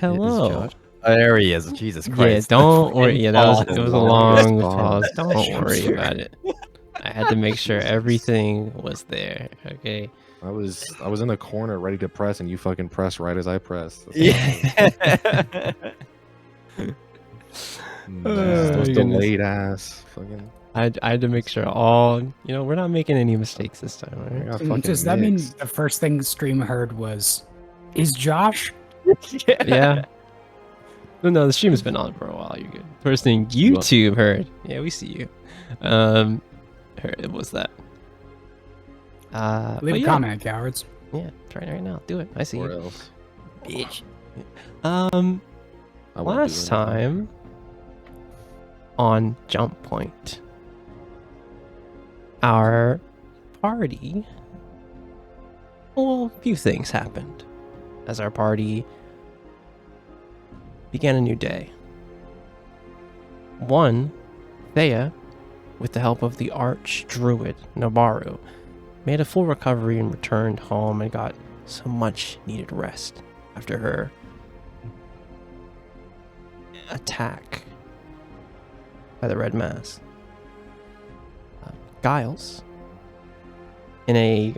hello. There he is. Jesus Yeah, Christ. don't worry. Yeah, that was Pause. it was a Longest long pause. pause. Don't I'm worry sure. about it. I had to make sure everything was there. Okay. I was in the corner ready to press, and you fucking pressed right as I pressed. Yeah. Those goodness. delayed ass fucking. I had to make sure we're not making any mistakes this time, all I right? got fucking Does that mean mixed. the first thing the stream heard was, "Is Josh?" Yeah. No, the stream has been on for a while. You're good. First thing YouTube heard. Yeah, we see you. Heard was that. Leave but a yeah. comment, cowards. Yeah, try it right now. Do it. I see Or you. else. Bitch. I won't do Last it. time on Jump Point, our party, well, a few things happened as our party began a new day. One, Thea, with the help of the arch druid Nabaru, made a full recovery and returned home and got some much needed rest after her attack by the Red Mass. Giles, in a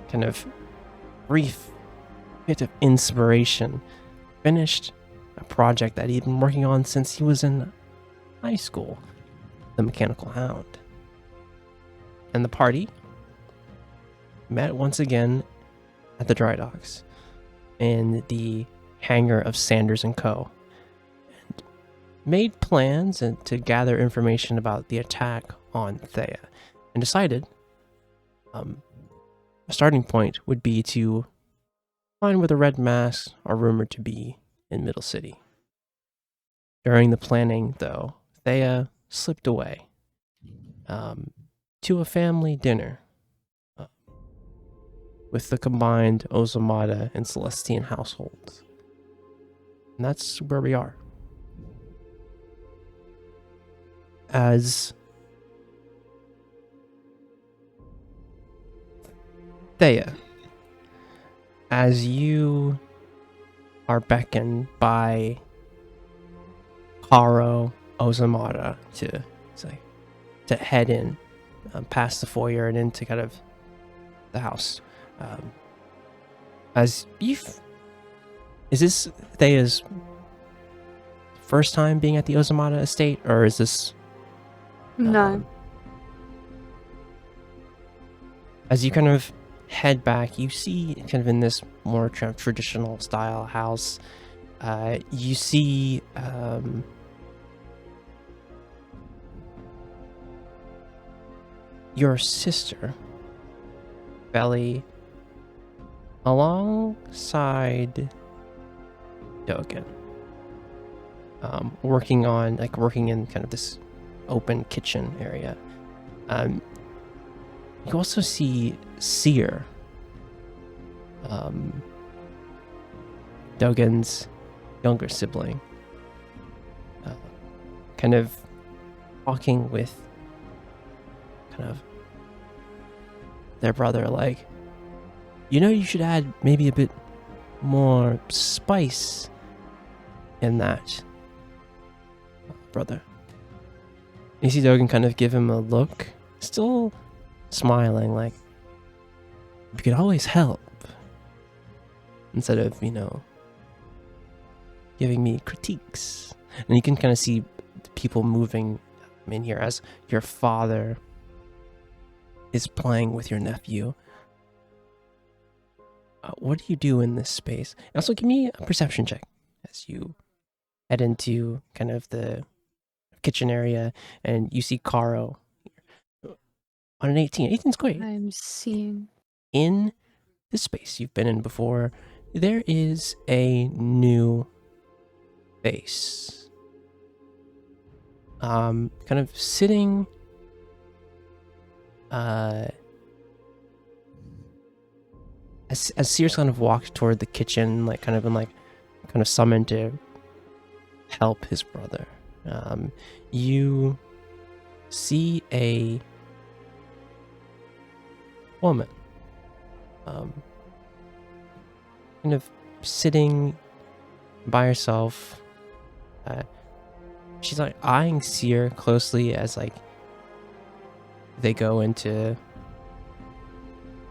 kind of brief bit of inspiration, finished a project that he'd been working on since he was in high school, the Mechanical Hound. And the party met once again at the dry docks in the hangar of Sanders & Co. and made plans to gather information about the attack on Thea, and decided a starting point would be to find where the Red Masks are rumored to be in Middle City. During the planning, though, Thea slipped away to a family dinner with the combined Ozamata and Celestian households. And that's where we are. As Thea, as you are beckoned by Karo Ozamata to head in past the foyer and into kind of the house. As is this Thea's first time being at the Ozamata estate, or is this No. As you kind of head back, you see kind of in this more traditional style house, you see your sister, Belly, alongside Dogen, working in kind of this open kitchen area. You also see Seer, Dogen's younger sibling, kind of talking with kind of their brother, like, you should add maybe a bit more spice in that, brother. You see Dogen kind of give him a look, still smiling, like, you could always help, instead of, giving me critiques. And you can kind of see people moving in here as your father is playing with your nephew. What do you do in this space? And also, give me a perception check as you head into kind of the kitchen area, and you see Karo on an 18. 18's great. I'm seeing. In this space you've been in before, there is a new face. Kind of sitting as Sears kind of walked toward the kitchen, kind of summoned to help his brother. You see a woman, kind of sitting by herself. She's like eyeing Seer closely as like they go into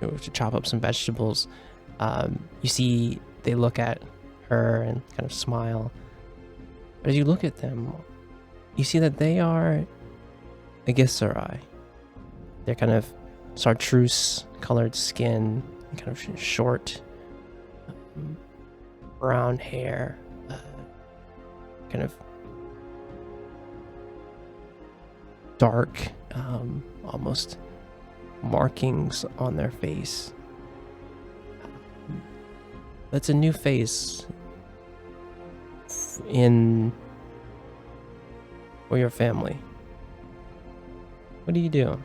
to chop up some vegetables. You see they look at her and kind of smile. But as you look at them, you see that they are Agissarai. They're kind of chartreuse colored skin, kind of short brown hair, kind of dark, almost markings on their face. That's a new face for your family. What do you do?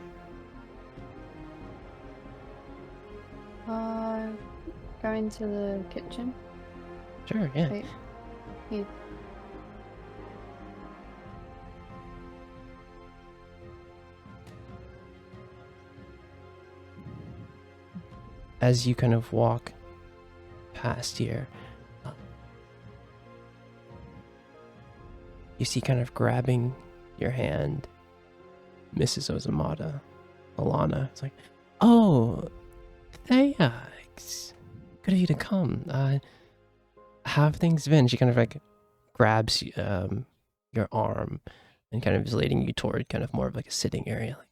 Go into the kitchen. Sure, yeah. Wait. Yeah. As you kind of walk past here, you see kind of grabbing your hand Mrs. Ozamata, Alana. It's like, oh, Thea, it's good of you to come. How have things been? She kind of like grabs your arm and kind of is leading you toward kind of more of like a sitting area. Like,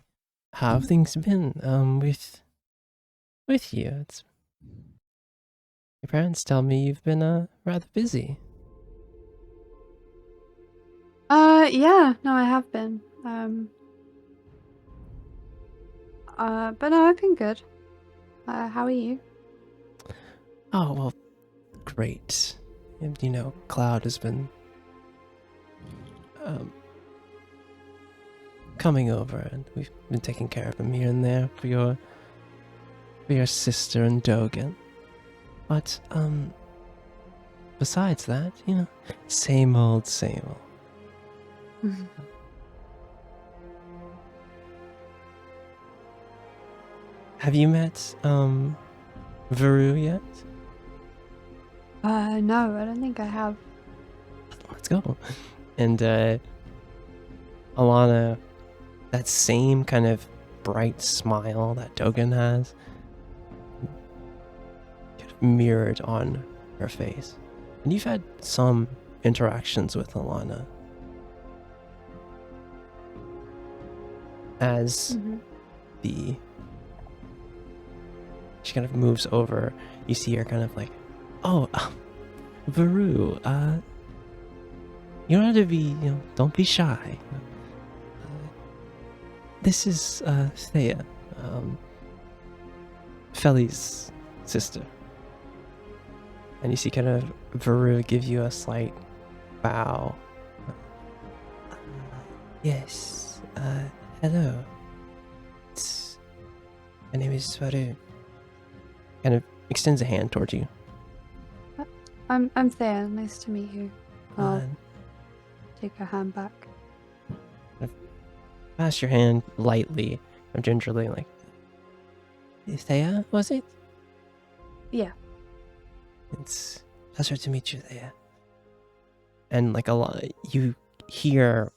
how have things been with you? It's your parents tell me you've been rather busy. Yeah, no, I have been. But no, I've been good. How are you? Oh, well, great. And, you know, Cloud has been coming over, and we've been taking care of him here and there for your sister and Dogen. But, besides that, you know, same old, same old. Have you met, Varu yet? No, I don't think I have. Let's go. And, Alana, that same kind of bright smile that Dogen has, kind of mirrored on her face. And you've had some interactions with Alana. As she kind of moves over, you see her kind of like, oh, Varu, you don't have to be, you know, don't be shy. This is Thea, Feli's sister. And you see kind of Varu give you a slight bow. Yes, hello. My name is Varu. Kind of extends a hand towards you. I'm Thea. Nice to meet you. I'll take her hand back. Pass your hand lightly or gingerly, like, Thea, was it? Yeah. It's a pleasure to meet you, Thea. And like a lot, you hear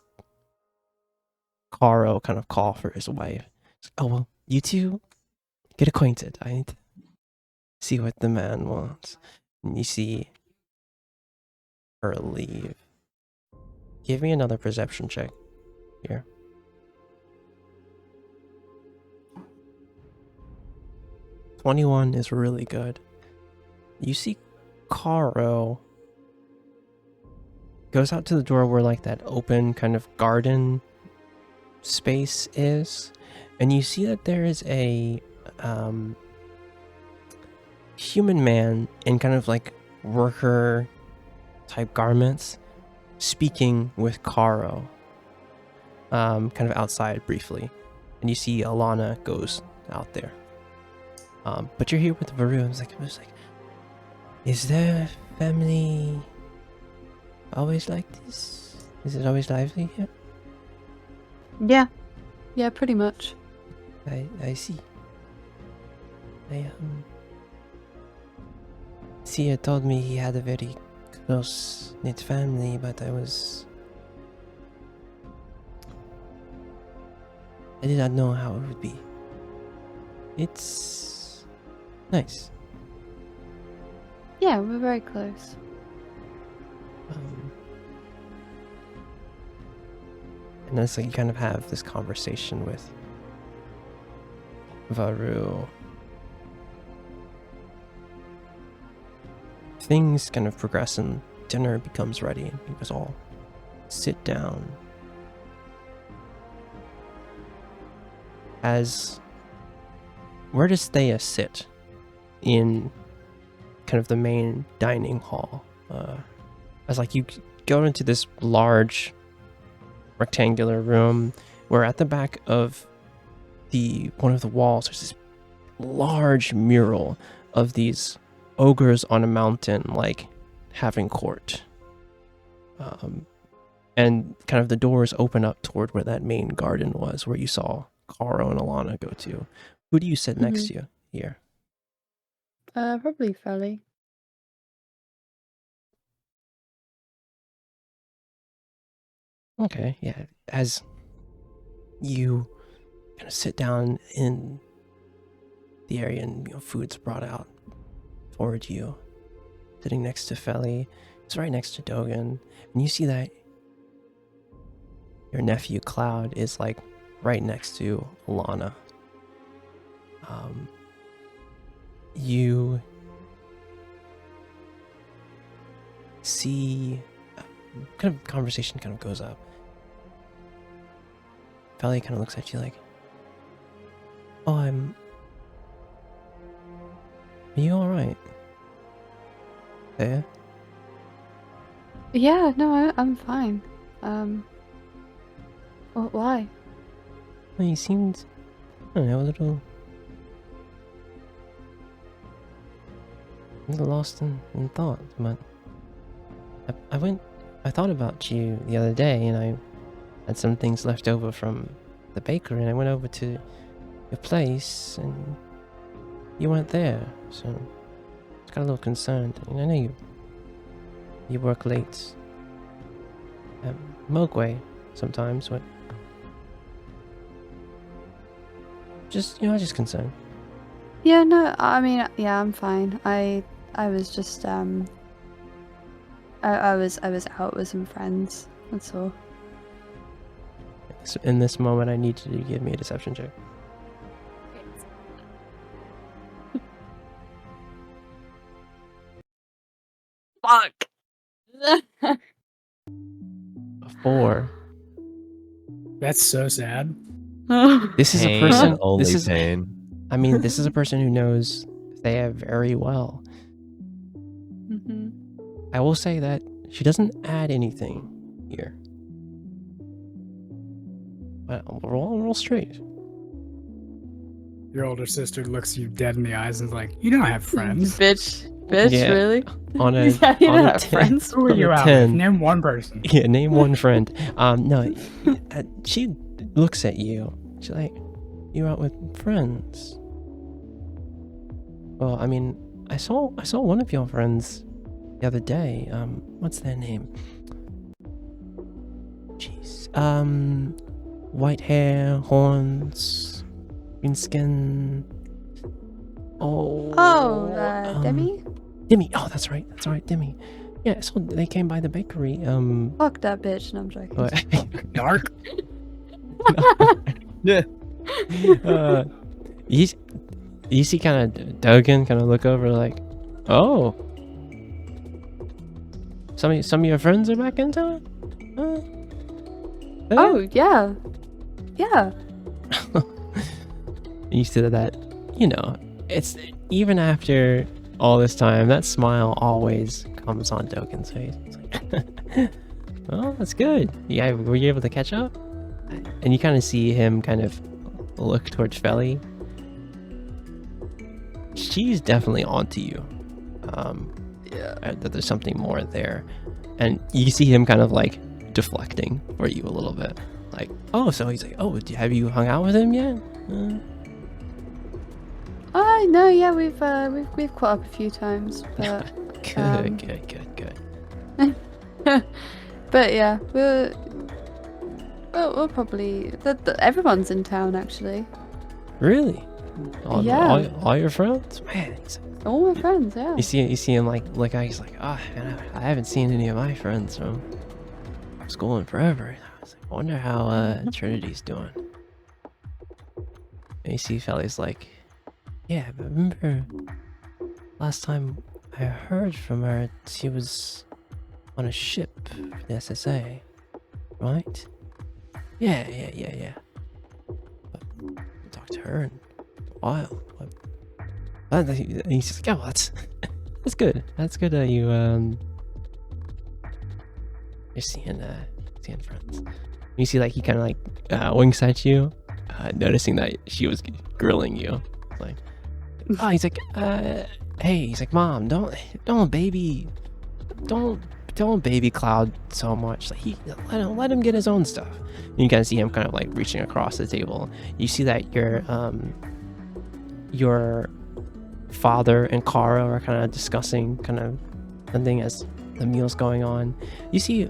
Caro kind of call for his wife. It's like, oh, well, you two get acquainted. I need to see what the man wants. And you see her leave. Give me another perception check here. $21 is really good. You see Caro goes out to the door where like that open kind of garden space is, and you see that there is a human man in kind of like worker type garments speaking with Caro kind of outside briefly, and you see Alana goes out there. But you're here with Varu. I was like, is their family always like this? Is it always lively here? Yeah. Yeah, pretty much. I see. Sia told me he had a very close-knit family, but I did not know how it would be. It's nice. Yeah, we're very close. And it's like you kind of have this conversation with Varu. Things kind of progress and dinner becomes ready, and you guys all sit down. As where does Thea sit in kind of the main dining hall? As like you go into this large rectangular room where at the back of one of the walls there's this large mural of these ogres on a mountain, like having court. And kind of the doors open up toward where that main garden was, where you saw Caro and Alana go to. Who do you sit next to you here? Probably Felly. Okay, yeah. As you kind of sit down in the area and food's brought out toward you, sitting next to Felly, it's right next to Dogan, and you see that your nephew Cloud is like right next to Alana. You see kind of conversation kind of goes up. Felly kind of looks at you like, oh, are you alright? There? Yeah, no, I'm fine. Well, why? Well, you seemed, I don't know, a little lost in thought, but I thought about you the other day, and I had some things left over from the bakery, and I went over to your place, and you weren't there, so I was got a little concerned. And I know you work late at Mogwai sometimes, but just, I was just concerned. Yeah, no, I mean, yeah, I'm fine. I was just I was out with some friends. That's all. So in this moment, I need you to give me a deception check. Fuck. A 4. That's so sad. This is a Pain, person. only This is. pain. I mean, this is a person who knows Thea very well. Mm-hmm. I will say that she doesn't add anything here. But roll straight. Your older sister looks you dead in the eyes and is like, you don't have friends. Bitch, Yeah. really? On a Yeah, you on don't a have 10. friends. Who are on you a out 10. with? Name one person. Yeah, name one friend. No, she looks at you. She's like, "You're out with friends." Well, I mean, I saw one of your friends the other day. What's their name? Jeez. White hair, horns, green skin. Demi? Demi. Oh, that's right. Demi. Yeah, so they came by the bakery. Fuck that bitch. No, I'm joking. What? Dark? Yeah. You see kind of Dogan kind of look over like, oh, some of your friends are back in town? Oh, yeah. Yeah. Used to that, it's even after all this time, that smile always comes on Dogan's face. It's like, oh, that's good. Yeah, were you able to catch up? And you kind of see him kind of look towards Felly. She's definitely onto you. That there's something more there. And you see him kind of like deflecting for you a little bit. Like, oh, so he's like, oh, have you hung out with him yet? No, yeah, we've caught up a few times, but Good. But yeah, we'll probably. Everyone's in town actually. Really? Yeah. All your friends? Man, All my friends, yeah. you see him like he's like, oh man, I haven't seen any of my friends from school in forever. I was like, I wonder how Trinity's doing. And you see Felly's like, yeah, but remember last time I heard from her, she was on a ship for the SSA, right? Yeah. But I talked to her in a while. And he's just like, oh, that's good. That's good that you're seeing friends. You see, like, he kind of like winks at you, noticing that she was grilling you. Like, oh, he's like, hey, he's like, Mom, don't baby Cloud so much. Like, let him get his own stuff. And you kind of see him kind of like reaching across the table. You see that your father and Kara are kind of discussing kind of something as the meal's going on. You see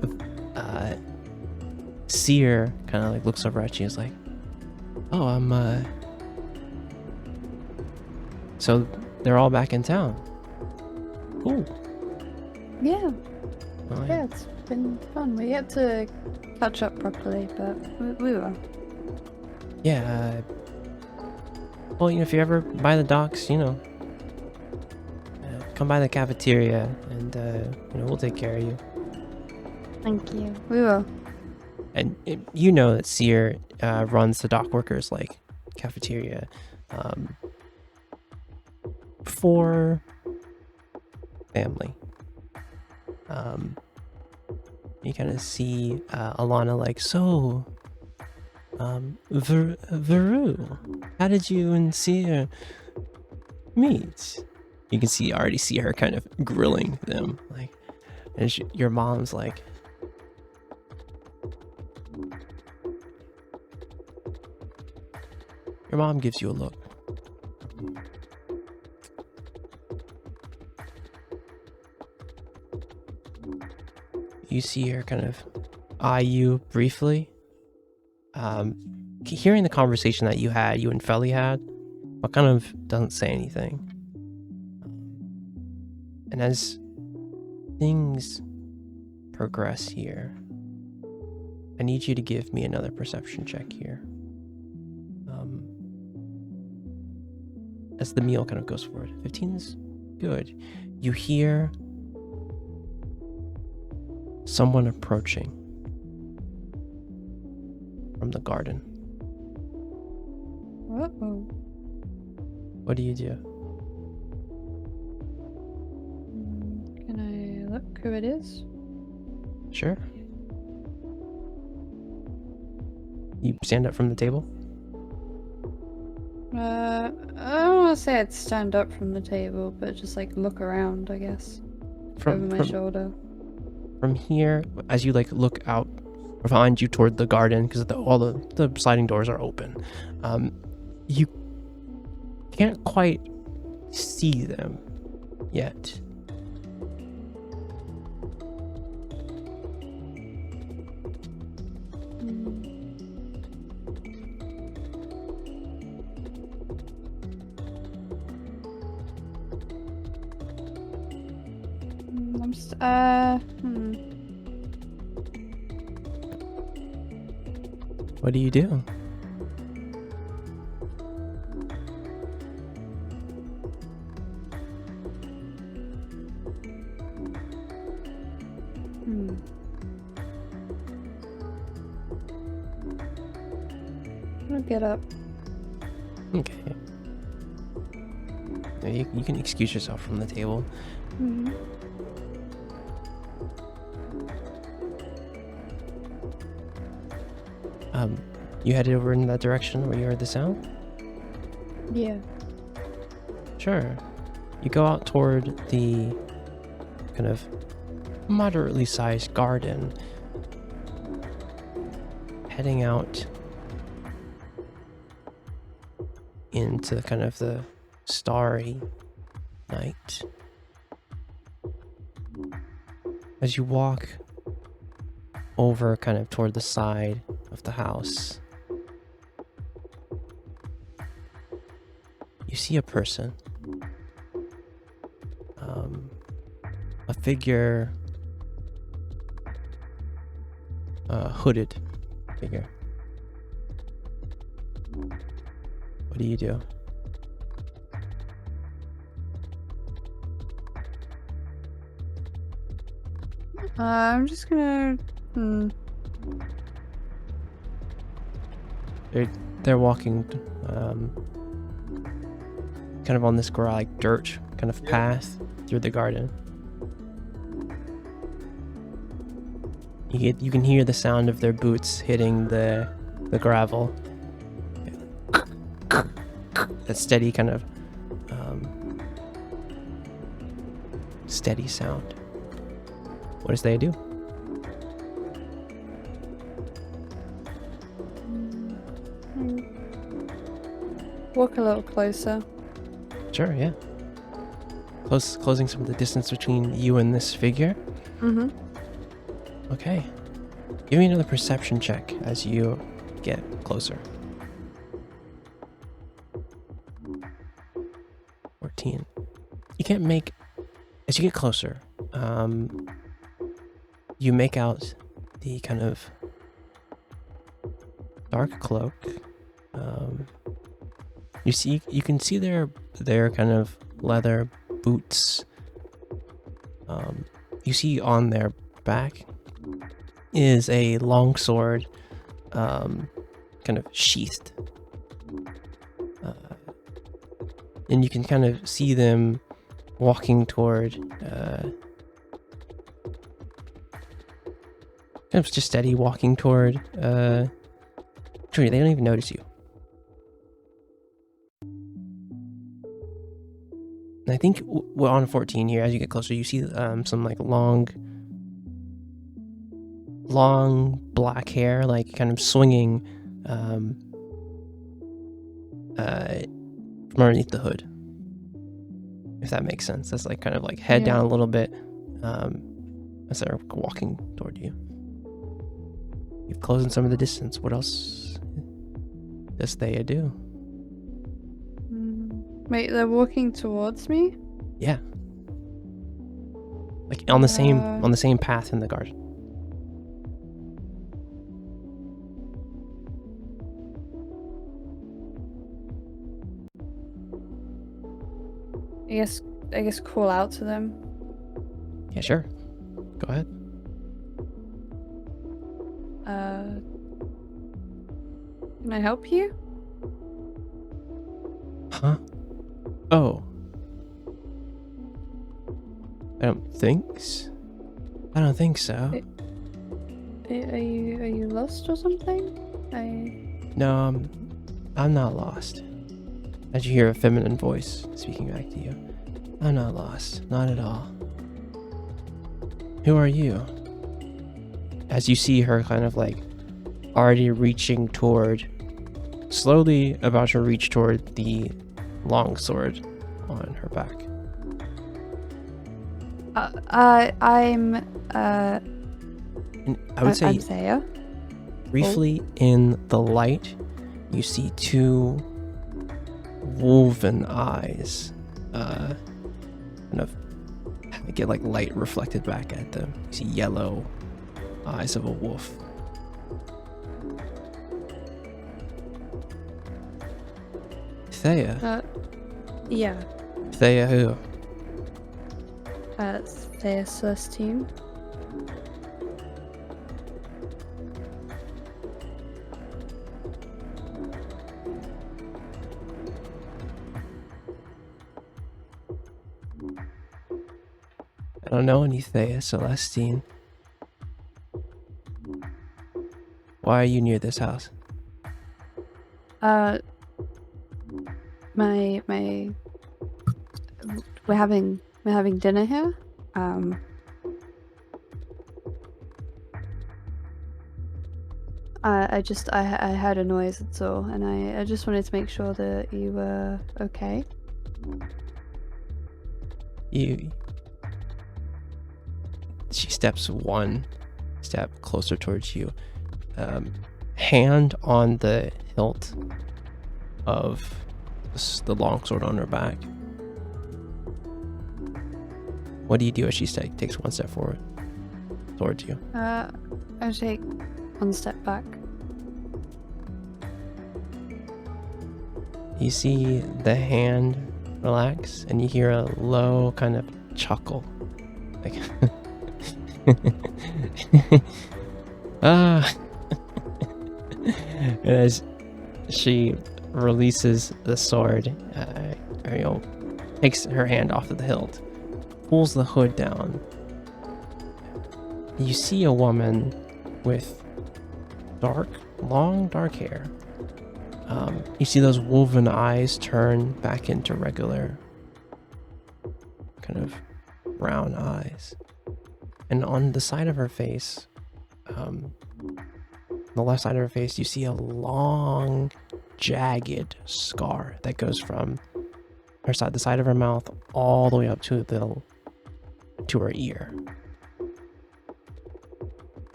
Seer kind of like looks over at you and is like, oh, so they're all back in town. Cool. Yeah. Well, Yeah, it's been fun. We yet to catch up properly, but we will. Yeah. Well, if you're ever by the docks, come by the cafeteria and we'll take care of you. Thank you. We will. And that Seer runs the dock workers like cafeteria for family. You kind of see Alana like, so Veru, how did you and Seer meet? You can already see her kind of grilling them, like, and your mom's like, your mom gives you a look. You see her kind of eye you briefly. Hearing the conversation that you and Felly had, but kind of doesn't say anything. And as things progress here, I need you to give me another perception check here. As the meal kind of goes forward. 15 is good. You hear someone approaching from the garden. Uh-oh. What do you do? Can I look who it is? Sure. You stand up from the table? I don't want to say I'd stand up from the table, but just like look around, I guess. Over my shoulder. From here, as you like look out behind you toward the garden, because all the sliding doors are open, you can't quite see them yet. What do you do? I'll get up. Okay. You can excuse yourself from the table. Mm-hmm. You headed over in that direction where you heard the sound? Yeah. Sure. You go out toward the kind of moderately sized garden, heading out into kind of the starry night. As you walk over kind of toward the side of the house, you see a person. A figure, a hooded figure. What do you do? I'm just gonna. They're walking, kind of on this like dirt kind of path through the garden. You can hear the sound of their boots hitting the gravel. That steady kind of steady sound. What does they do? Walk a little closer. Sure, yeah. Closing some of the distance between you and this figure. Mm-hmm. Okay. Give me another perception check as you get closer. 14. You can't make... As you get closer, you make out the kind of dark cloak. You can see their kind of leather boots. You see on their back is a long sword, kind of sheathed, and you can kind of see them walking toward, kind of just steady walking toward. They don't even notice you. And I think we're on 14 here. As you get closer, you see some like long black hair, like kind of swinging from underneath the hood. If that makes sense. That's like kind of like head down a little bit as they're walking toward you. You've closed some of the distance. What else does Thea do? Wait, they're walking towards me? Yeah. Like on the same path in the garden. I guess call out to them. Yeah, sure. Go ahead. Can I help you? Huh? Oh. I don't think so. Are you lost or something? No, I'm not lost. As you hear a feminine voice speaking back to you. I'm not lost. Not at all. Who are you? As you see her kind of like already slowly about to reach toward the longsword on her back. I'm I would say I'm Thea. briefly in the light, you see two wolven eyes kind of get like light reflected back at them. You see yellow eyes of a wolf. Thea? Yeah. Thea who? Thea Celestine. I don't know any Thea Celestine. Why are you near this house? We're having dinner here. I heard a noise, that's all, and I just wanted to make sure that you were okay. She steps one step closer towards you, hand on the hilt of the longsword on her back. What do you do as she takes one step forward towards you? I take one step back. You see the hand relax, and you hear a low kind of chuckle, like ah. And as she releases the sword, takes her hand off of the hilt, pulls the hood down. You see a woman with long dark hair. You see those woven eyes turn back into regular kind of brown eyes. And on the side of her face, the left side of her face, you see a long, jagged scar that goes from the side of her mouth all the way up to her ear.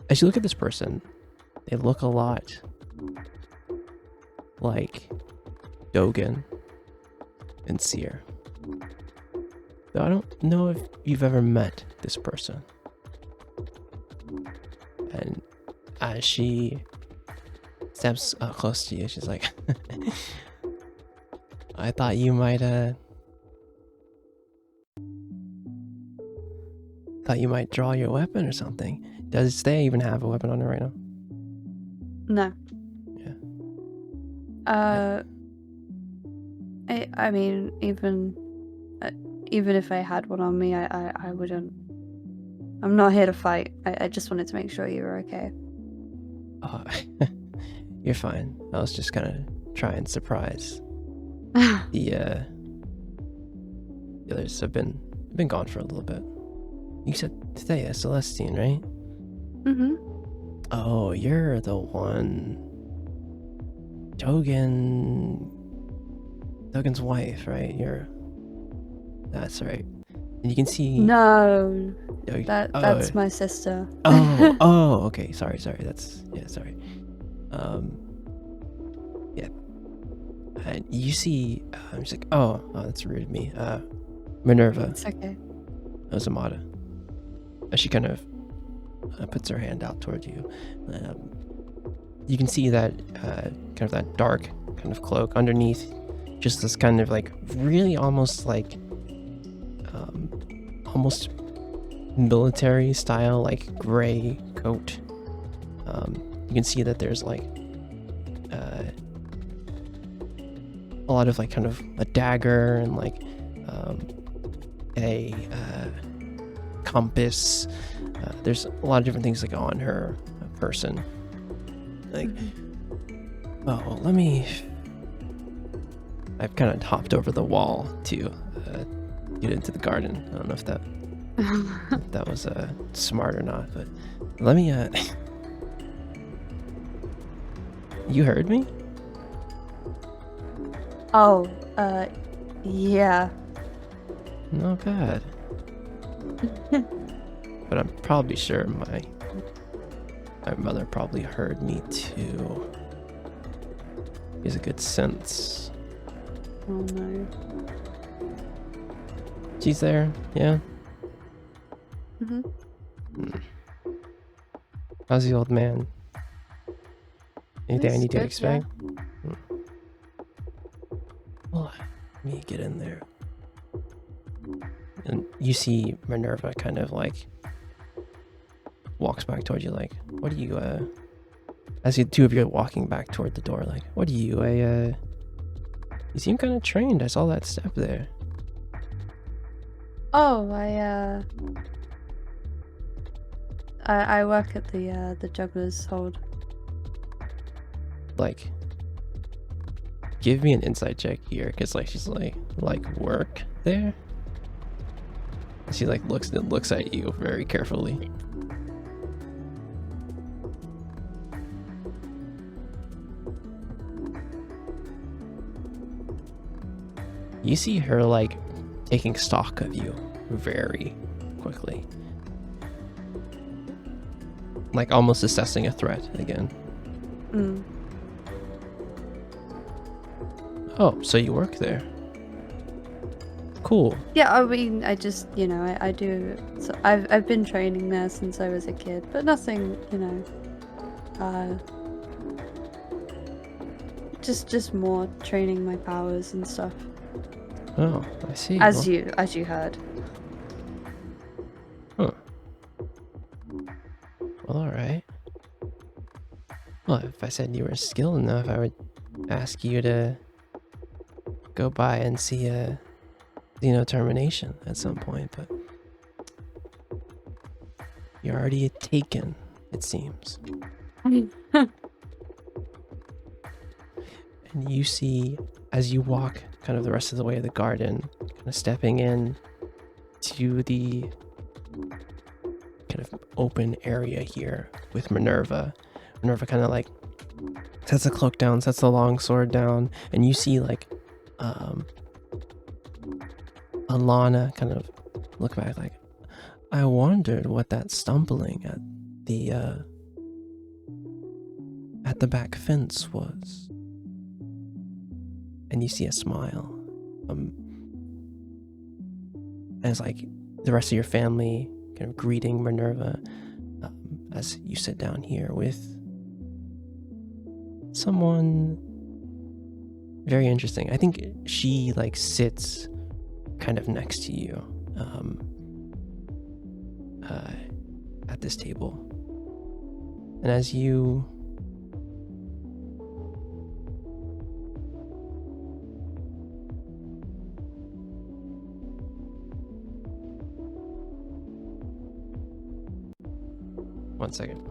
As you look at this person, they look a lot like Dogen and Seer. Though I don't know if you've ever met this person. And as she steps close to you, she's like, I thought you might draw your weapon or something. Does they even have a weapon on her right now? No. Yeah. I mean, even if I had one on me, I wouldn't. I'm not here to fight. I just wanted to make sure you were okay. You're fine. I was just gonna try and surprise. The others have been gone for a little bit. You said Thea Celestine, right? Mm-hmm. Oh, you're the one. Dogen's wife, right? That's right. And you can see. No, that's my sister. Oh, okay. Sorry. Sorry. Yeah. And you see, she's like, oh, that's rude of me. Minerva. It's okay. Ozamata. As she kind of puts her hand out toward you. You can see that kind of that dark kind of cloak underneath, just this kind of like really almost like almost military style like gray coat. You can see that there's like a lot of like kind of a dagger and like a compass. There's a lot of different things like on her person. Like, oh, let me. I've kind of hopped over the wall to get into the garden. I don't know if that was smart or not, but let me. You heard me? Oh, yeah. Not bad. But I'm probably sure my mother probably heard me too. He has a good sense. Oh no. She's there, yeah? Mm-hmm. How's the old man? Anything I He's need to good, expect? Well, let me get in there. And you see Minerva kind of like walks back towards you like, what are you, as the two of you are walking back toward the door, like, what are you, you seem kind of trained. I saw that step there. Oh, I work at the juggler's hold. Like, give me an insight check here, because like she's like work there. She like looks at you very carefully. You see her like taking stock of you very quickly. like almost assessing a threat again. Mm. Oh, so you work there? Cool. Yeah, I mean, I just, I do. So I've been training there since I was a kid, but nothing, just more training my powers and stuff. Oh, I see. As you heard. Huh. Well, all right. Well, if I said you were skilled enough, I would ask you to go by and see a termination at some point, but you're already taken, it seems. And you see, as you walk kind of the rest of the way of the garden, kind of stepping in to the kind of open area here with Minerva. Minerva kind of like sets the cloak down, sets the long sword down, and you see like Alana kind of look back like, I wondered what that stumbling at the back fence was. And you see a smile. As like the rest of your family kind of greeting Minerva as you sit down here with someone very interesting. I think she like sits kind of next to you at this table. And as you one second.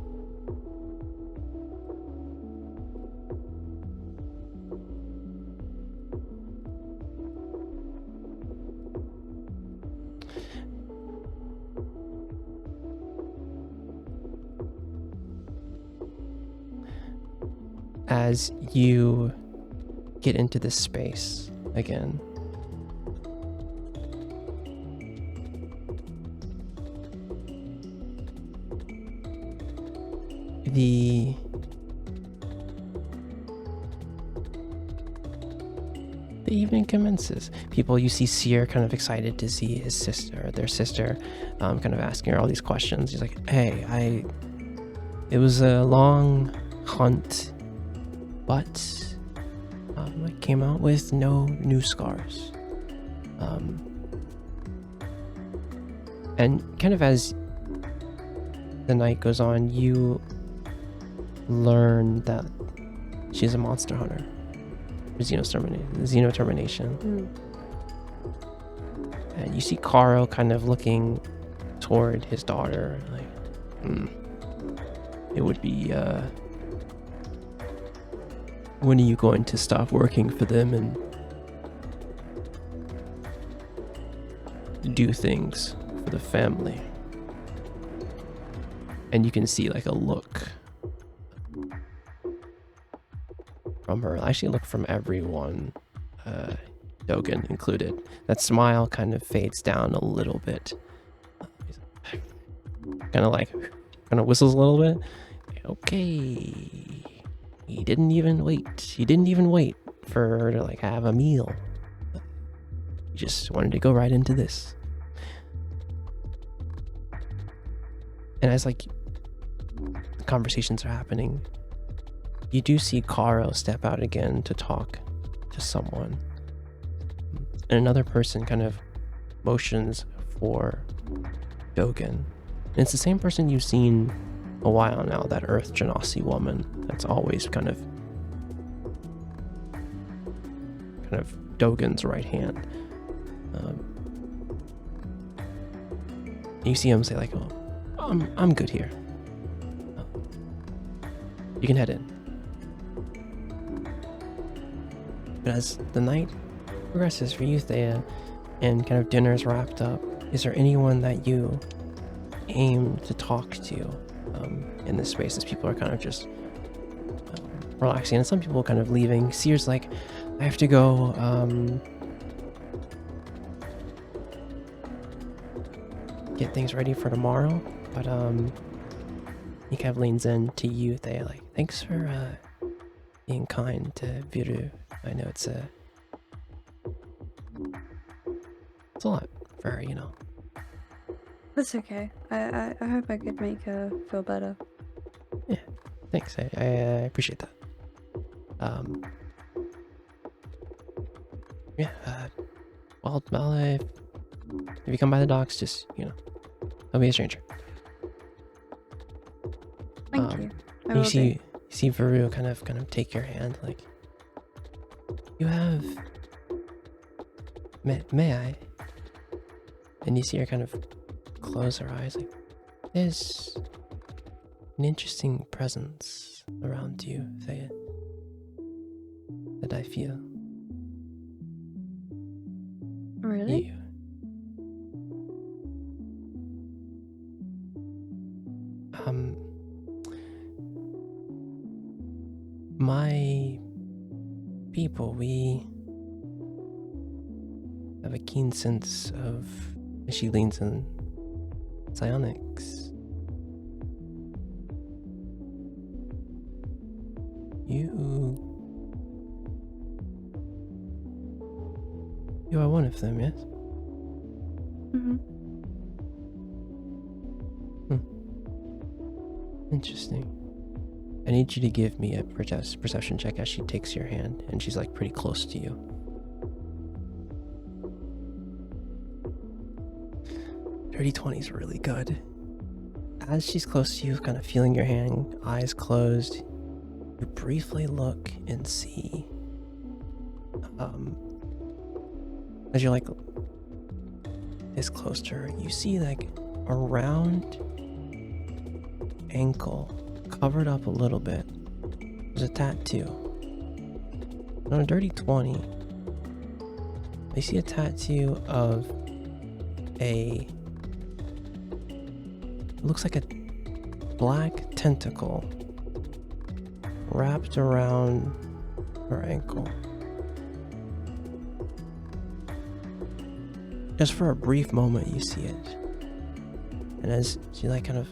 As you get into this space again, the evening commences. People, you see Seer kind of excited to see his sister, their sister, kind of asking her all these questions. He's like, hey, it was a long hunt, but I came out with no new scars. And kind of as the night goes on, you learn that she's a monster hunter. Xenotermination. And you see Karo kind of looking toward his daughter, like, it would be, when are you going to stop working for them and do things for the family? And you can see like a look from her. Actually, look from everyone, Dogen included. That smile kind of fades down a little bit. Kind of whistles a little bit. Okay. He didn't even wait for her to like have a meal. He just wanted to go right into this. And as like conversations are happening, you do see Karo step out again to talk to someone. And another person kind of motions for Dogen. And it's the same person you've seen a while now, that Earth Genasi woman that's always kind of Dogen's right hand. You see him say like, oh, I'm good here. You can head in. But as the night progresses for you, Thea, and kind of dinner's wrapped up, is there anyone that you aim to talk to in this space as people are kind of just relaxing, and some people kind of leaving? Seer's like, I have to go get things ready for tomorrow, but he kind of leans in to you, Thea, like, thanks for being kind to Viru. I know it's a lot for her, you know. That's okay. I hope I could make her feel better. Yeah, thanks. I appreciate that. Yeah. Well, if you come by the docks, just don't be a stranger. Thank you. I You will do. see Viru kind of take your hand, like, you have. May I? And you see her kind of close her eyes, like, there's an interesting presence around you, Thea, that I feel. Really? You. My people, we have a keen sense of. She leans in psionics. You are one of them, yes? Mm-hmm. Interesting. I need you to give me a perception check as she takes your hand, and she's like pretty close to you. Dirty 20 is really good. As she's close to you, kind of feeling your hand, eyes closed, you briefly look and see, as you're like this close to her, you see like around ankle, covered up a little bit, there's a tattoo. On a dirty 20, they see a tattoo of it looks like a black tentacle wrapped around her ankle. Just for a brief moment you see it. And as she like kind of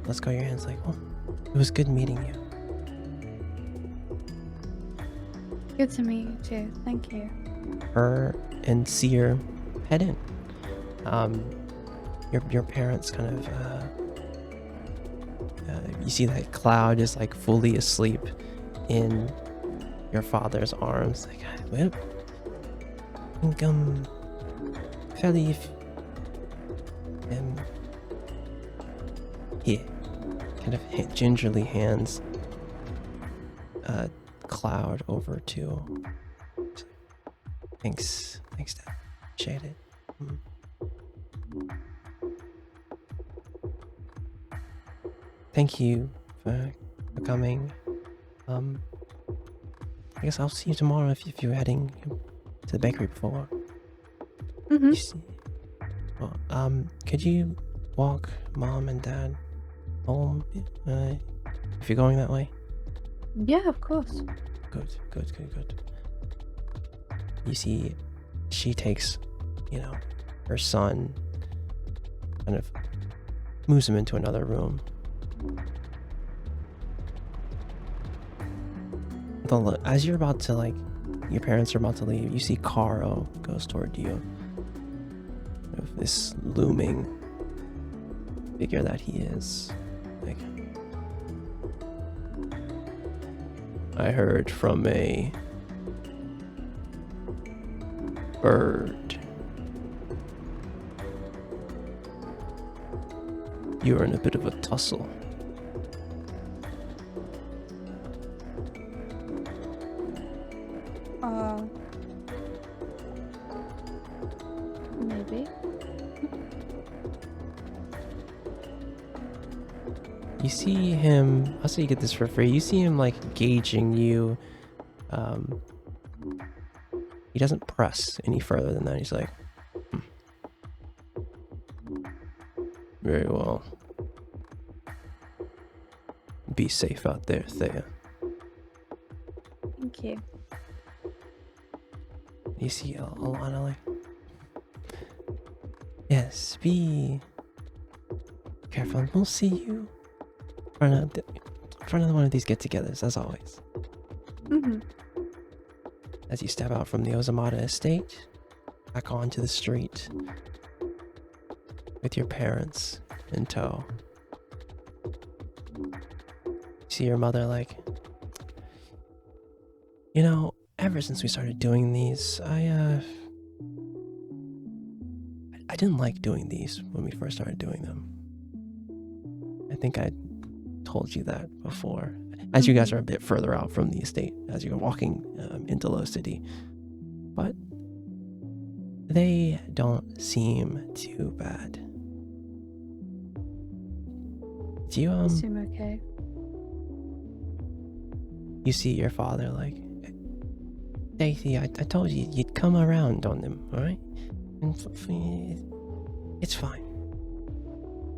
lets go of your hands, like, oh, it was good meeting you. Good to meet you too. Thank you. Her and Seer head in. Your parents kind of you see that Cloud is like fully asleep in your father's arms. Like, well, I think Felly, if here, kind of gingerly hands Cloud over to. Thanks, Dad. Appreciate it. Thank you for coming. I guess I'll see you tomorrow if you're heading to the bakery before. Mm-hmm. Well, could you walk Mom and Dad home if you're going that way? Yeah, of course. Good. You see, she takes, her son, kind of moves him into another room. As you're about to, like, your parents are about to leave, you see Caro goes toward you. Of this looming figure that he is. Like, I heard from a bird. You are in a bit of a tussle. Maybe. You see him, I'll say you get this for free. You see him like gauging you. He doesn't press any further than that. He's like, very well. Be safe out there, Thea. Thank you. You see Alana like, yes, be careful. We'll see you front of one of these get-togethers, as always. Mm-hmm. As you step out from the Ozamata estate, back onto the street, with your parents in tow. You see your mother like, ever since we started doing these, I didn't like doing these when we first started doing them. I think I told you that before. As you guys are a bit further out from the estate, as you're walking into Low City. But they don't seem too bad. Do you, You seem okay. you see your father like, Daisy, I told you you'd come around on them, alright? And it's fine.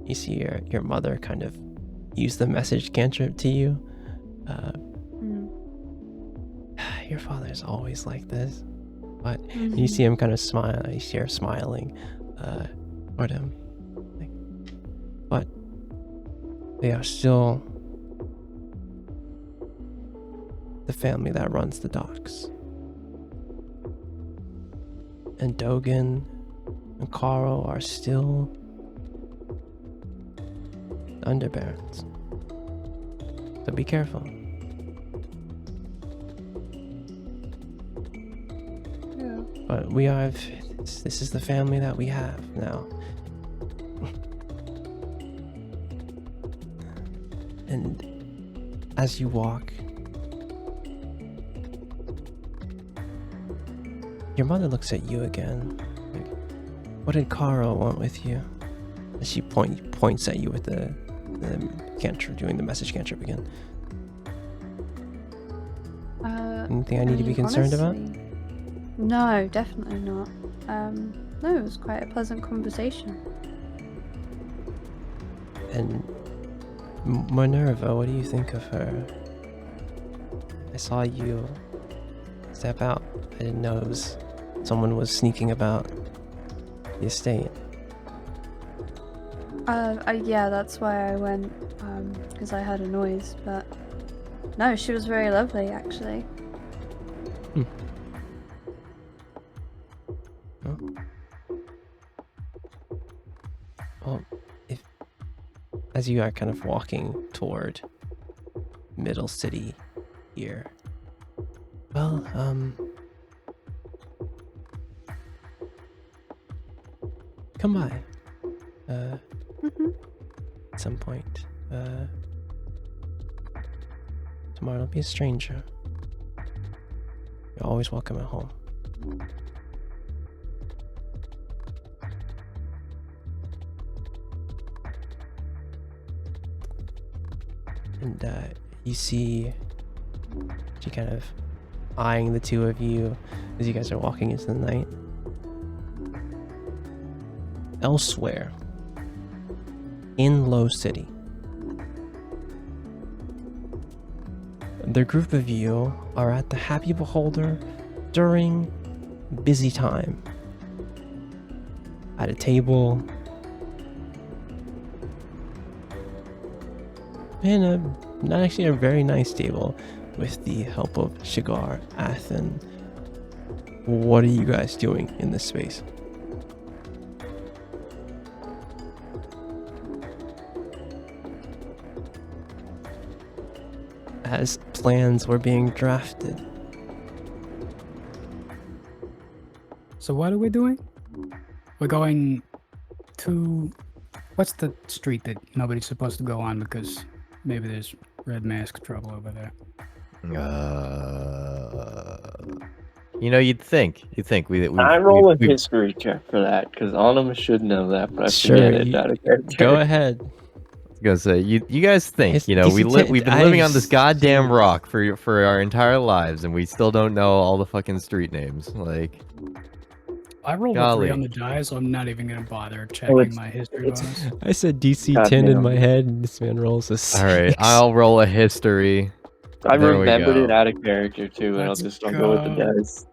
You see your mother kind of use the message cantrip to you. Your father's always like this. But you see him kind of smile. You see her smiling toward him. Like, but they are still the family that runs the docks. And Dogen and Carl are still underbarons. So be careful. Yeah. But we have, this is the family that we have now. And as you walk, your mother looks at you again. Like, what did Karo want with you? And she points at you with the cantrip, doing the message cantrip again. Anything I need to be concerned about? No, definitely not. No, it was quite a pleasant conversation. And Minerva, what do you think of her? I saw you step out. I didn't know someone was sneaking about the estate. Yeah, that's why I went, because I heard a noise, but no, she was very lovely, actually. Well, as you are kind of walking toward Middle City here, well, come by, at some point, tomorrow don't be a stranger. You're always welcome at home. And you see she kind of eyeing the two of you as you guys are walking into the night. Elsewhere in Low City, the group of you are at the Happy Beholder during busy time. At a table and not actually a very nice table with the help of Shigar, Athen. What are you guys doing in this space? As plans were being drafted. So what are we doing? We're going to... What's the street that nobody's supposed to go on because maybe there's red mask trouble over there? You'd think we I roll a history check for that because Autumn should know that, but I forget it out of character. Go ahead. Gonna say you guys think It's we've been living on this goddamn Jesus. rock for our entire lives and we still don't know all the fucking street names. Like, I rolled a Golly. 3 on the die, so I'm not even gonna bother checking my history bonus. I said DC God 10 in damn. my head, and this man rolls a 6. all right, I'll roll a history. I There we remembered go. it out of character too, and Let's I'll go with the go. dice.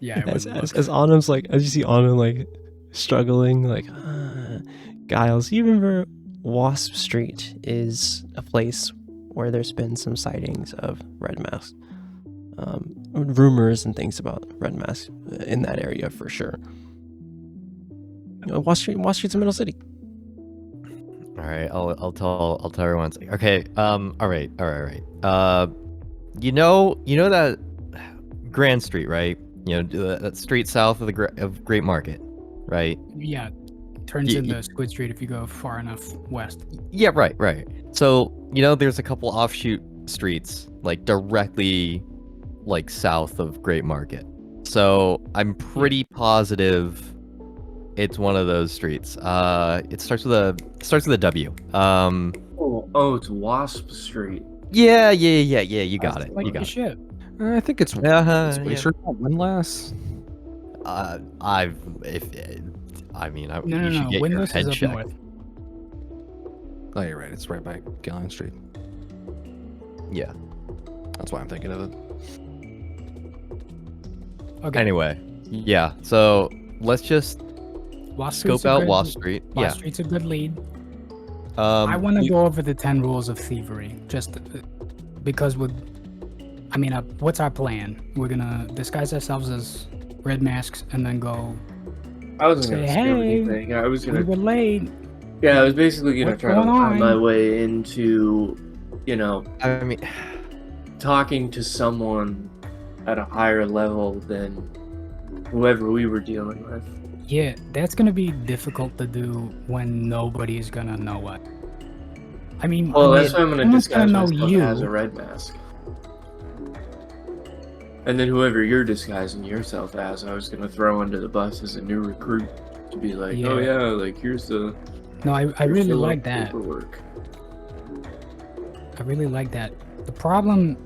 Yeah, it as, was as Anum's like, as you see Anum like struggling, like, Giles, you remember Wasp Street is a place where there's been some sightings of red masks. Rumors and things about red masks in that area for sure. Wasp Street's a middle city. All right, I'll tell everyone. Okay. All right. You know that Grand Street, right? You know that street south of of Great Market, right? Yeah, turns into Squid Street if you go far enough west. Yeah, right. So there's a couple offshoot streets like directly like south of Great Market. So I'm pretty positive it's one of those streets. It starts with a W. Oh, it's Wasp Street. Yeah. You got it. Like You got the it. ship. I think it's Yeah. Spacer Windlass. No. No. Should get your Windlass head is up checked. north. Oh, you're right. It's right by Galleon Street. Yeah. That's why I'm thinking of it. Okay. Anyway, yeah. So let's just Wasp Street's scope a out good- Wasp Street. Wasp Yeah. Street's a good lead. I want to go over the 10 rules of thievery, just because what's our plan? We're gonna disguise ourselves as red masks and then go. I wasn't Say, gonna skip "Hey, anything. I was We gonna. were late. Yeah, I was basically gonna What's try to going find my on?" way into, I mean, talking to someone at a higher level than whoever we were dealing with. Yeah, that's gonna be difficult to do when nobody is gonna know what. Well, that's why I'm gonna someone's disguise know myself you. as a red mask. And then whoever you're disguising yourself as, I was gonna throw under the bus as a new recruit to be like, oh Yeah. yeah, like here's the. No, I here's really the like that. paperwork. I really like that. The problem,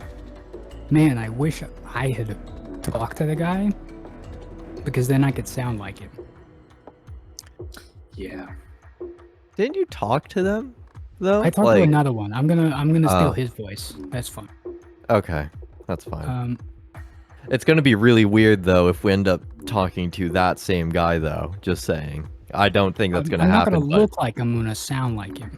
man, I wish I had talked to the guy because then I could sound like him. Yeah. didn't you talk to them though? I talked to another one. I'm gonna steal Oh. his voice. That's fine. Okay, that's fine. Um, It's gonna be really weird though if we end up talking to that same guy though. Just saying. I don't think that's gonna I'm happen. not gonna but- look like I'm gonna sound like him.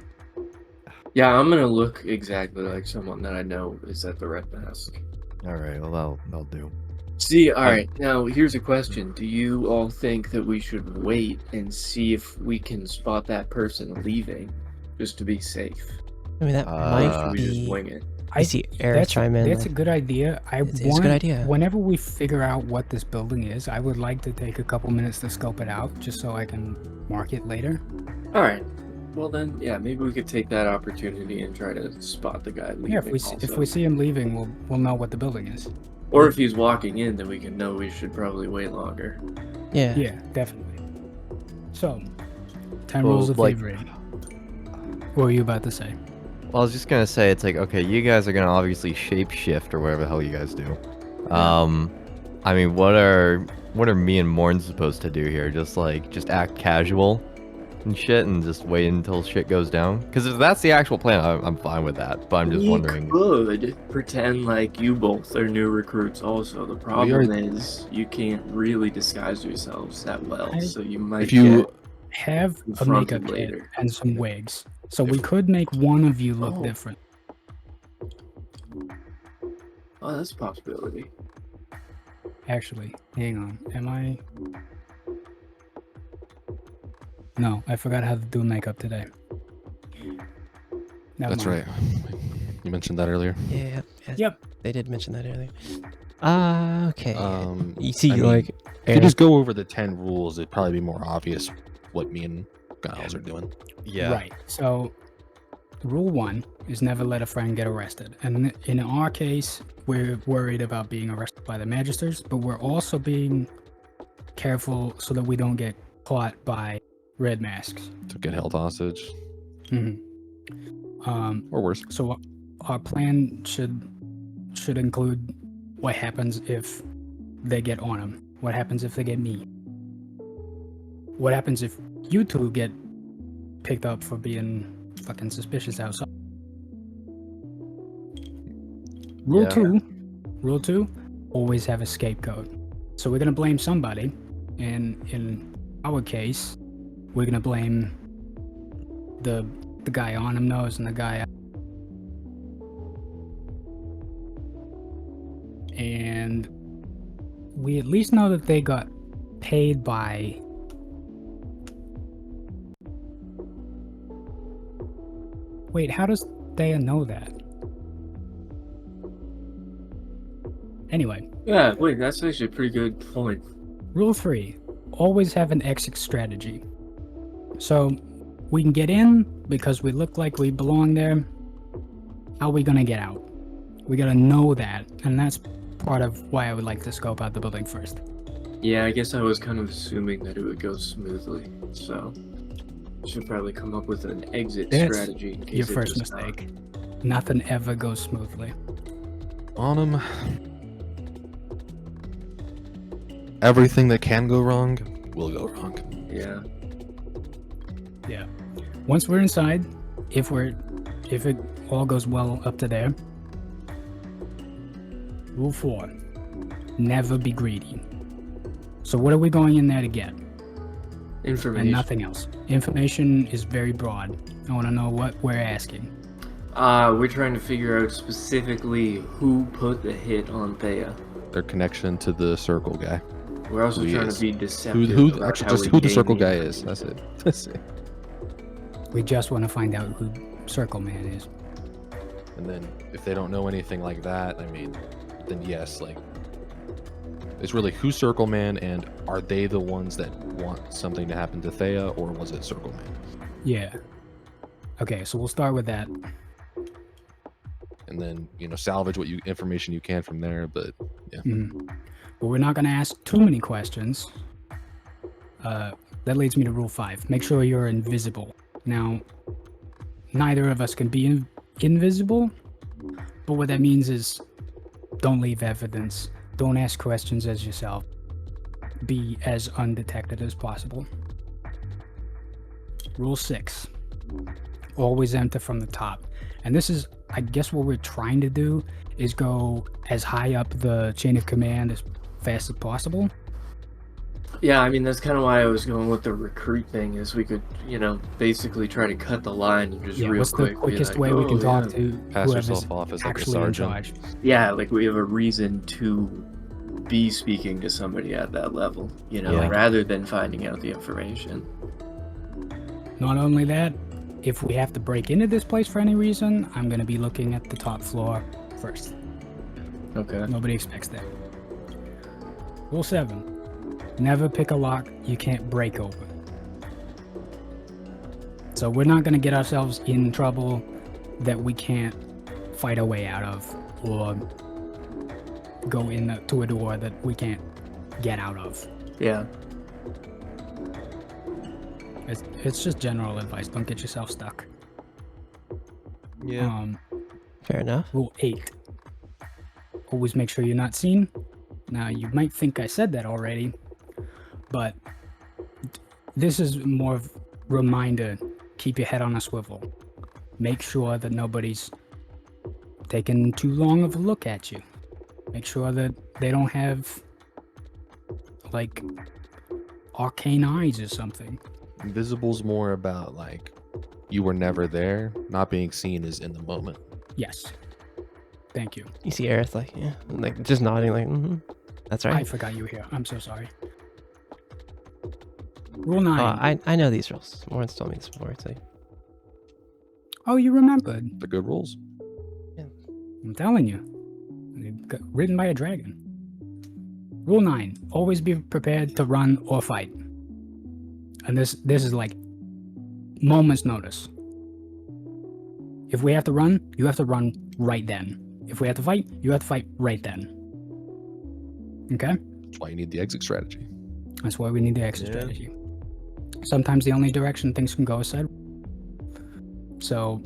Yeah, I'm gonna look exactly like someone that I know is at the red mask. All right, well that'll do. See, alright, now here's a question. Do you all think that we should wait and see if we can spot that person leaving, just to be safe? I mean, that Or might should we just be. wing it? I see Air That's chime in. That's a good idea. It's a good idea. Whenever we figure out what this building is, I would like to take a couple minutes to scope it out, just so I can mark it later. Alright. Well then, yeah, maybe we could take that opportunity and try to spot the guy leaving. Yeah, if also. we see him leaving, we'll know what the building is. Or if he's walking in, then we can know we should probably wait longer. Yeah. Yeah, definitely. So, 10 Well, rules of like- thievery. What were you about to say? Well, I was just gonna say it's like, okay, you guys are gonna obviously shapeshift or whatever the hell you guys do. I mean, what are me and Morn supposed to do here? Just act casual and shit, and just wait until shit goes down? Because if that's the actual plan, I'm fine with that. But I'm just wondering. We could pretend like you both are new recruits also. The problem is you can't really disguise yourselves that well, so you might If you get Have a confronted makeup kit later. and some wigs. So we could make one of you look Oh. different. Oh, that's a possibility. Actually, hang on. Am I? No, I forgot how to do makeup today. Never That's mind. right. You mentioned that earlier. Yeah. Yep. They did mention that earlier. Okay. You see, I mean, like, If you Air, just go over the 10 rules, it'd probably be more obvious what me and Giles are doing. Yeah. Right. So, rule 1 is never let a friend get arrested. And in our case, we're worried about being arrested by the magisters, but we're also being careful so that we don't get caught by red masks. To get held hostage. hmm Or worse. So our plan should include what happens if they get on them. What happens if they get me? What happens if you two get picked up for being fucking suspicious outside? Rule Yeah. Rule 2, always have a scapegoat. So we're gonna blame somebody, and in our case, we're gonna blame the the guy on him knows and the guy... And we at least know that they got paid by... Wait, how does Thea know that? Anyway. Yeah, wait, that's actually a pretty good point. Rule 3. Always have an exit strategy. So, we can get in because we look like we belong there. How are we gonna get out? We gotta know that, and that's part of why I would like to scope out the building first. Yeah, I guess I was kind of assuming that it would go smoothly, so should probably come up with an exit strategy in case Your it first does not. mistake. Nothing ever goes smoothly. On him. Everything that can go wrong will go wrong. Yeah. Yeah. Once we're inside, if it all goes well up to there. Rule 4. Never be greedy. So what are we going in there to get? Information. And nothing else. Information is very broad. I want to know what we're asking. We're trying to figure out specifically who put the hit on Thea. Their connection to the circle guy. We're also Who he trying is. to be deceptive. Who about actually how just we who the gain circle the guy is. information. That's it. We just want to find out who Circle Man is. And then if they don't know anything like that, I mean, then yes, like it's really who's Circle Man, and are they the ones that want something to happen to Thea, or was it Circle Man? Yeah. Okay, so we'll start with that. And then salvage what information you can from there. But yeah, But we're not going to ask too many questions. That leads me to rule 5. Make sure you're invisible. Now, neither of us can be invisible, but what that means is don't leave evidence. Don't ask questions as yourself. Be as undetected as possible. Rule 6. Always enter from the top. And this is, I guess, what we're trying to do is go as high up the chain of command as fast as possible. Yeah, I mean, that's kind of why I was going with the recruit thing, is we could, basically try to cut the line and just real what's quick. the be quickest like, way we "Oh, can talk yeah." to pass whoever's yourself off as like a actually in sergeant. charge? Yeah, like we have a reason to be speaking to somebody at that level, Yeah. rather than finding out the information. Not only that, if we have to break into this place for any reason, I'm going to be looking at the top floor first. Okay. Nobody expects that. Rule 7. Never pick a lock you can't break open. So we're not going to get ourselves in trouble that we can't fight our way out of, or go to a door that we can't get out of. Yeah. It's just general advice. Don't get yourself stuck. Yeah. Fair enough. Rule 8. Always make sure you're not seen. Now, you might think I said that already, but this is more of a reminder. Keep your head on a swivel. Make sure that nobody's taking too long of a look at you. Make sure that they don't have, like, arcane eyes or something. Invisible's more about like you were never there. Not being seen is in the moment. Yes. Thank you. You see Aerith like just nodding like, that's I right. forgot you were here. I'm so sorry. Rule 9. I know these rules. Lauren's told me this before. So Oh, you remembered. The good rules. I'm telling you. It got written by a dragon. Rule 9. Always be prepared to run or fight. And this is like moment's notice. If we have to run, you have to run right then. If we have to fight, you have to fight right then. Okay? That's why you need the exit strategy. That's why we need the exit Yeah. strategy. Sometimes the only direction things can go is side. So,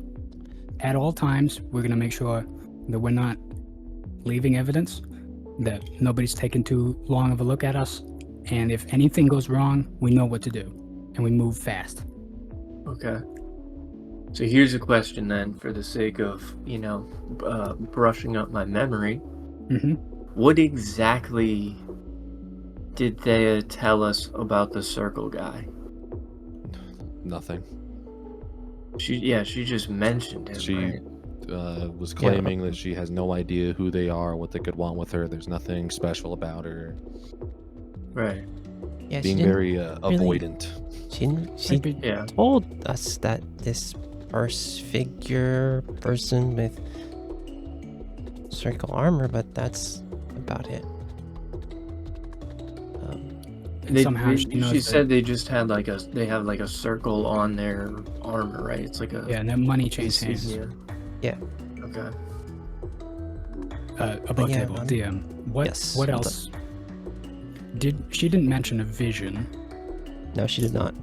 at all times, we're going to make sure that we're not leaving evidence, that nobody's taking too long of a look at us, and if anything goes wrong, we know what to do, and we move fast. Okay. So here's a question then, for the sake of, brushing up my memory. Mm-hmm. What exactly did they tell us about the circle guy? Nothing. She just mentioned him, She right? was claiming that she has no idea who they are, what they could want with her. There's nothing special about her. Right. Yeah, Being very avoidant. She Yeah. told us that this first figure person with circle armor, but that's about it. Somehow she knows she that- said they just had they have like a circle on their armor, right? It's like a Yeah, and then money change hands. insignia. Yeah. Okay. Above yeah, table, man. DM. What Yes, what hold else? She didn't mention a vision, No, she did not.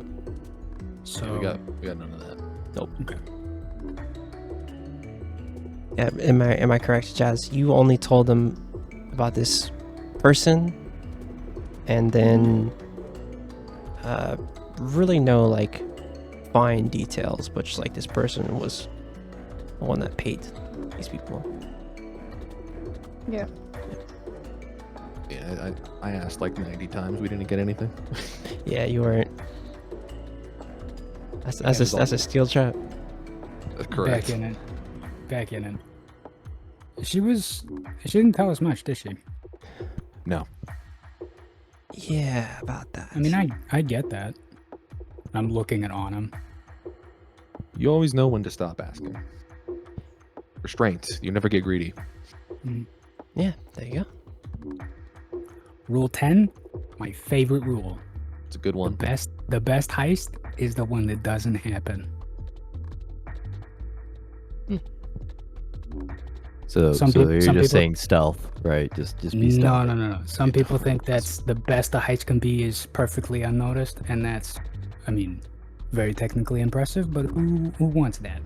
so We got none of that. okay. Yeah, am I correct, Jazz? You only told them about this person, and then really no like fine details, but just like this person was the one that paid these people. Yeah. Yeah, I asked like 90 times. We didn't get anything. Yeah, you weren't. That's a steel trap. That's correct. Back in it. She didn't tell us much, did she? No. Yeah, about that. I mean, I get that. I'm looking at Autumn. You always know when to stop asking. Restraint. You never get greedy. Yeah, there you go. Rule 10, my favorite rule. It's a good one. The best heist is the one that doesn't happen. So Some you're people- just saying stealth, right? Just be No, stealthy. no. Some people think that's the best a heist can be is perfectly unnoticed, and that's, I mean, very technically impressive, but who wants that?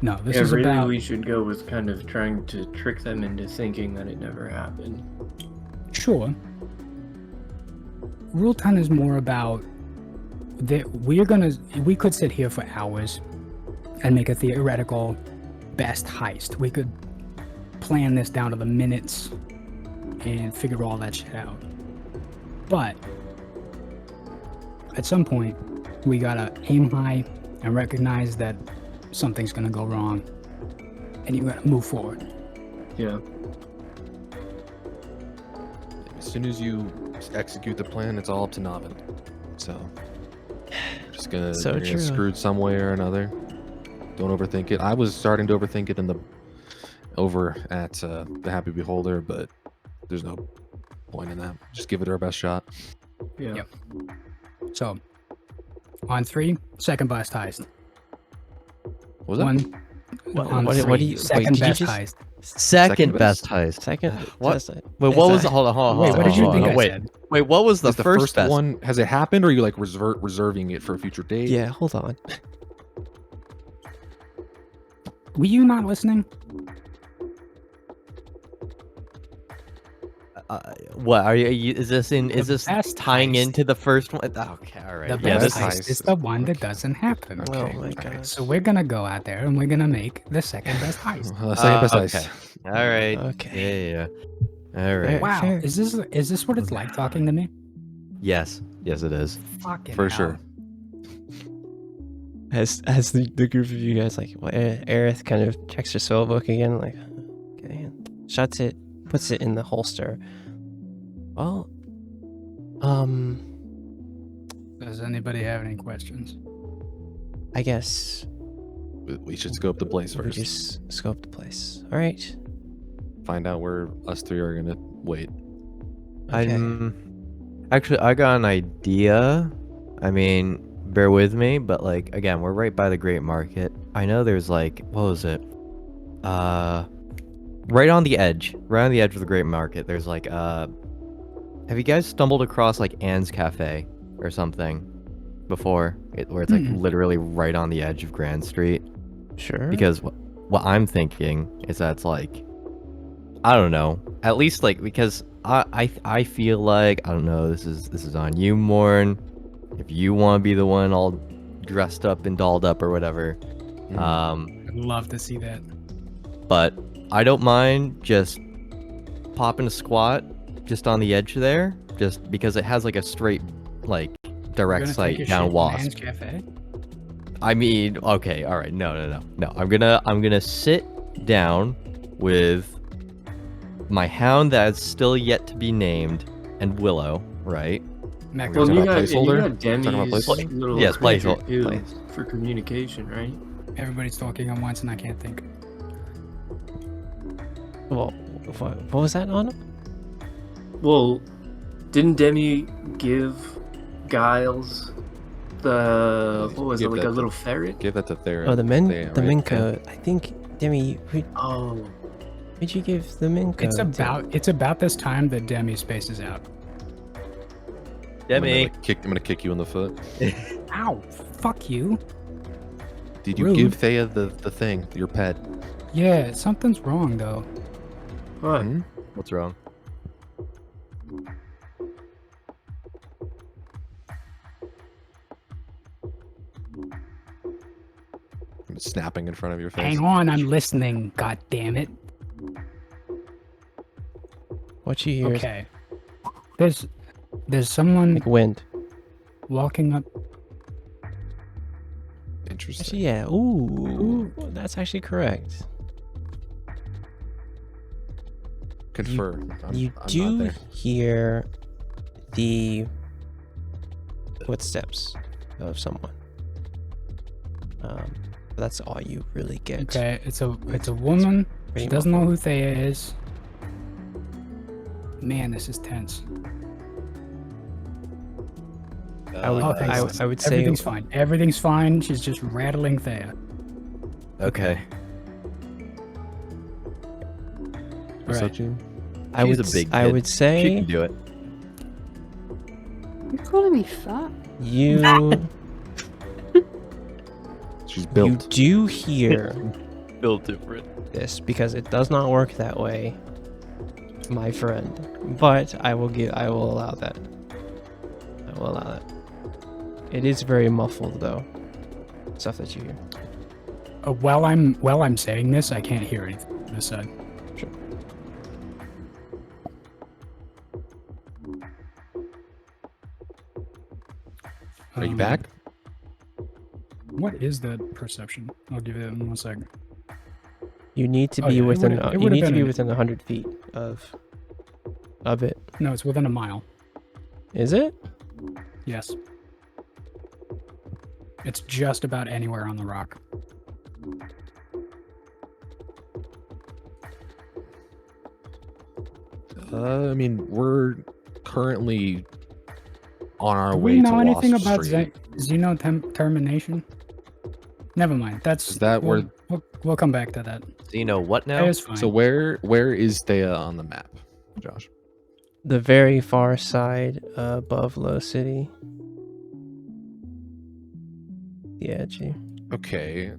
No, this is really, about... we should go with kind of trying to trick them into thinking that it never happened. Sure. Rule 10 is more about that we could sit here for hours and make a theoretical best heist. We could plan this down to the minutes and figure all that shit out. But at some point, we gotta aim high and recognize that something's gonna go wrong, and you gotta move forward. Yeah. As soon as you execute the plan, it's all up to Navin. So, just gonna, So you're gonna true. get screwed some way or another. Don't overthink it. I was starting to overthink it over at the Happy Beholder, but there's no point in that. Just give it our best shot. Yeah. Yep. So, on 3, second best heist. What was that? One. On what do 3, you- wait, second did you best just- heist. Second best heist. Second. What? Just, Wait, what is was that- the? Hold on. Wait, what did you hold think on, I wait, said? Wait, what was the Is the first best one? Has it happened, or are you like reserving it for a future date? Yeah, hold on. Were you not listening? What are you? Is this The this best tying heist. into the first one? Okay, all right. The Yeah, best this heist is the one that doesn't happen. Oh Okay. my gosh. So we're gonna go out there and we're gonna make the second best heist. Second best okay. heist. All right. Okay. Yeah. All right. Fair. Wow, is this what it's like talking to me? Yes. Yes, it is. Fucking For hell. sure. As the group of you guys like, well, Aerith kind of checks her soul book again, like, okay, and shuts it, puts it in the holster. Well, Does anybody have any questions? I guess We should scope the place we first. just scope the place. All right. Find out where us three are gonna wait. Okay. Actually, I got an idea. I mean, bear with me, but like again, we're right by the Great Market. I know there's like, what was it? Right on the edge of the Great Market. There's like have you guys stumbled across like Anne's Cafe or something before? Where it's like Mm-mm. literally right on the edge of Grand Street. Sure. Because what I'm thinking is that it's like, I don't know, at least like, because I feel like, I don't know, this is on you, Morn, if you want to be the one all dressed up and dolled up or whatever, I'd love to see that. but I don't mind just popping a squat just on the edge there, just because it has like a straight like You're direct gonna take sight your down shit to Wasp. Man's Cafe? I mean, okay, all right, no. I'm gonna sit down with my hound that's still yet to be named and Willow, right? Mac, Well, talking you about got placeholder? Demi's placeholder? little Yes, creature placeholder. too Place. for communication, right? everybody's talking at once and I can't think. Well, what was that on? Well, didn't Demi give Giles the what was it, Give like that a to- little ferret? Give that to Thera. Oh, the Thea, right? Minka. I think Demi. Oh, Who'd you give the Minka? It's about this time that Demi spaces out. Demi. I'm gonna kick you in the foot. Ow! Fuck you. Did you Rude. give Thea the thing, your pet? Yeah, something's wrong though. what? Hmm? What's wrong? I'm snapping in front of your face. Hang on, I'm listening. God damn it. What you hear? Okay. There's someone Like wind. walking up. Interesting. Actually, yeah. Ooh, that's actually correct. Confirm. You I'm not do there. hear the footsteps of someone. That's all you really get. Okay, it's a woman. She Pretty doesn't know who Thea is. Man, this is tense. I would, Oh, thanks. I would say Everything's fine. Everything's fine. She's just rattling Thea. Okay. What's Alright. up, Gene? I She's would a big I kid. would She say can do it. You're calling me fat? you She's you built. do hear Built different. this because it does not work that way, my friend. But I will allow that. I will allow that. It is very muffled though. Stuff that you hear. While I'm saying this, I can't hear anything on this side. Sure. Are you back? What is the perception? I'll give it in 1 second. You need to Oh, be yeah, it within. would've- it You would've need to been be an- within 100 feet of it. No, it's within a mile. Is it? Yes. It's just about anywhere on the rock. I mean, we're currently on our Do way we know to anything Lost about Street. termination? Never mind. That's Is that where- we'll come back to that. So you know what now? That is fine. So where is Thea on the map, Josh? The very far side above Low City. The edgy. Okay,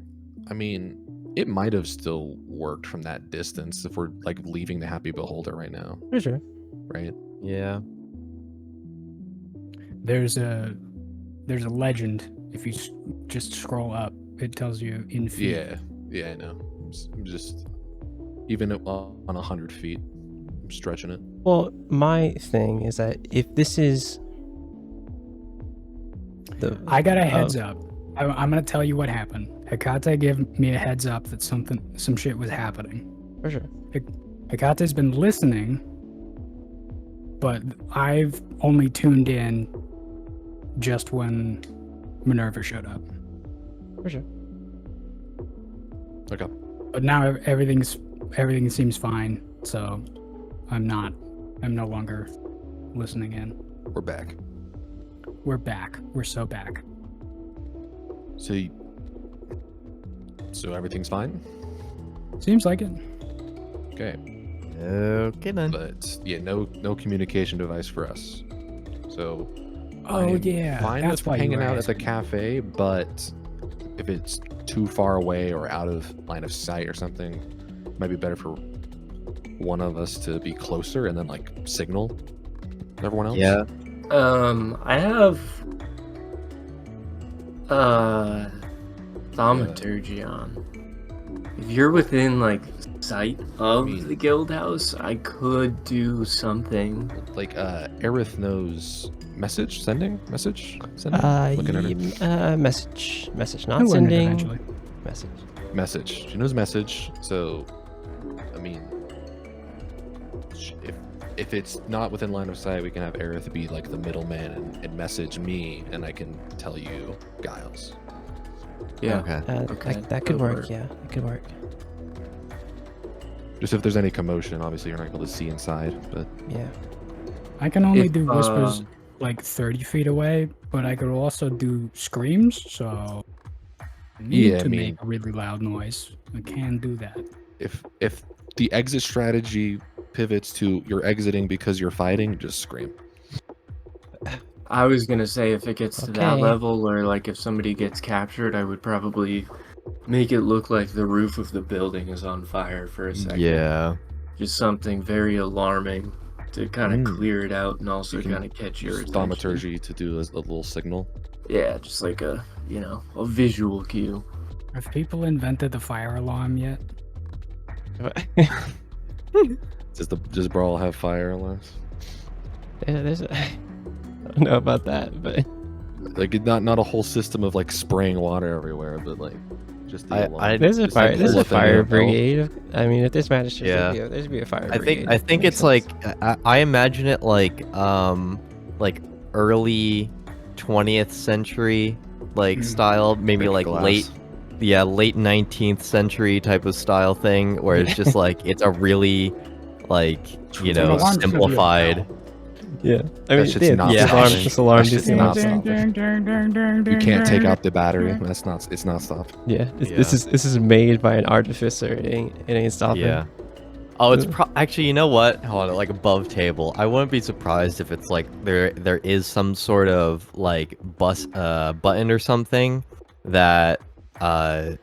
I mean, it might have still worked from that distance if we're like leaving the Happy Beholder right now, For sure. right? Yeah. There's a legend. If you just scroll up, it tells you in feet. Yeah, I know. I'm just even on 100 feet, I'm stretching it. Well, my thing is that if this is the I got a heads up. I'm gonna tell you what happened. Hecate gave me a heads up that some shit was happening. for sure. Hecate's been listening, but I've only tuned in just when Minerva showed up. For sure. Okay. But now everything seems fine, so I'm no longer listening in. We're back. We're back. We're so back. So everything's fine? Seems like it. Okay. Okay then. But yeah, no communication device for us. So Oh I'm yeah, fine that's with why hanging you were out at the asking. cafe, but if it's too far away or out of line of sight or something, it might be better for one of us to be closer and then like signal everyone else. Yeah. I have thaumaturgy on. If you're within like sight of mean- the guild house, I could do something. Like, Aerith knows message? Sending? Looking at her. Message, not He'll learn it sending. eventually. Message. Message. She knows message, so, I mean, if it's not within line of sight, we can have Aerith be like the middleman and message me, and I can tell you Giles. Yeah. Okay. Okay, That could that'll work. work. Yeah, it could work. Just if there's any commotion, obviously you're not able to see inside, but Yeah. I can only If, do whispers like 30 feet away, but I could also do screams, so I need Yeah, I to mean- make a really loud noise. I can do that. if the exit strategy pivots to you're exiting because you're fighting, just scream. I was gonna say if it gets to that Okay. level, or like if somebody gets captured, I would probably make it look like the roof of the building is on fire for a second. Yeah. Just something very alarming to kind of Mm. clear it out and also You can kind of catch your attention. Thaumaturgy to do a little signal. Yeah, just like a visual cue. Have people invented the fire alarm yet? Does Brawl have fire alarms? There's I don't know about that, but Like not a whole system of like spraying water everywhere, but like just the alarm. there's a Just, like, fire. There's pull a thing fire out. brigade. I mean, if there's magistrates, Yeah. there'd be a fire I brigade. think Makes it's like sense. I imagine it like early 20th century like style, maybe Big like glass. late 19th century type of style thing where it's just like it's a really like you It's an know alarm should be a simplified. bell. Yeah, I mean, shit's not this alarm, stopping. this alarm, That this shit's alarm. not stopping. You can't take out the battery. It's not stopped. Yeah, this is made by an artificer. It ain't stopping. Yeah. Oh, it's actually, you know what? Hold on, like above table. I wouldn't be surprised if it's like there is some sort of like button or something that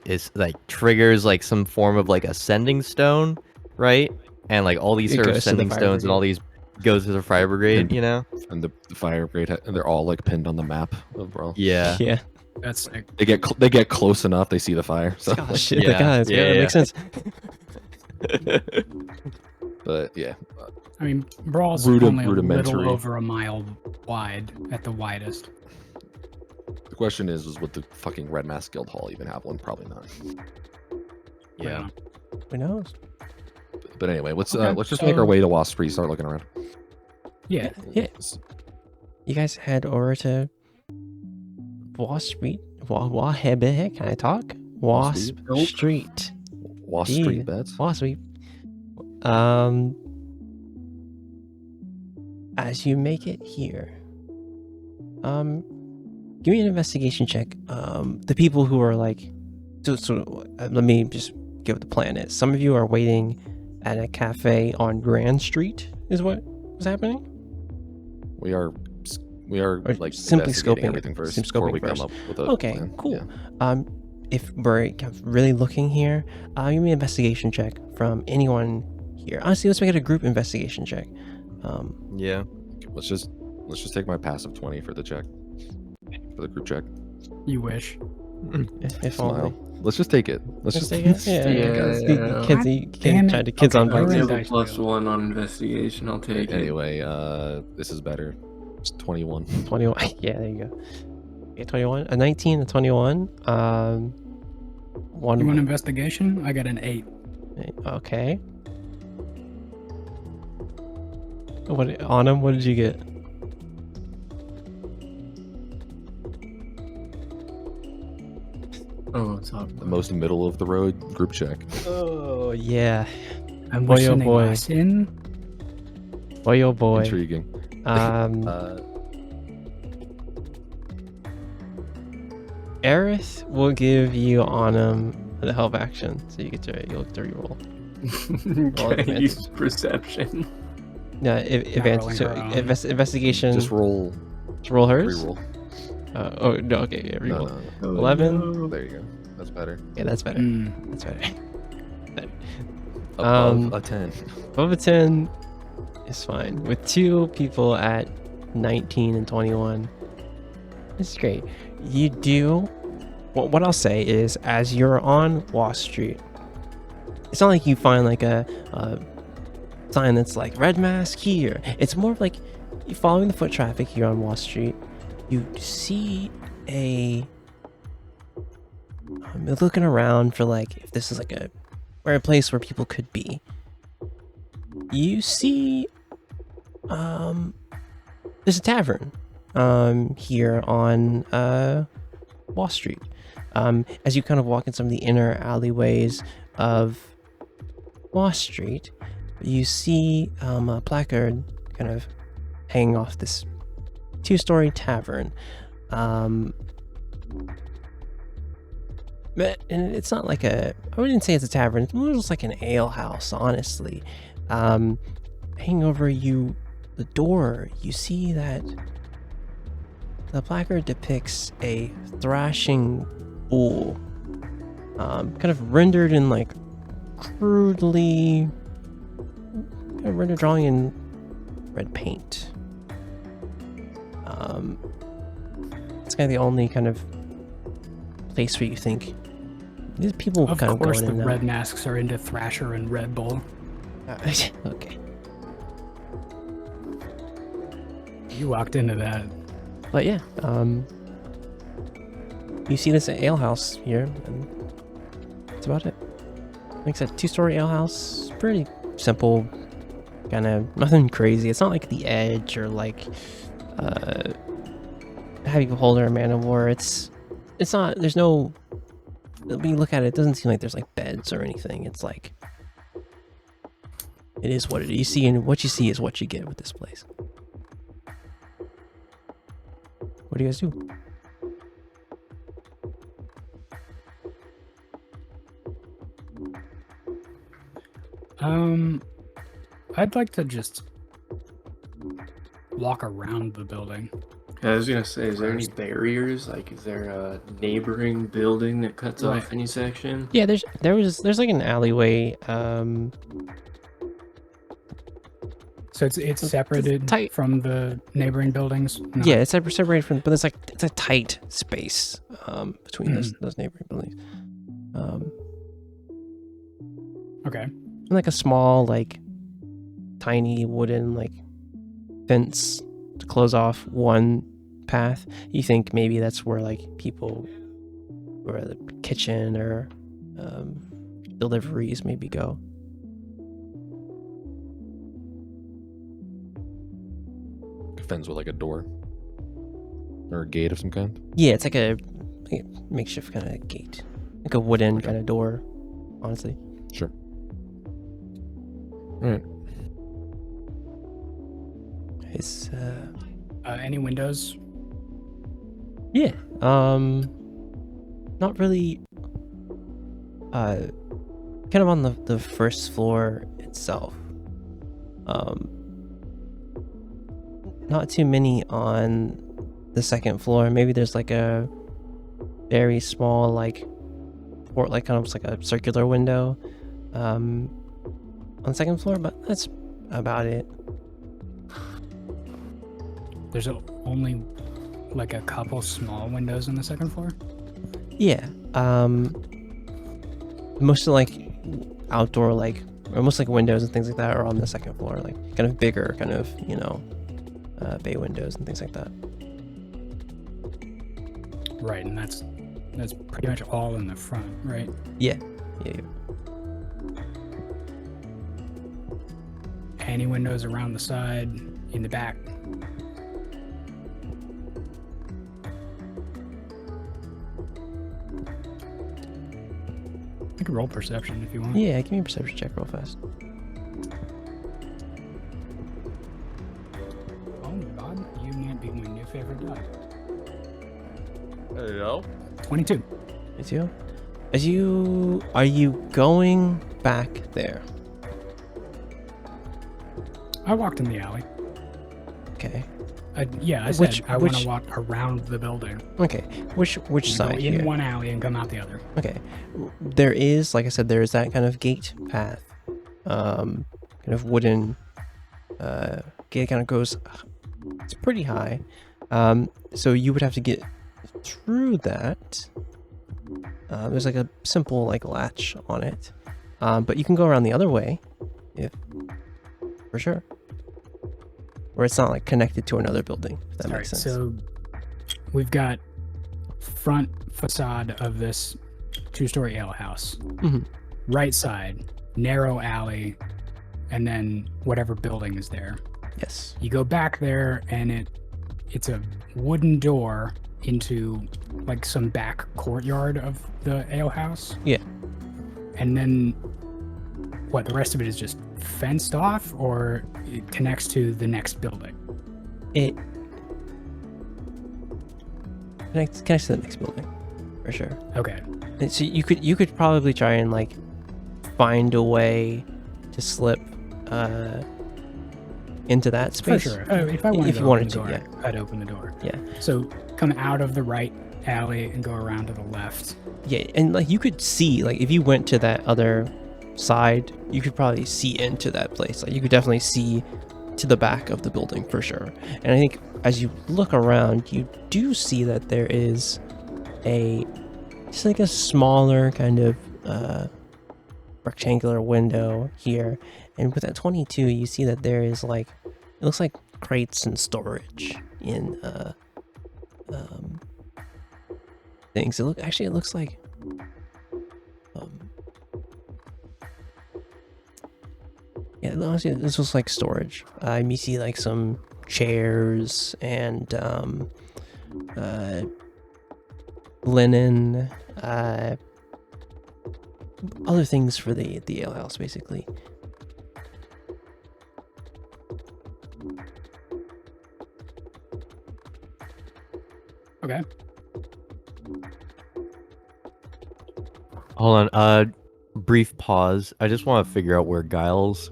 is like triggers like some form of like a sending stone, right? And like all these It sort of goes to the sending fire stones and all these goes to the fire brigade, you know? And the fire brigade, they're all like pinned on the map of Brawl. Yeah. Yeah. That's sick. They get close enough, they see the fire. So, Oh shit! Yeah, Guys, yeah, that yeah. makes sense. but yeah, I mean, Brawl's only a rudimentary. little over a mile wide at the widest. the question is would the fucking Red Mask Guild Hall even have one? Probably not. Yeah. Who knows? But anyway, let's Okay, just make our so- way to Wasp Street. Start looking around. Yeah. Yeah. You guys head over to Wasp Street. Can I talk? Wasp Nope. Street. Wasp Indeed. Street bets. Wasp Street. As you make it here, give me an investigation check. The people who are like, let me just give what the plan is. Some of you are waiting at a cafe on Grand Street, is what was happening. We are Or like simply investigating scoping it. everything first Simply before scoping we come first. up with a Okay, plan. cool. Yeah. If we're kind of really looking here, give me an investigation check from anyone here. Honestly, let's make it a group investigation check. Yeah. Let's just take my passive 20 for the check. For the group check. You wish. If Smile. only. Let's just take it. Let's just take it. Yeah, Yeah. Kids, Damn it. try to kids on Okay, I bikes. alright. have a Dice plus roll. 1 on investigation. I'll take it. Anyway, this is better. It's 21. 21. Yeah, there you go. Okay, 21. A 19, a 21. One. You want investigation? I got an 8. Okay. What on him? What did you get? Oh, it's up. The most middle of the road group check. Oh yeah. I'm Boy, oh listening boy. us in. Boy oh boy. Intriguing. Aerith will give you on him the help action, so you'll get to reroll. Can I use perception? No, advantage. So rolling her own. investigation. Just roll. roll hers. Reroll. Oh no. Okay. Yeah. No, Reroll. no, no. 11? There you go. That's better. Yeah, that's better. Mm. That's better. Above a 10. Above a 10 is fine. With two people at 19 and 21, it's great. You do. What I'll say is, as you're on Wall Street, it's not like you find like a sign that's like red mask here. It's more of like you following the foot traffic here on Wall Street. You see a looking around for like if this is like a place where people could be. You see there's a tavern here on Wall Street. As you kind of walk in some of the inner alleyways of Wall Street, you see a placard kind of hanging off this 2-story tavern. But and it's not like I wouldn't say it's a tavern. It's more just like an ale house, honestly. Hanging over the door, you see that the placard depicts a thrashing bull, kind of rendered in like crudely rendered drawing in red paint. It's kind of the only kind of place where you think these people Of kind of course, going the in Red Masks are into Thrasher and Red Bull. Okay. You walked into that. But yeah, you see this alehouse here, and that's about it. Like I said, 2-story alehouse, pretty simple, kind of nothing crazy. It's not like the Edge or like Heavy Beholder or Man of War. It's not. There's no. When you look at it, it doesn't seem like there's like beds or anything. It's like it is what it is. You see, and what you see is what you get with this place. What do you guys do? I'd like to just walk around the building. I was gonna say, is there any barriers? Like, is there a neighboring building that cuts Right. off any section? Yeah, there's like an alleyway. So it's separated tight. from the neighboring buildings? No. Yeah, it's separated from, but it's a tight space between those neighboring buildings. Okay. And like a small, like tiny wooden like fence to close off one path. You think maybe that's where like people, or the kitchen or deliveries maybe go. Fence with like a door or a gate of some kind. Yeah, it's like a makeshift kind of gate, like a wooden kind of door. Honestly, Sure. All right. it's Any windows? yeah, not really. Kind of on the first floor itself. Not too many on the second floor. Maybe there's like a very small like port, like kind of like a circular window on the second floor, but that's about it. There's only like a couple small windows on the second floor? Yeah. Most of like outdoor like, or most like windows and things like that are on the second floor, like kind of bigger kind of, you know, bay windows and things like that. Right, and that's pretty much all in the front, right? Yeah. Any windows around the side, in the back? I can roll perception if you want. Yeah, give me a perception check real fast. Oh my god, you might be my new favorite dog. Hello. 22. Me too. Are you going back there? I walked in the alley. Okay. Yeah, I Which- said I want which- to walk around the building. Okay. Which Go side in here? one alley and come out the other. Okay. There is, like I said, there is that kind of gate path. Kind of wooden gate kind of goes, it's pretty high. So you would have to get through that. There's like a simple like latch on it. But you can go around the other way, if for sure, where it's not like connected to another building. If that makes sense. So we've got front facade of this 2-story ale house. Mhm. Right side, narrow alley, and then whatever building is there. Yes. You go back there, and it's a wooden door into like some back courtyard of the ale house. Yeah. And then what? The rest of it is just fenced off, or it connects to the next building? It connects to the next building, for sure. Okay. And so you could probably try and like find a way to slip into that space. For sure. If I wanted If to you open wanted the to, door, yeah. I'd open the door. Yeah. So come out of the right alley and go around to the left. Yeah, and like you could see, like if you went to that other side, you could probably see into that place. Like you could definitely see to the back of the building for sure. And I think as you look around, you do see that there is just like a smaller kind of rectangular window here. And with that 22, you see that there is like, it looks like crates and storage in things. It looks like yeah, honestly, this was like storage. You see like some chairs and linen, other things for the ale house, basically. Okay. Hold on. Brief pause. I just want to figure out where Giles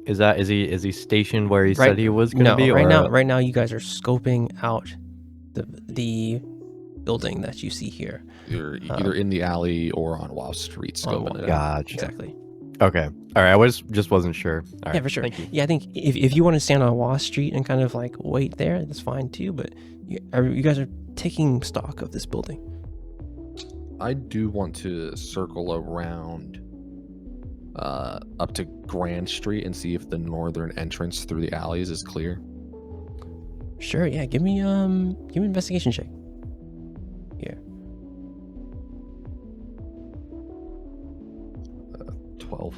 is at. Is he stationed where he said he was going to be? Right or... now, you guys are scoping out the building that you see here. You're either in the alley or on Wall Street scoping it out. Gotcha. Exactly. Okay. All right. I just wasn't sure. All right. Yeah, for sure. Thank you. Yeah, I think if you want to stand on Wall Street and kind of like wait there, that's fine too. But you guys are taking stock of this building. I do want to circle around up to Grand Street and see if the northern entrance through the alleys is clear. Sure. Yeah. Give me an investigation check. Here. 12.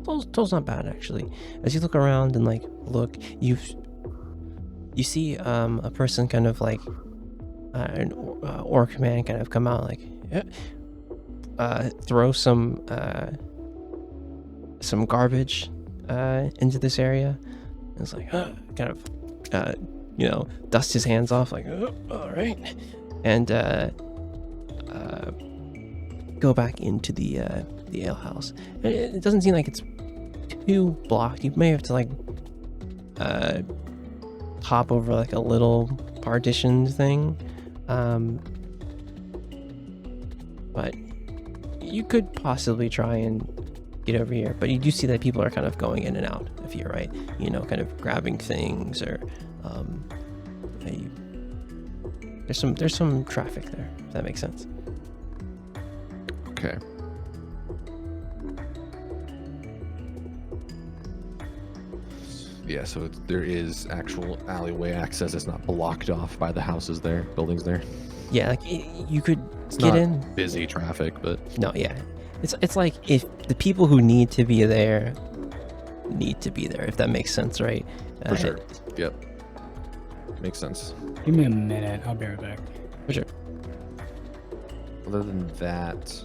12's not bad actually. As you look around and like look, you see a person kind of like an orc man kind of come out like throw some garbage into this area. It's like kind of dust his hands off like all right, and go back into the ale house. It doesn't seem like it's too blocked. You may have to like hop over like a little partition thing, but you could possibly try and get over here. But you do see that people are kind of going in and out of here, right? Kind of grabbing things, or there's some traffic there, if that makes sense. Okay. Yeah, so there is actual alleyway access. It's not blocked off by the houses there, buildings there. Yeah, like you could It's get not in. busy traffic, but No, yeah, it's like if the people who need to be there, if that makes sense, right? for sure. Yep. Makes sense. Give me a minute. I'll be right back. For sure. Other than that,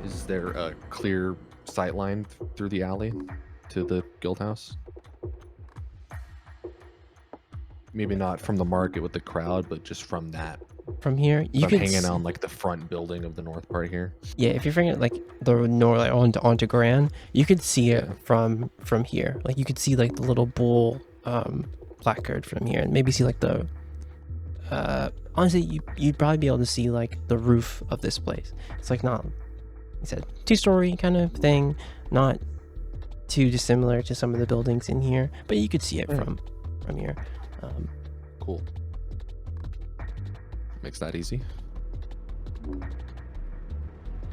is there a clear sight line through the alley to the guild house? Maybe not from the market with the crowd, but just from that. From here, you I'm can hanging on like the front building of the north part here. Yeah, if you're bringing like the north, like onto Grand, you could see it Yeah. from here. Like you could see like the little bull placard from here, and maybe see like the honestly, you'd probably be able to see like the roof of this place. It's like not, he said, 2-story kind of thing, not too dissimilar to some of the buildings in here, but you could see it from here. Cool. Makes that easy.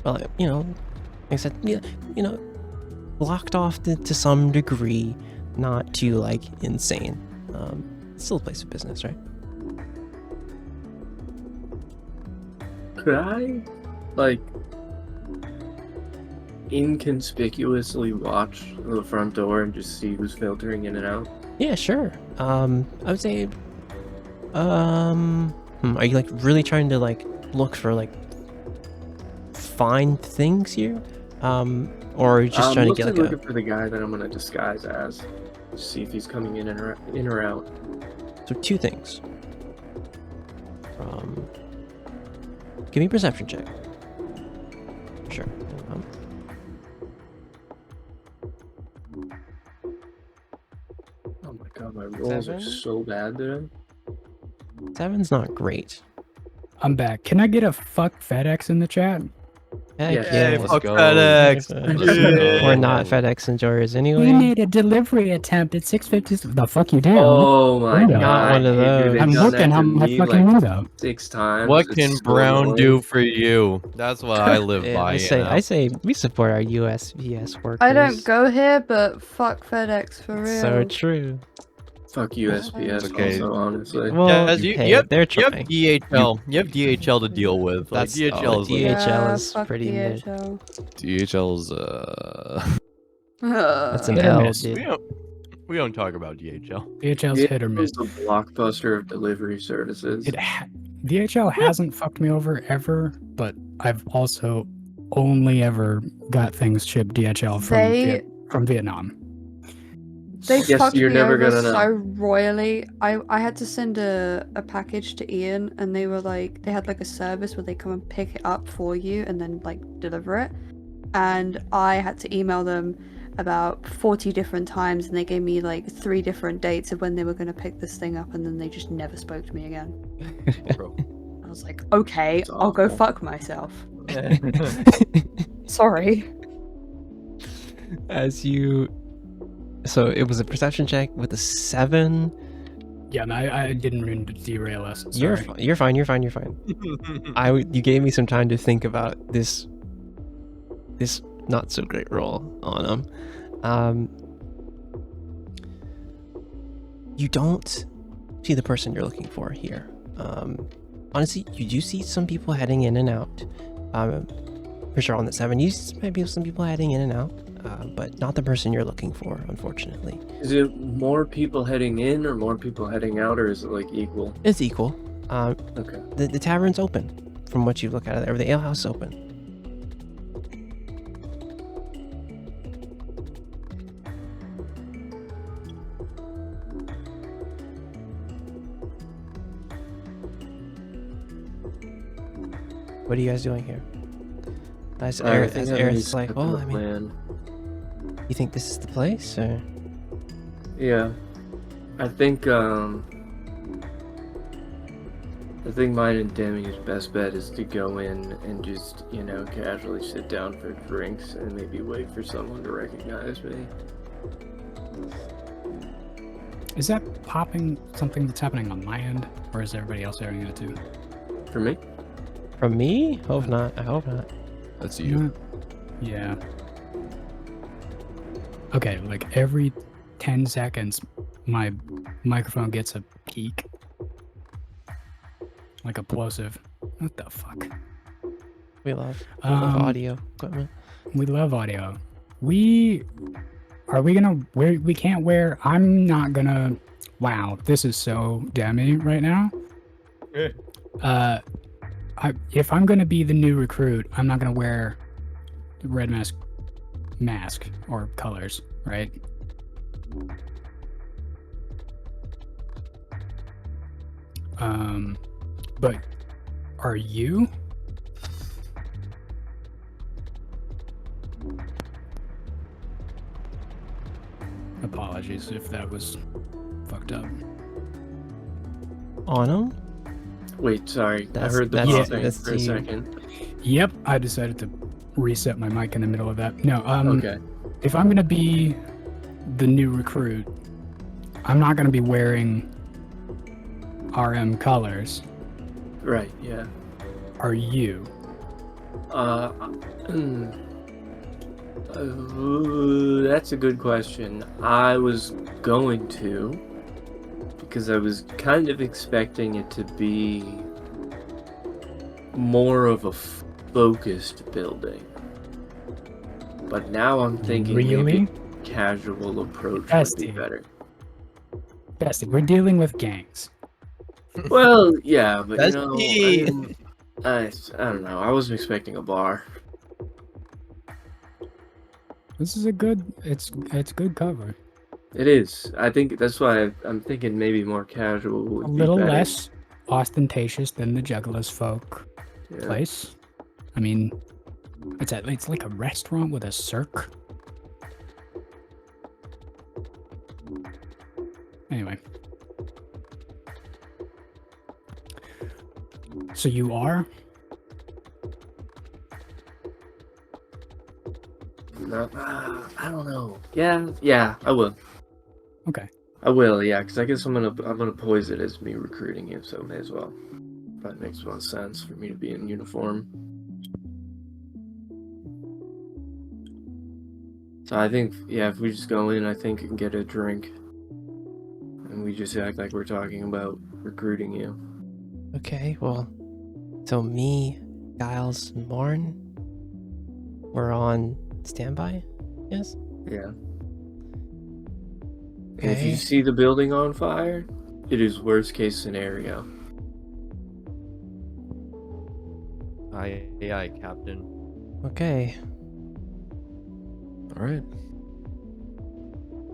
well, you know, like I said, yeah, you know, blocked off to some degree, not too like insane. It's still a place of business, right? Could I, like, inconspicuously watch the front door and just see who's filtering in and out? Yeah, sure. I would say, are you like really trying to like look for like find things here, or are you just trying to get like looking for the guy that I'm gonna disguise as, see if he's coming in or out. So two things. Give me a perception check. Sure. Oh my god, my rolls are 7? so bad today. 7's not great. I'm back. Can I get a fuck FedEx in the chat? Heck Yeah. yeah. Let's Fuck go. FedEx. Let's go. We're not FedEx enjoyers We anyway. made a delivery attempt at 6:50. The fuck you did? Oh my I'm god. not one of dude, those. they've I'm done looking that how to my me, fucking like, window. 6 times. What It's can so Brown annoying. do for you? That's what I live Yeah, by. I say we support our USPS workers. I don't go here, but fuck FedEx for real. So true. Fuck USPS Okay. also, honestly. Well, Yeah, hey, you have they're You have trying. DHL. You have DHL to deal with. Like That's DHL is like, DHL Yeah, is fuck pretty mid. DHL. DHL's That's an Hit or L, miss. dude. we don't talk about DHL. DHL's It hit or miss. was a blockbuster of delivery services. DHL hasn't fucked me over ever, but I've also only ever got things shipped DHL from Vietnam. They Yes, fucked you're me never over gonna know. so royally. I had to send a package to Ian, and they were like, they had like a service where they come and pick it up for you and then like deliver it. And I had to email them about 40 different times, and they gave me like 3 different dates of when they were going to pick this thing up, and then they just never spoke to me again. bro. I was like, okay, That's I'll go awful. fuck myself. Sorry. So it was a perception check with a 7. Yeah, no, I didn't mean to derail us. You're Sorry. you're fine. You're fine. You're fine. You gave me some time to think about this not so great roll on him. You don't see the person you're looking for here. Honestly, you do see some people heading in and out. For sure on the 7, you see maybe some people heading in and out, but not the person you're looking for, unfortunately. Is it more people heading in or more people heading out, or is it like equal? It's equal. Okay. The tavern's open, from what you look at it, or the alehouse is open. What are you guys doing here? As Aerith's like, well, I mean, you think this is the place, or? Yeah, I think mine and Demi's best bet is to go in and just, you know, casually sit down for drinks and maybe wait for someone to recognize me. Is that popping something that's happening on my end, or is everybody else hearing it too? For me? From me? Hope not. I hope not. That's you. Yeah. Okay, like every 10 seconds, my microphone gets a peak. Like a plosive. What the fuck? We love audio equipment. We love audio. I'm not gonna. Wow, this is so Demi right now. If I'm gonna be the new recruit, I'm not gonna wear the red mask or colors, right? But are you? Apologies if that was fucked up. On them? Wait, sorry. I That's- heard the that's- popping that's for a you. second. Yep, I decided to reset my mic in the middle of that. No, Okay. if I'm gonna be the new recruit, I'm not gonna be wearing RM colors. Right, yeah. Are you? That's a good question. I was going to, because I was kind of expecting it to be more of a focused building. But now I'm thinking Really? maybe casual approach would be Bestie. better. Bestie, we're dealing with gangs. Well, yeah, but That's I key. mean, I don't know. I wasn't expecting a bar. This is it's good cover. It is. I think that's why I'm thinking maybe more casual would A be little better. less ostentatious than the Juggalos folk Yeah. place. I mean, it's like a restaurant with a cirque. Anyway. So you are? No, I don't know. Yeah, I will. Okay. I will, yeah, because I guess I'm gonna pose it as me recruiting you, so may as well. That makes more sense for me to be in uniform. So I think, yeah, if we just go in, I think and get a drink, and we just act like we're talking about recruiting you. Okay, well, so me, Giles, and Morn, we're on standby. Yes. Yeah. And if you Okay. see the building on fire, it is worst case scenario. Aye, Captain. Okay. All right.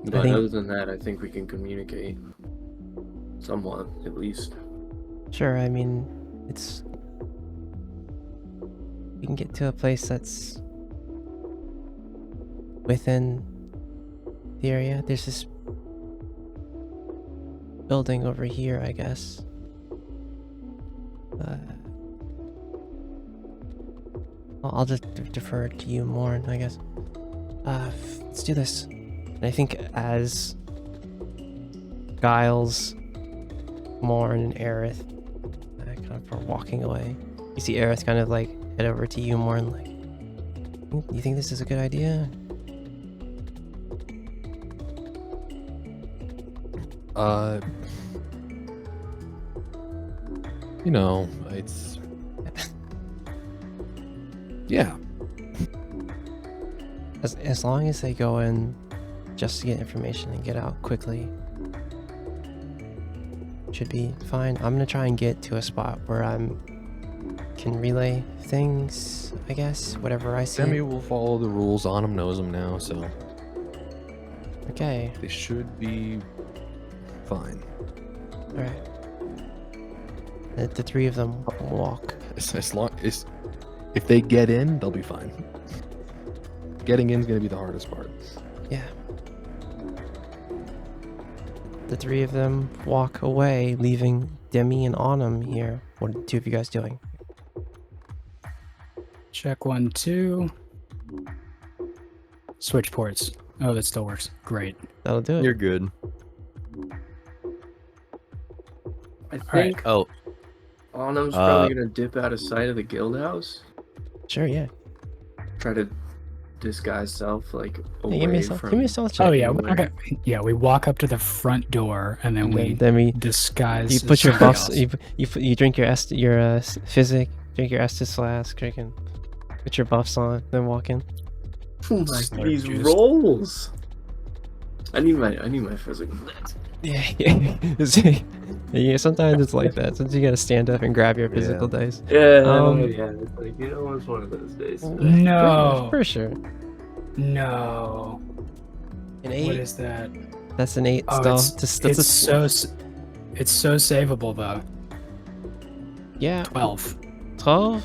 But think- other than that, I think we can communicate. Somewhat, at least. Sure. I mean, we can get to a place that's within the area. There's this building over here, I guess. I'll just defer to you more, I guess. Let's do this. And I think as Giles, Morn, and Aerith kind of are walking away, you see Aerith kind of like head over to you, Morn, like, you think this is a good idea? You know, it's yeah. As long as they go in just to get information and get out quickly, should be fine. I'm gonna try and get to a spot where can relay things, I guess, whatever I see. Demi will follow the rules. Autumn knows them now, so Okay, they should be fine. alright. The three of them walk. As long as if they get in, they'll be fine. Getting in is gonna be the hardest part. Yeah. The three of them walk away, leaving Demi and Autumn here. What are the two of you guys doing? Check 1, 2. Switch ports. Oh, that still works. Great. That'll do it. You're good. I right. think Oh, Autumn's probably gonna dip out of sight of the guild house. Sure, yeah. Try to disguise self, like, Hey, away give me from... a stealth check. Oh yeah, where- okay. Yeah, we walk up to the front door and then And we then we disguise. you as put your somebody buffs. else. You drink your physic, drink your Estus flask, drink and put your buffs on, then walk in. Oh my, Slurp these juice. rolls! I need my physical. Yeah. Yeah, sometimes it's like that. Sometimes you gotta stand up and grab your physical dice. Yeah, Um, yeah. It's like, you know, it's one of those days. No, For sure. no. An What 8. is that? That's an 8 Oh, stealth. it's, That's it's a, so it's so savable though. yeah. 12. 12.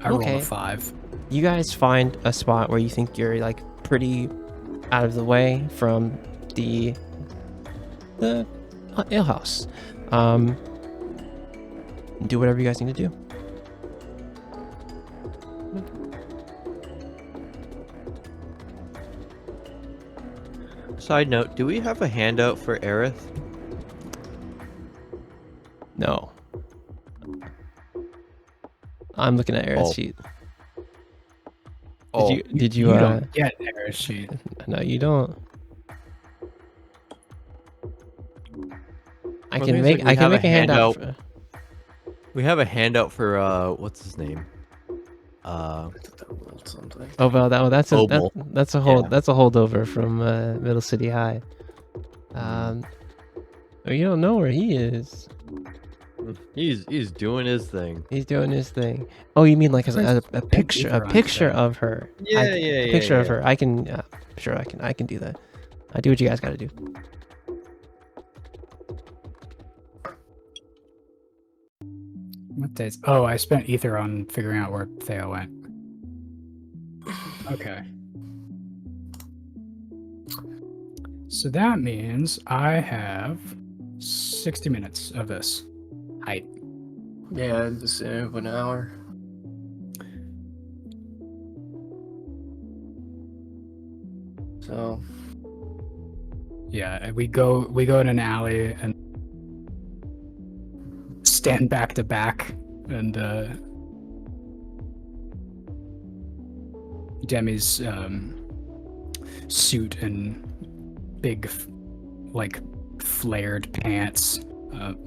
I rolled Okay. a 5. You guys find a spot where you think you're like pretty out of the way from the alehouse. Do whatever you guys need to do. side note, do we have a handout for Aerith? No. I'm looking at Aerith's Oh. sheet. Oh, Did you? You don't get there, she. No, you don't. I Well, can things make like we I can have a make a handout. handout. we have a handout for what's his name? Something. Oh well, that's a Global. that's a whole Yeah. that's a holdover from Middle City High. Oh, you don't know where he is. He's doing his thing. He's doing his thing. Oh, you mean like as a picture Ether on of her? Yeah, A picture of her. I can sure I can do that. I do what you guys got to do. What days? Oh, I spent ether on figuring out where Theo went. Okay. So that means I have 60 minutes of this. Height. Yeah, the same of an hour. So Yeah, we go in an alley and stand back to back, and Demi's suit and big, like flared pants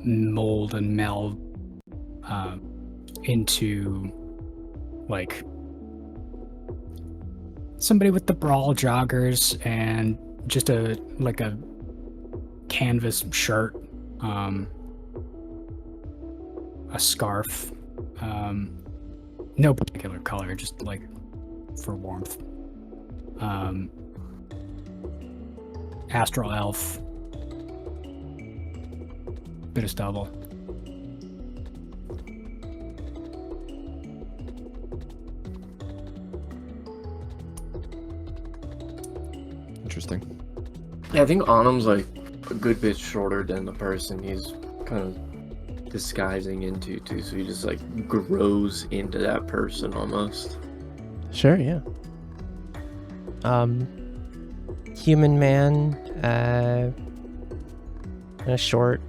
mold and meld into like somebody with the brawl joggers and just a canvas shirt, a scarf, no particular color, just like for warmth. Astral elf, bit of stubble. Interesting. yeah, I think Autumn's like a good bit shorter than the person he's kind of disguising into too, so he just like grows into that person almost. Sure, yeah. Human man, kind of short,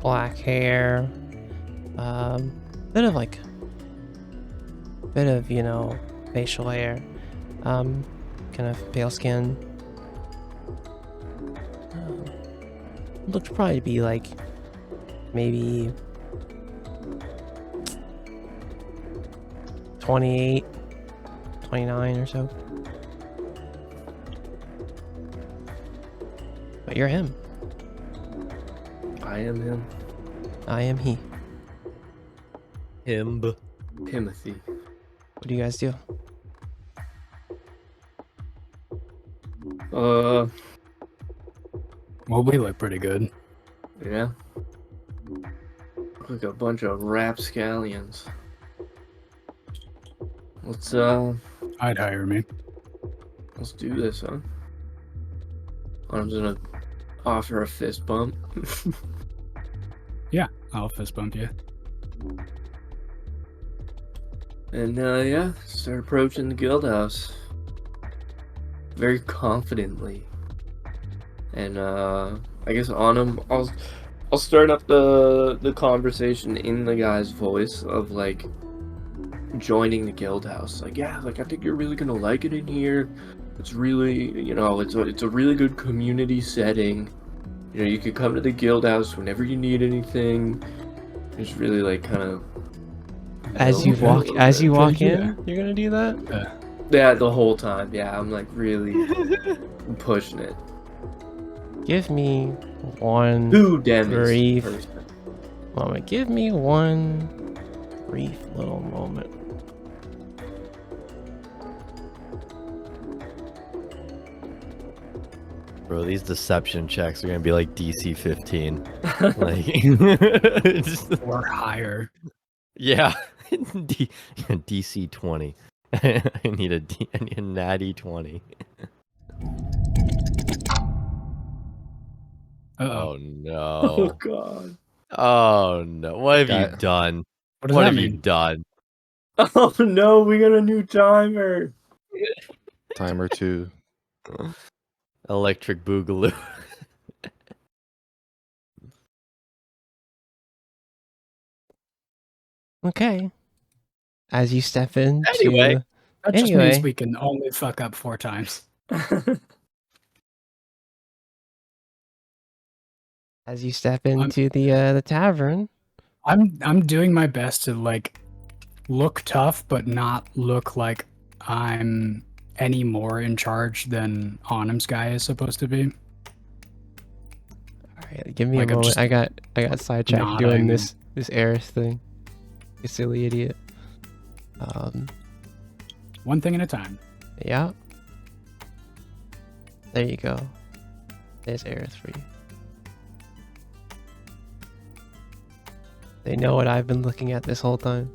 black hair, bit of facial hair, kind of pale skin. Looked probably to be like maybe 28, 29 or so. But you're him. I am him. I am he. Him. Timothy. What do you guys do? Well, we look pretty good. Yeah. Look like a bunch of rapscallions. Let's I'd hire me. let's do this, huh? I'm gonna offer a fist bump. Yeah, I'll fist bump you. And yeah, start approaching the guild house. Very confidently. And I guess on him I'll start up the conversation in the guy's voice of like joining the guild house. Like, yeah, like I think you're really gonna like it in here. It's really, it's a really good community setting. You could come to the guild house whenever you need anything. It's really like kind of As you walk in, you're gonna do that? yeah, the whole time. Yeah, I'm like really pushing it. Give me one Who damn brief person. moment. Give me one brief little moment. Bro, these deception checks are gonna be like DC 15. Like, Or higher. yeah, DC 20. I need a natty 20. Uh-oh. Oh Oh no! god. Oh no! What have you Guy- done? What does What that have you mean? done? Oh no, we got a new timer. Timer 2. Electric Boogaloo. Okay. As you step into Anyway. That just Anyway. means we can only fuck up 4 times. As you step into the tavern, I'm doing my best to like look tough, but not look like I'm any more in charge than Onum's guy is supposed to be. all right, give me Like, a I'm moment. just I got sidetracked doing nodding. this Eris thing. You silly idiot. One thing at a time. Yeah. There you go. There's Eris for you. They know what I've been looking at this whole time.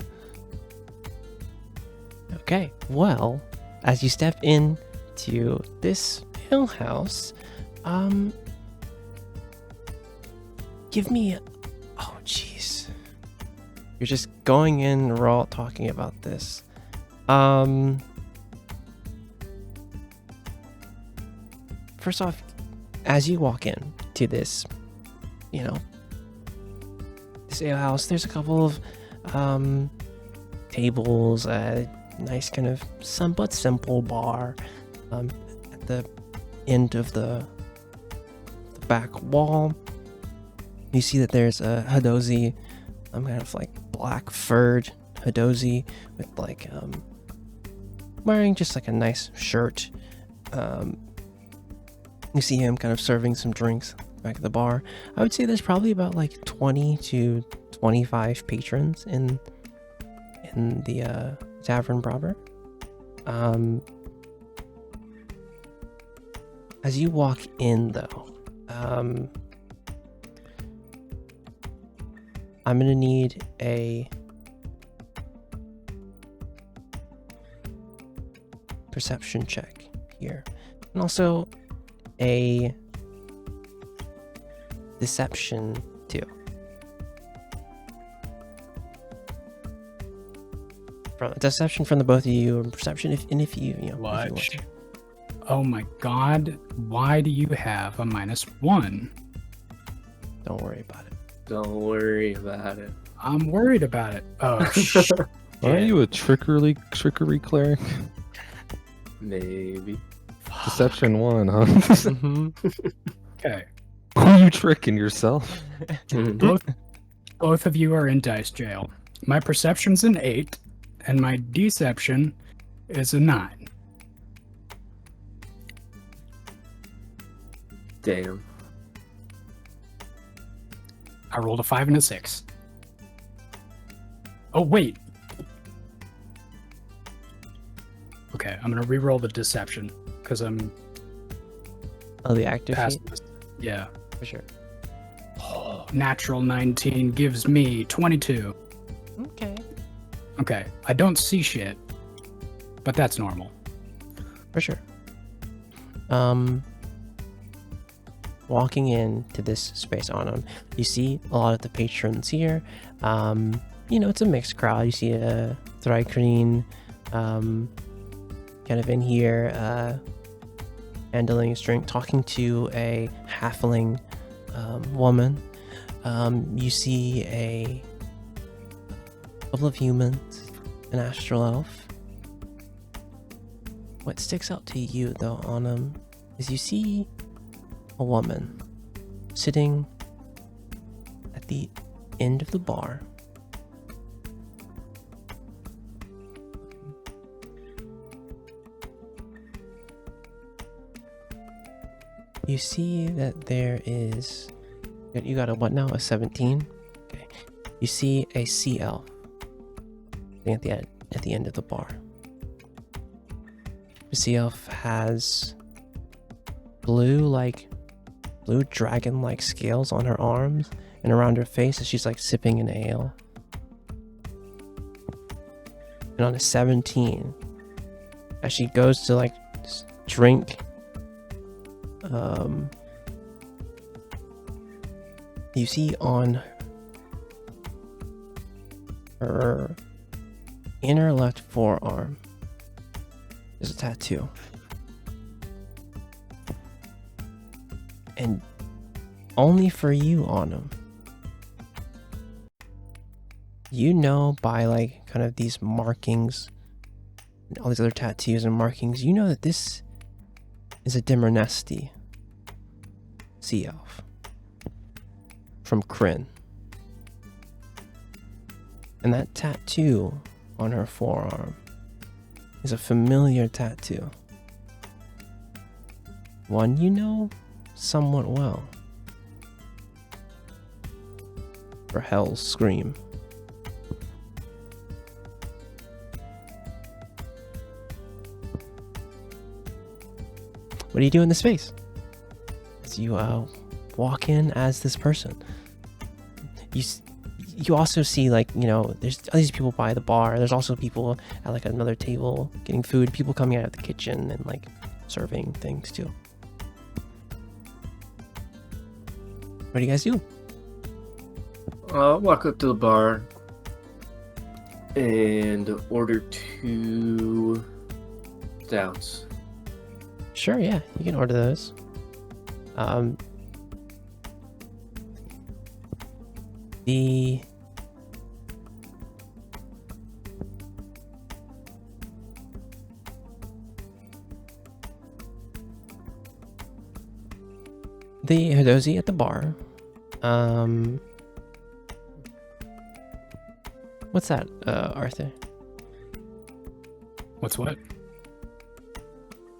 Okay, well, as you step in to this hill house, give me oh jeez. You're just going in, we're all talking about this. First off, as you walk in to this, this ale house, there's a couple of tables, a nice kind of somewhat simple bar at the end of the back wall. You see that there's a Hadozi, kind of like black furred Hadozi with like wearing just like a nice shirt. You see him kind of serving some drinks back at the bar. I would say there's probably about like 20 to 25 patrons in the tavern proper. As you walk in though, I'm gonna need a perception check here, and also a deception too. From deception from the both of you, and perception if you if you want Watch. to. Oh my god, why do you have a -1? Don't worry about it. Don't worry about it. I'm worried about it. Oh shit. Are you a trickery cleric? Maybe. Deception 1, huh? Mhm. Okay. Who are you tricking yourself? Both of you are in dice jail. My perception's an 8, and my deception is a 9. Damn. I rolled a 5 and a 6. Oh wait. Okay, I'm gonna re-roll the deception because I'm Oh, the active past feat? this. Yeah. For sure. Oh, natural 19 gives me 22. Okay. Okay, I don't see shit, but that's normal. For sure. Walking into this space on them, you see a lot of the patrons here. It's a mixed crowd. You see a Thrycreen, kind of in here, handling his drink, talking to a halfling woman. You see a couple of humans, an astral elf. What sticks out to you though on him is you see a woman sitting at the end of the bar. You see that there is, you got a what now? A 17? Okay. You see a sea elf at the end of the bar. The sea elf has blue dragon-like scales on her arms and around her face as she's like sipping an ale. And on a 17, as she goes to like drink, you see on her inner left forearm there's a tattoo. And only for you on him. You know by like kind of these markings all these other tattoos and markings, you know that this is a Dimernesti sea elf from Kryn. And that tattoo on her forearm is a familiar tattoo. One you know somewhat well. For Hell's Scream. What do you do in this space? As you walk in as this person, you also see, like, you know, there's all these people by the bar. There's also people at like another table getting food. People coming out of the kitchen and like serving things too. What do you guys do? I'll walk up to the bar and order 2 stouts. Sure, yeah, you can order those. The Hidozi at the bar. What's that, Arthur? What's what? Is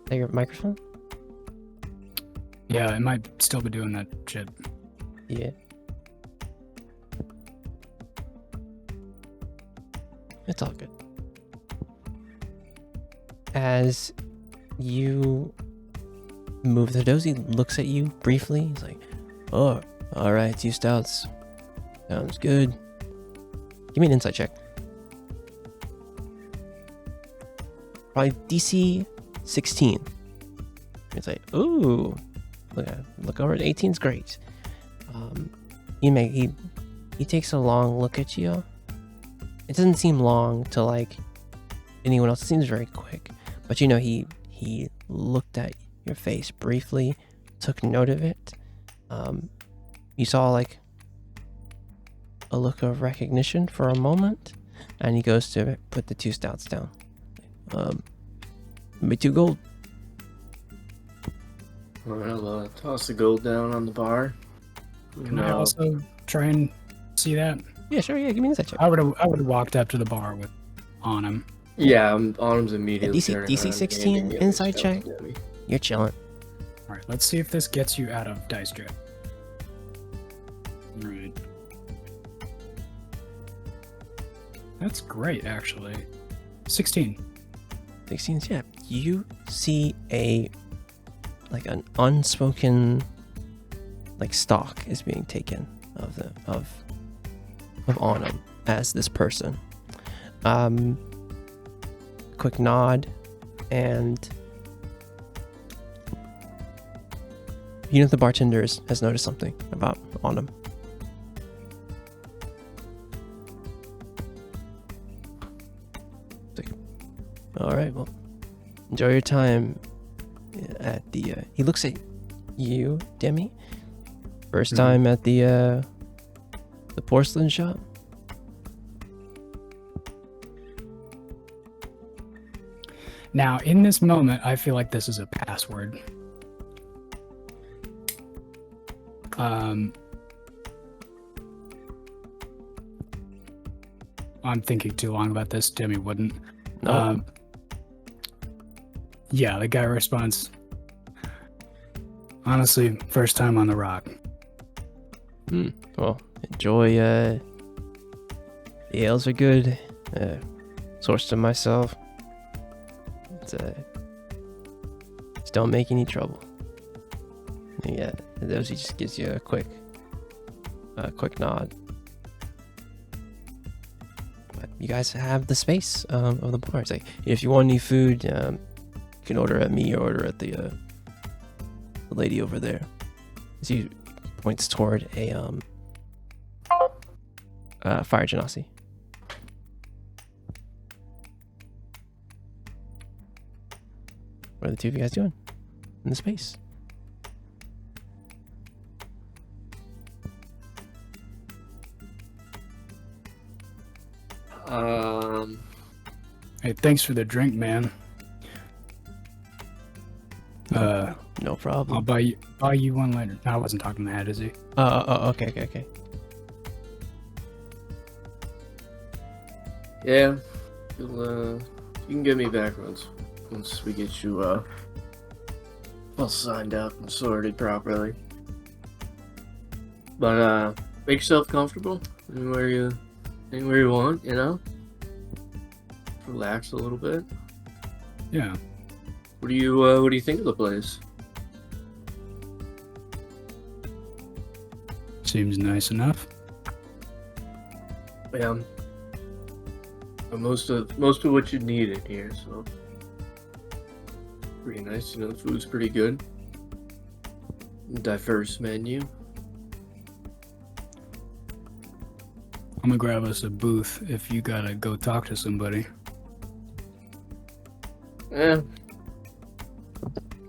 that your microphone? Yeah, it might still be doing that shit. Yeah. It's all good. As you move, the dozy looks at you briefly. He's like, "Oh, all right, 2 stouts. Sounds good. Give me an insight check." Probably DC 16. It's like, ooh, look over it. 18's great. He takes a long look at you. It doesn't seem long to like anyone else. It seems very quick, but you know he looked at your face briefly, took note of it. You saw like a look of recognition for a moment, and he goes to put the 2 stouts down. Maybe 2 gold. I'll toss the gold down on the bar. Can I also try and see that? Yeah, sure. Yeah, give me an insight check. I would have walked up to the bar with on him. Yeah, Autumn's immediately DC turning around, 16 handing the other inside stouts check. to me. You're chilling. All right, let's see if this gets you out of dice jet. All right. That's great, actually. 16. 16's, yeah. You see an unspoken like stock is being taken of Autumn as this person. Quick nod, and you know the bartender has noticed something about Autumn. It's like, all right, well, enjoy your time at the. He looks at you, Demi. First time at the porcelain shop. Now, in this moment, I feel like this is a password. I'm thinking too long about this. Demi wouldn't. No. Yeah, the guy responds, honestly, first time on the rock. Well, enjoy. The ales are good. Sourced them myself. Just don't make any trouble. Yeah, those he just gives you a quick nod. But you guys have the space of the bar. It's like, if you want any food, you can order at me or order at the lady over there. As he points toward a fire genasi. What are the 2 of you guys doing in the space? Hey, thanks for the drink, man. No I'll problem. buy you one later. No, I wasn't talking to that, is he? Okay. Yeah, you can get me back once we get you all signed up and sorted properly. But make yourself comfortable anywhere you want, you know. Relax a little bit. Yeah. What do you think of the place? Seems nice enough. Yeah. Most of what you need in here, so pretty nice. You know, the food's pretty good. Diverse menu. I'm gonna grab us a booth if you gotta go talk to somebody. Yeah.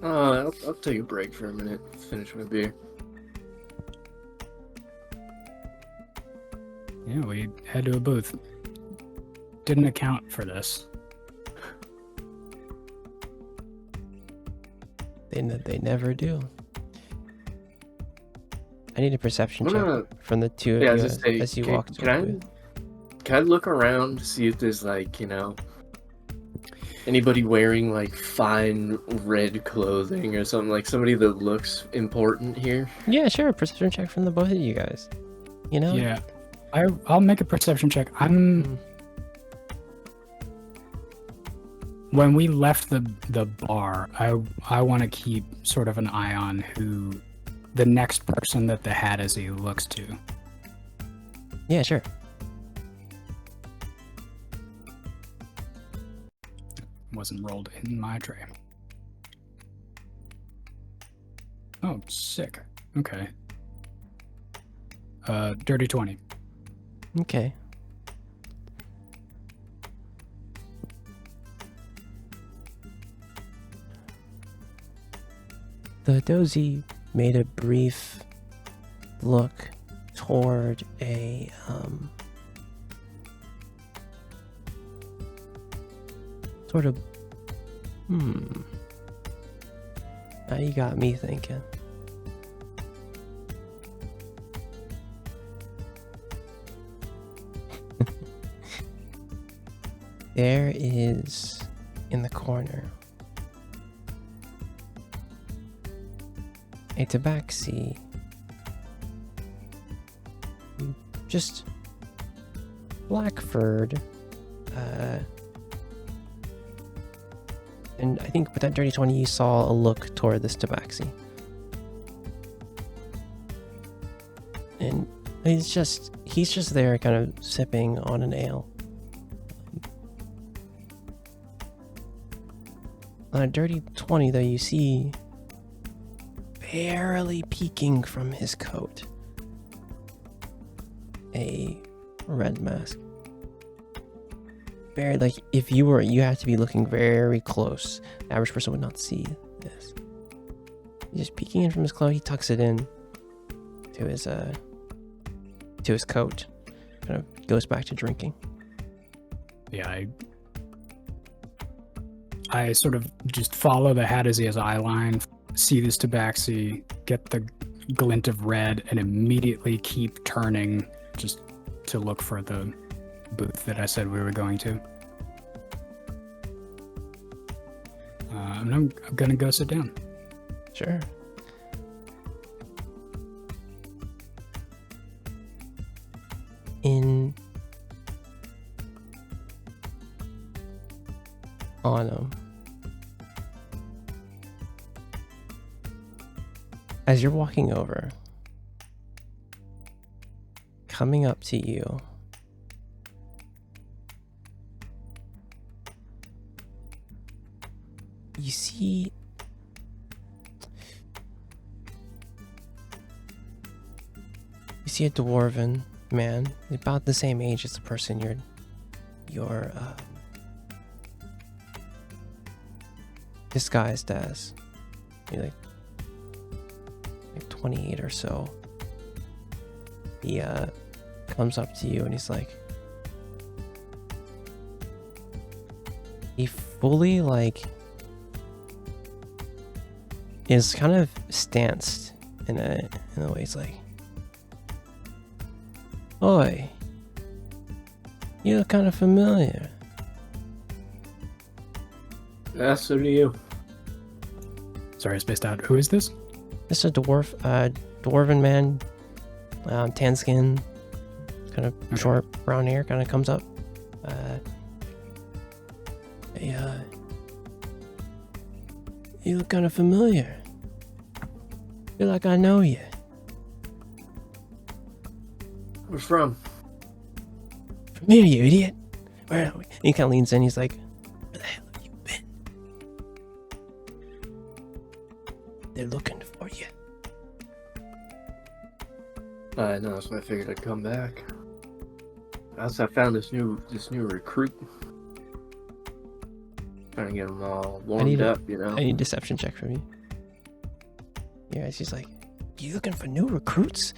I'll take a break for a minute. Finish my beer. Yeah, we head to a booth. Didn't account for this. They never do. I need a perception I'm gonna- check from the two of Yeah, I you was just saying, as you walk to the booth. can I look around to see if there's like, you know, anybody wearing like fine red clothing or something, like somebody that looks important here? Yeah, sure. Perception check from the both of you guys. You know? Yeah. I'll make a perception check. When we left the bar, I want to keep sort of an eye on who the next person that the Hattersy looks to. Yeah, sure. Wasn't rolled in my tray. Oh, sick. Okay. Dirty 20. Okay. The dozy made a brief look toward a sort of now you got me thinking. There is in the corner a tabaxi, just black furred, and I think with that dirty 20 you saw a look toward this tabaxi, and he's just there kind of sipping on an ale. On a dirty 20 though, you see barely peeking from his coat a red mask. Very, like, if you have to be looking very close. The average person would not see this. He's just peeking in from his clothes. He tucks it in to his coat. Kind of goes back to drinking. Yeah, I sort of just follow the Hattersy's eye line, see this tabaxi, get the glint of red, and immediately keep turning just to look for the booth that I said we were going to. And I'm gonna go sit down. Sure. In Autumn, as you're walking over, coming up to you, you see a dwarven man about the same age as the person you're disguised as. You're like 28 or so. He comes up to you and he's like, he fully like is kind of stanced in a way. He's like, "Oi, you look kind of familiar." Yeah, so do you. Sorry, I spaced out. Who is this? Just a dwarven man, tan skin, kind of short brown hair, kind of comes up. Hey, you look kind of familiar. Feel like I know you. Where from? From here, you idiot. Where are we? He kind of leans in. He's like, "Where the hell have you been? They're looking for you." I know, that's why I figured I'd come back. Also, I found this new recruit. Trying to get them all warmed up, you know. I need a deception check from you. Yeah, she's like, "You looking for new recruits?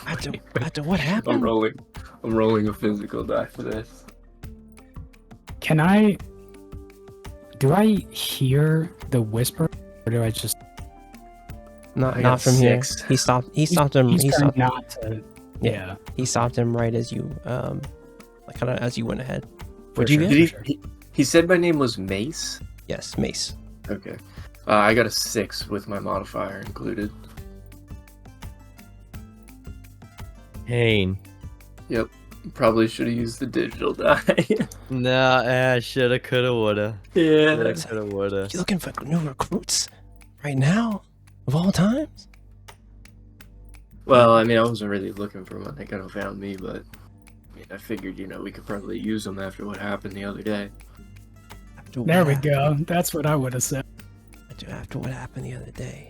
After what happened?" I'm rolling a physical die for this. Do I hear the whisper, or do I just? I Not got from here. 6. He stopped him. He's He trying stopped. not to. Yeah. He stopped him right as you like kind of as you went ahead. For What'd you sure, get? for Did sure. he said my name was Mace? Yes, Mace. Okay. I got a 6 with my modifier included. Kane. Yep. Probably should have used the digital die. Nah, shoulda, coulda, woulda. Yeah. Shoulda, coulda, woulda. You looking for new recruits right now, of all times? Well, I mean, I wasn't really looking for one. They kind of found me, but I mean, I figured, we could probably use them after what happened the other day. There we go. That's what I would have said. After what happened the other day.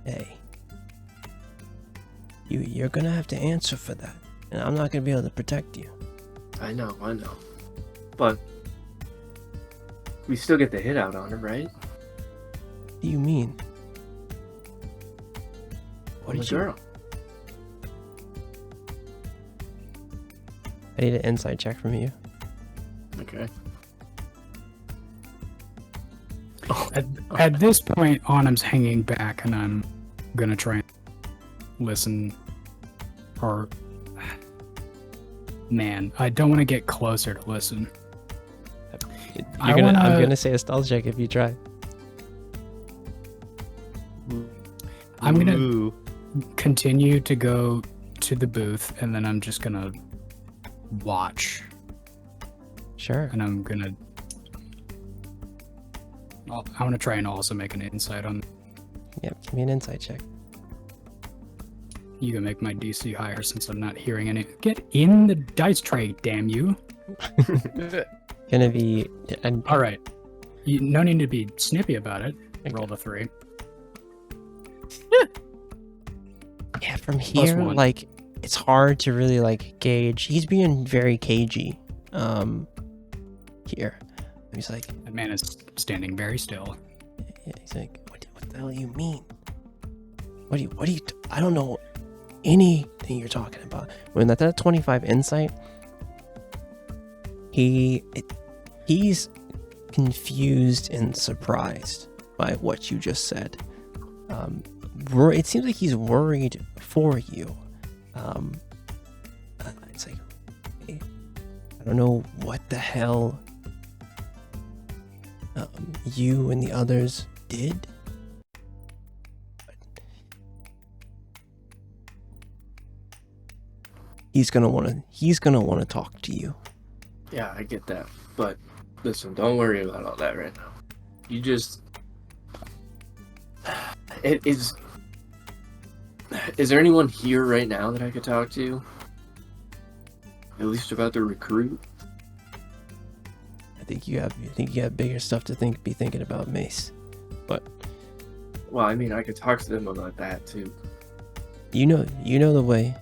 Hey, you're gonna have to answer for that, and I'm not gonna be able to protect you. I know. But we still get the hit out on her, right? What do you mean? I'm a girl. I need an insight check from you. Okay. At this point, Autumn's hanging back, and I'm gonna try and listen. Or, man, I don't want to get closer to listen. I'm gonna say a stealth check if you try. I'm gonna Ooh. continue to go to the booth, and then I'm just gonna watch, Sure. and I'm gonna try and also make an insight on. Yep. Give me an insight check. You can make my DC higher since I'm not hearing any. Get in the dice tray, damn you! Gonna be. And All right, no need to be snippy about it. Roll the 3. yeah, from Plus here, 1. like it's hard to really like gauge. He's being very cagey. Here, he's like, That man is standing very still. he's like, what the hell do you mean? What do you? I don't know anything you're talking about. When that's at 25 insight, he's confused and surprised by what you just said. It seems like he's worried for you. It's like, I don't know what the hell you and the others did. He's gonna want to talk to you. Yeah, I get that. But listen, don't worry about all that right now. You just... Is there anyone here right now that I could talk to? At least about the recruit? I think you have bigger stuff to be thinking about, Mace. But Well, I mean, I could talk to them about that too. you know the way.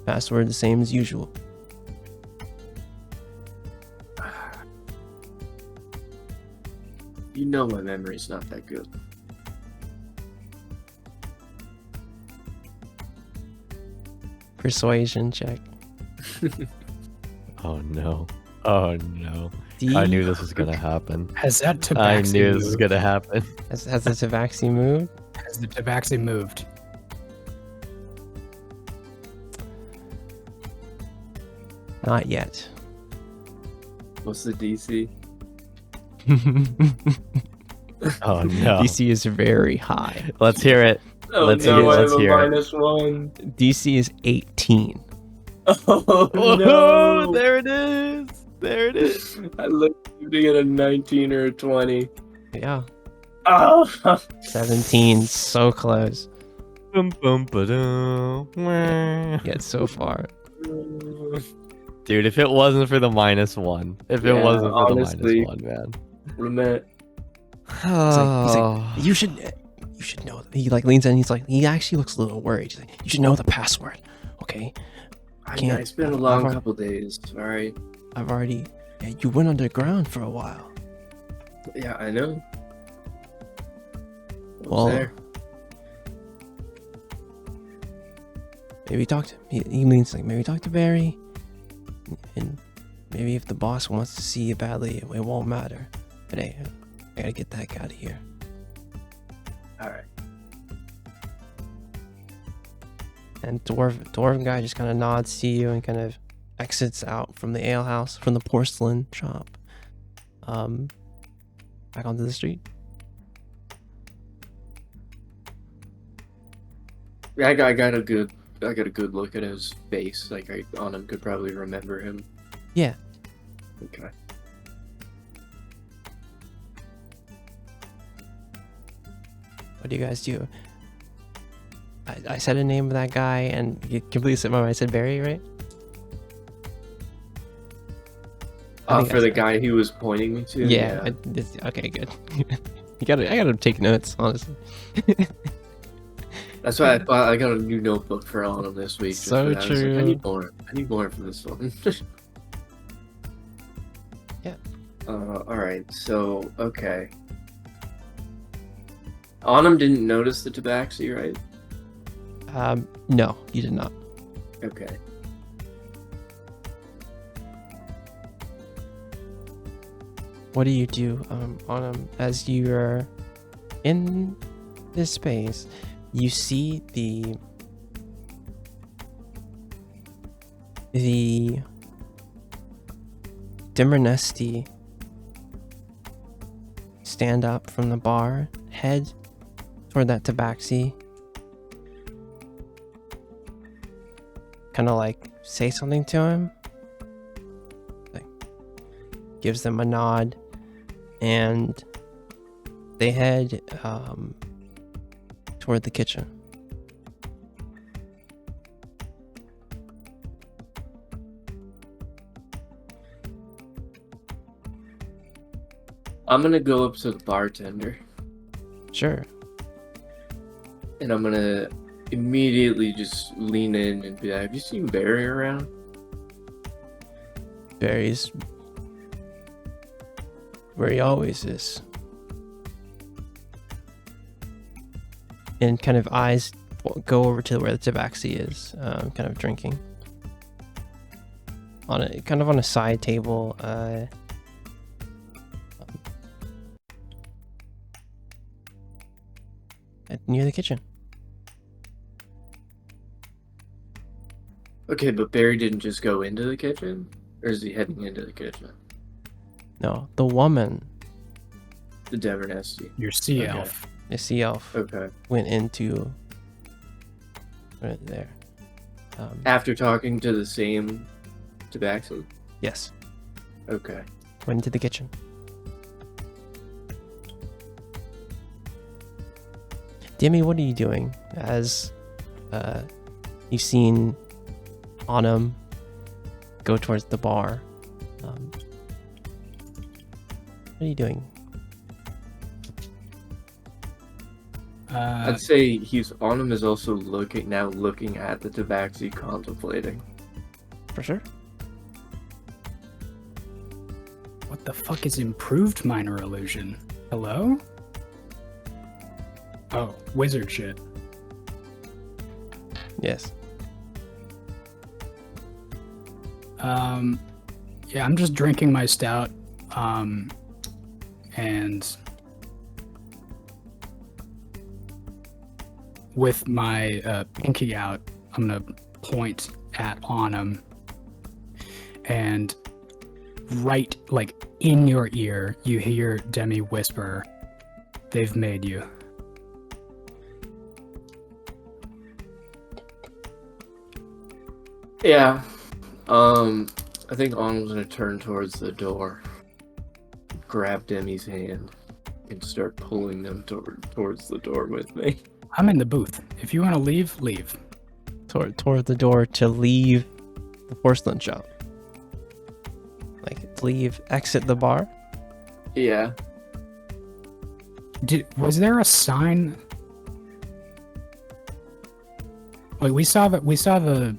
Password the same as usual. You know my memory's not that good. Persuasion check. Oh no. Oh no! D I knew this was gonna happen. Has that tabaxi I knew this was moved? gonna happen. has the tabaxi moved? Has the tabaxi moved? Not yet. What's the DC? Oh no! DC is very high. Let's hear it. Oh Let's no, hear- I let's have a hear it. -1. DC is 18. Oh Whoa! no! There it is. There it is. I looked to get a 19 or a 20. Yeah. Oh! 17. So close. Bum, bum, ba-dum. Wah. Yet so far. Dude, if it wasn't for the -1, if it Yeah, wasn't for honestly. the -1, man. Lament. He's like, you should know. He like leans in. He's like, he actually looks a little worried. He's like, you should know the password, okay? Can't- It's been a I've long already- couple days. Alright. I've already. Yeah, you went underground for a while. Yeah, I know. Well, There. maybe talk to. He leans like, maybe talk to Barry, and maybe if the boss wants to see you badly, it won't matter. But hey, I gotta get that guy out of here. Alright. And dwarven guy just kind of nods to you and kind of exits out from the ale house, from the porcelain shop, back onto the street. Yeah, I got a good look at his face. Like Autumn could probably remember him. Yeah. Okay. What do you guys do? I said a name of that guy and you completely slipped my mind. I said Barry, right? I think For I the said- guy he was pointing me to. Yeah. Okay, good. I gotta take notes, honestly. That's why I thought I got a new notebook for Autumn this week. just So for that. I was like, true. I need more. I need more for this one. Yeah. All right. So okay. Autumn didn't notice the tabaxi, right? No, you did not. Okay. What do you do, as you're in this space? You see the Dimernesti stand up from the bar, head toward that tabaxi, kind of like say something to him, like gives them a nod, and they head toward the kitchen. I'm gonna go up to the bartender Sure. and I'm gonna immediately just lean in and be like, "Have you seen Barry around?" Barry's where he always is. And kind of eyes go over to where the tabaxi is, kind of drinking. On a side table, near the kitchen. Okay, but Barry didn't just go into the kitchen, or is he heading into the kitchen? No, the woman, The Devernesti. Your sea Okay. elf. the sea elf, Okay. went into right there. After talking to the same tabaxi. Yes, Okay. went into the kitchen. Demi, what are you doing as you've seen Autumn go towards the bar? What are you doing? I'd say Autumn is also looking at the tabaxi, contemplating. For sure. What the fuck is improved minor illusion? Hello? Oh, wizard shit. Yes. Yeah, I'm just drinking my stout, and with my pinky out, I'm gonna point at Autumn, and right, like, in your ear, you hear Demi whisper, "They've made you." Yeah. I think Autumn's gonna turn towards the door, grab Demi's hand, and start pulling them towards the door with me. I'm in the booth. If you want to leave, leave. Toward the door to leave the porcelain shop. Like, leave, exit the bar. Yeah. Was there a sign? Like, we saw the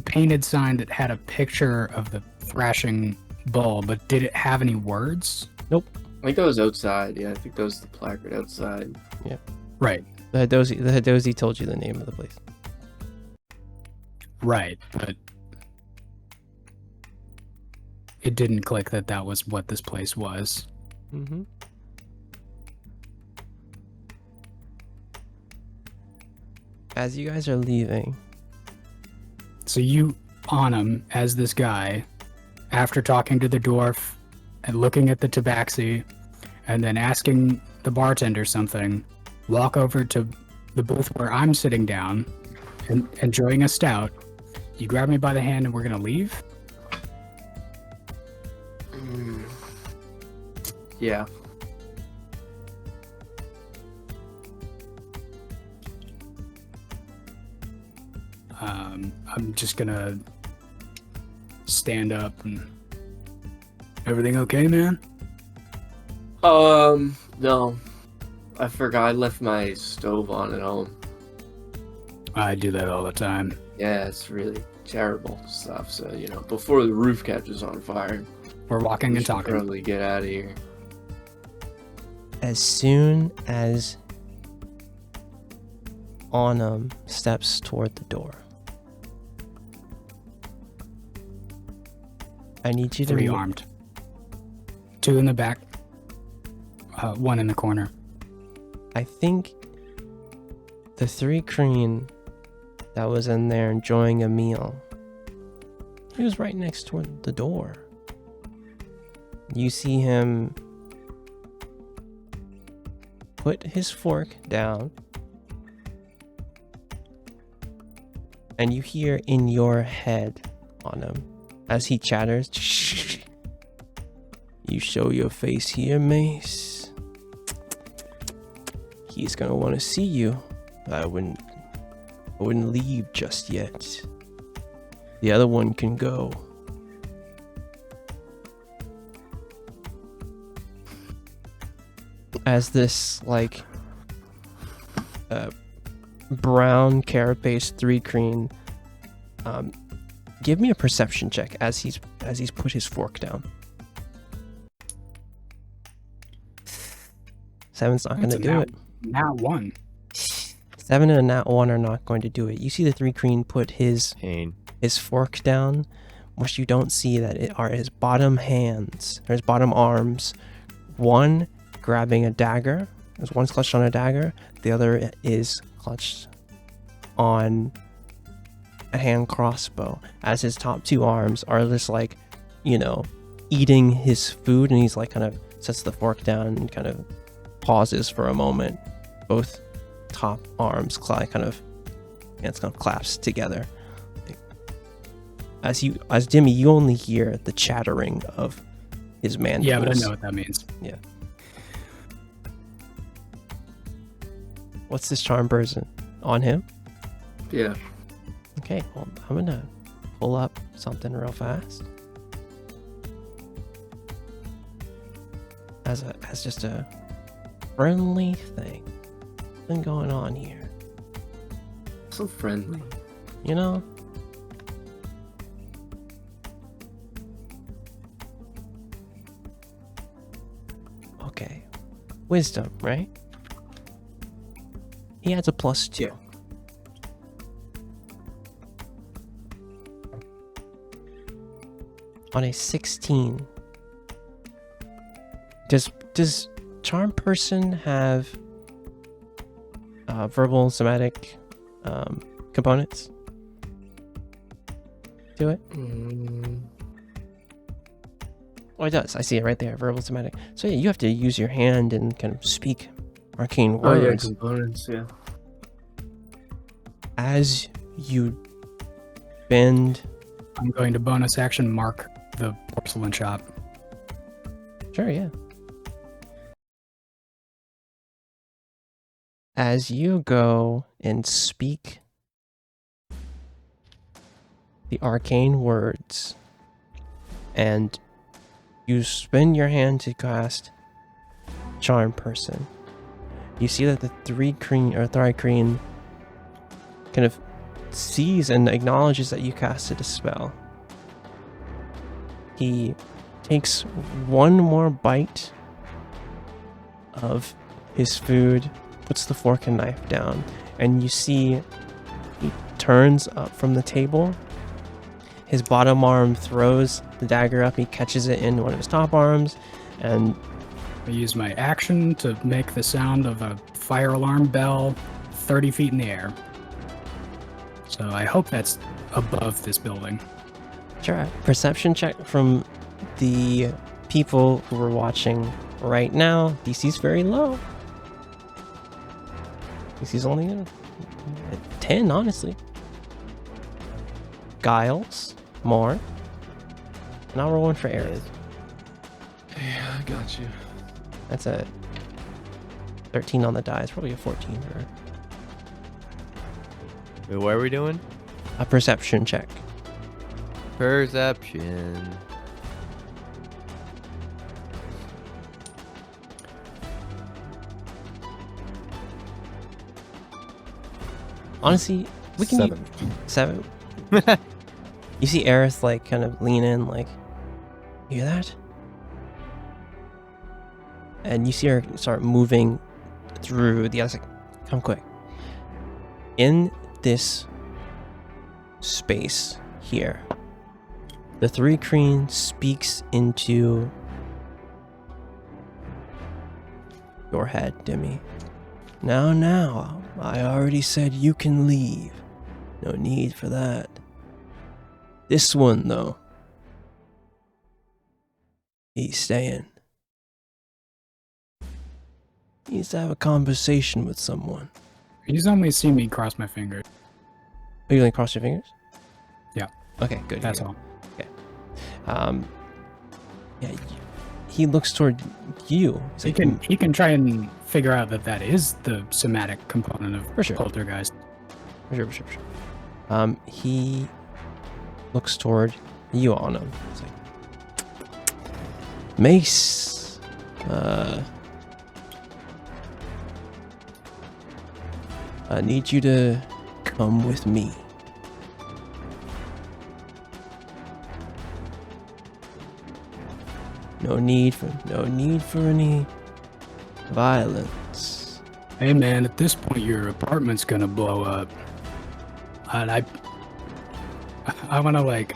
painted sign that had a picture of the thrashing bull, but did it have any words? I think that was outside. Yeah, I think that was the placard outside. Right. The Hadozi told you the name of the place. Right, but it didn't click that was what this place was. Mm-hmm. As you guys are leaving, So you, Autumn, as this guy, after talking to the dwarf and looking at the tabaxi, and then asking the bartender something, walk over to the booth where I'm sitting down and enjoying a stout. You grab me by the hand and we're gonna leave? Yeah. I'm just gonna stand up and... Everything okay, man? No. I forgot I left my stove on at home. I do that all the time. Yeah, it's really terrible stuff. So, before the roof catches on fire, We're walking we and should talking. probably get out of here. as soon as Autumn steps toward the door, I need you to 3 armed. 2 in the back. 1 in the corner. I think the 3 Kreen that was in there enjoying a meal, he was right next to the door. You see him put his fork down, and you hear in your head on him as he chatters, "You show your face here, Mace. He's gonna want to see you. I wouldn't leave just yet. The other one can go." As this brown carapace 3 Kreen, give me a perception check as he's put his fork down. 7's not going to do it. Now 1. 7 and a nat 1 are not going to do it. You see the 3 Kreen put his fork down. What you don't see are his bottom hands, or his bottom arms. One grabbing a dagger. There's one's clutched on a dagger. The other is clutched on a hand crossbow. As his top 2 arms are just eating his food, and he's kind of sets the fork down and kind of pauses for a moment. Both top arms it's kind of clasped together. As Dimmy, you only hear the chattering of his mandibles. Yeah, but I know what that means. Yeah. What's this charm person on him? Yeah. Okay, well, I'm gonna pull up something real fast. As just a friendly thing going on here. So friendly. Okay. Wisdom, right? He adds a +2. Yeah. On a 16. Does Charm Person have verbal somatic components to it? Oh, it does. I see it right there. Verbal somatic. So yeah, you have to use your hand and kind of speak arcane Oh yeah, words. components. Yeah. As you bend. I'm going to bonus action mark the porcelain shop. Sure, yeah. As you go and speak the arcane words, and you spin your hand to cast Charm Person, you see that the Thri-kreen kind of sees and acknowledges that you casted a spell. He takes one more bite of his food, puts the fork and knife down, and you see he turns up from the table. His bottom arm throws the dagger up, he catches it in one of his top arms, and I use my action to make the sound of a fire alarm bell 30 feet in the air. So I hope that's above this building. sure, perception check from the people who are watching right now. DC's very low. DC's only at 10, honestly. Giles, more. And I'll roll one for Aerith. Yeah, I got you. That's a 13 on the die. It's probably a 14 for Wait, what are we doing? a perception check. Perception. Honestly, we can 7. 7. You see Aerith like kind of lean in, like, you hear that? And you see her start moving through the other. Come quick. In this space here, the Thri-kreen speaks into your head, Demi. Now, I already said you can leave. No need for that. This one, though, he's staying. He needs to have a conversation with someone. He's only seen me cross my fingers. Are you gonna cross your fingers? Yeah. Okay, good. That's good. all. Yeah, he looks toward you. He's He like, can try and figure out that is the somatic component of For sure. poltergeist. Sure. He looks toward you on him. He's like, Mace, I need you to come with me. No need for any violence. Hey man, at this point your apartment's gonna blow up. And I wanna like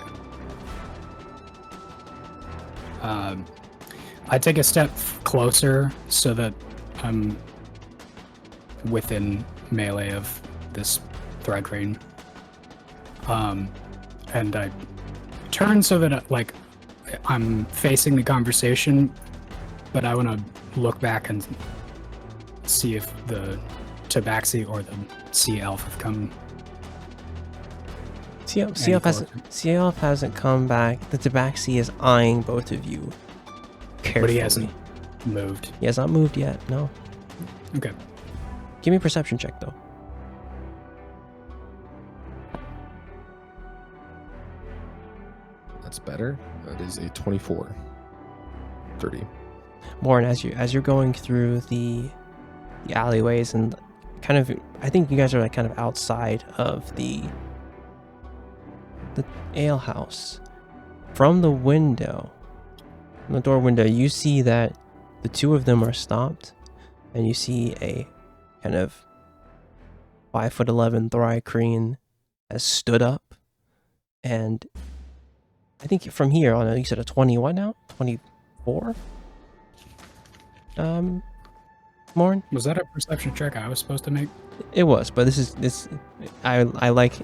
I take a step closer so that I'm within melee of this Thri-kreen. And I turn so that like I'm facing the conversation, but I want to look back and see if the Tabaxi or the Sea Elf have come. Sea Elf hasn't come back. The Tabaxi is eyeing both of you carefully. But he hasn't moved. He has not moved yet, no. Okay. Give me a perception check, though. That's better. That is a 24. 30. Warren, as you're going through the alleyways and kind of, I think you guys are like kind of outside of the ale house. From the window, from the door window, you see that the two of them are stopped, and you see a kind of 5'11" Thri-kreen has stood up, and I think from here on, you said a 20 what now? 24? Morn? Was that a perception check I was supposed to make? It was, but this I like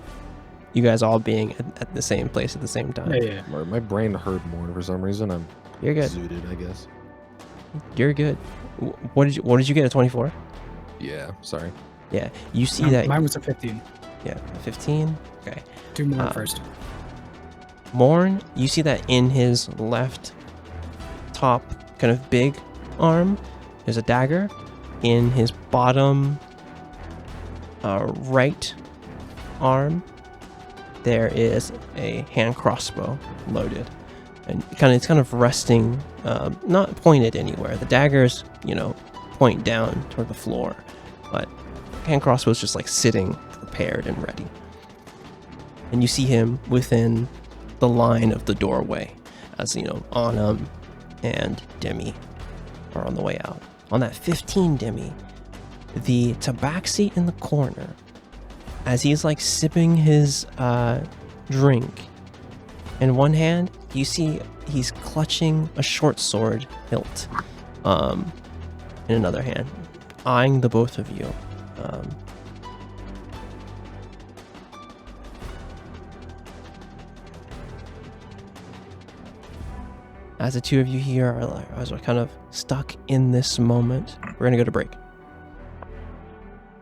you guys all being at the same place at the same time. Yeah. My brain heard more for some reason. I'm You're good. zooted, I guess. You're good. What did you get, a 24? Yeah, sorry. Yeah. You see No, that mine was a 15. yeah, 15. Okay. 2 more first. Morn, you see that in his left top kind of big arm, there's a dagger. In his bottom right arm, there is a hand crossbow loaded. And it's kind of resting, not pointed anywhere. The daggers, point down toward the floor, but hand crossbow is just like sitting prepared and ready. And you see him within the line of the doorway, as Anam and Demi are on the way out. On that 15 Demi, the tabaxi in the corner, as he's like sipping his drink, in one hand you see he's clutching a short sword hilt, in another hand, eyeing the both of you. As the two of you here are kind of stuck in this moment, we're gonna go to break.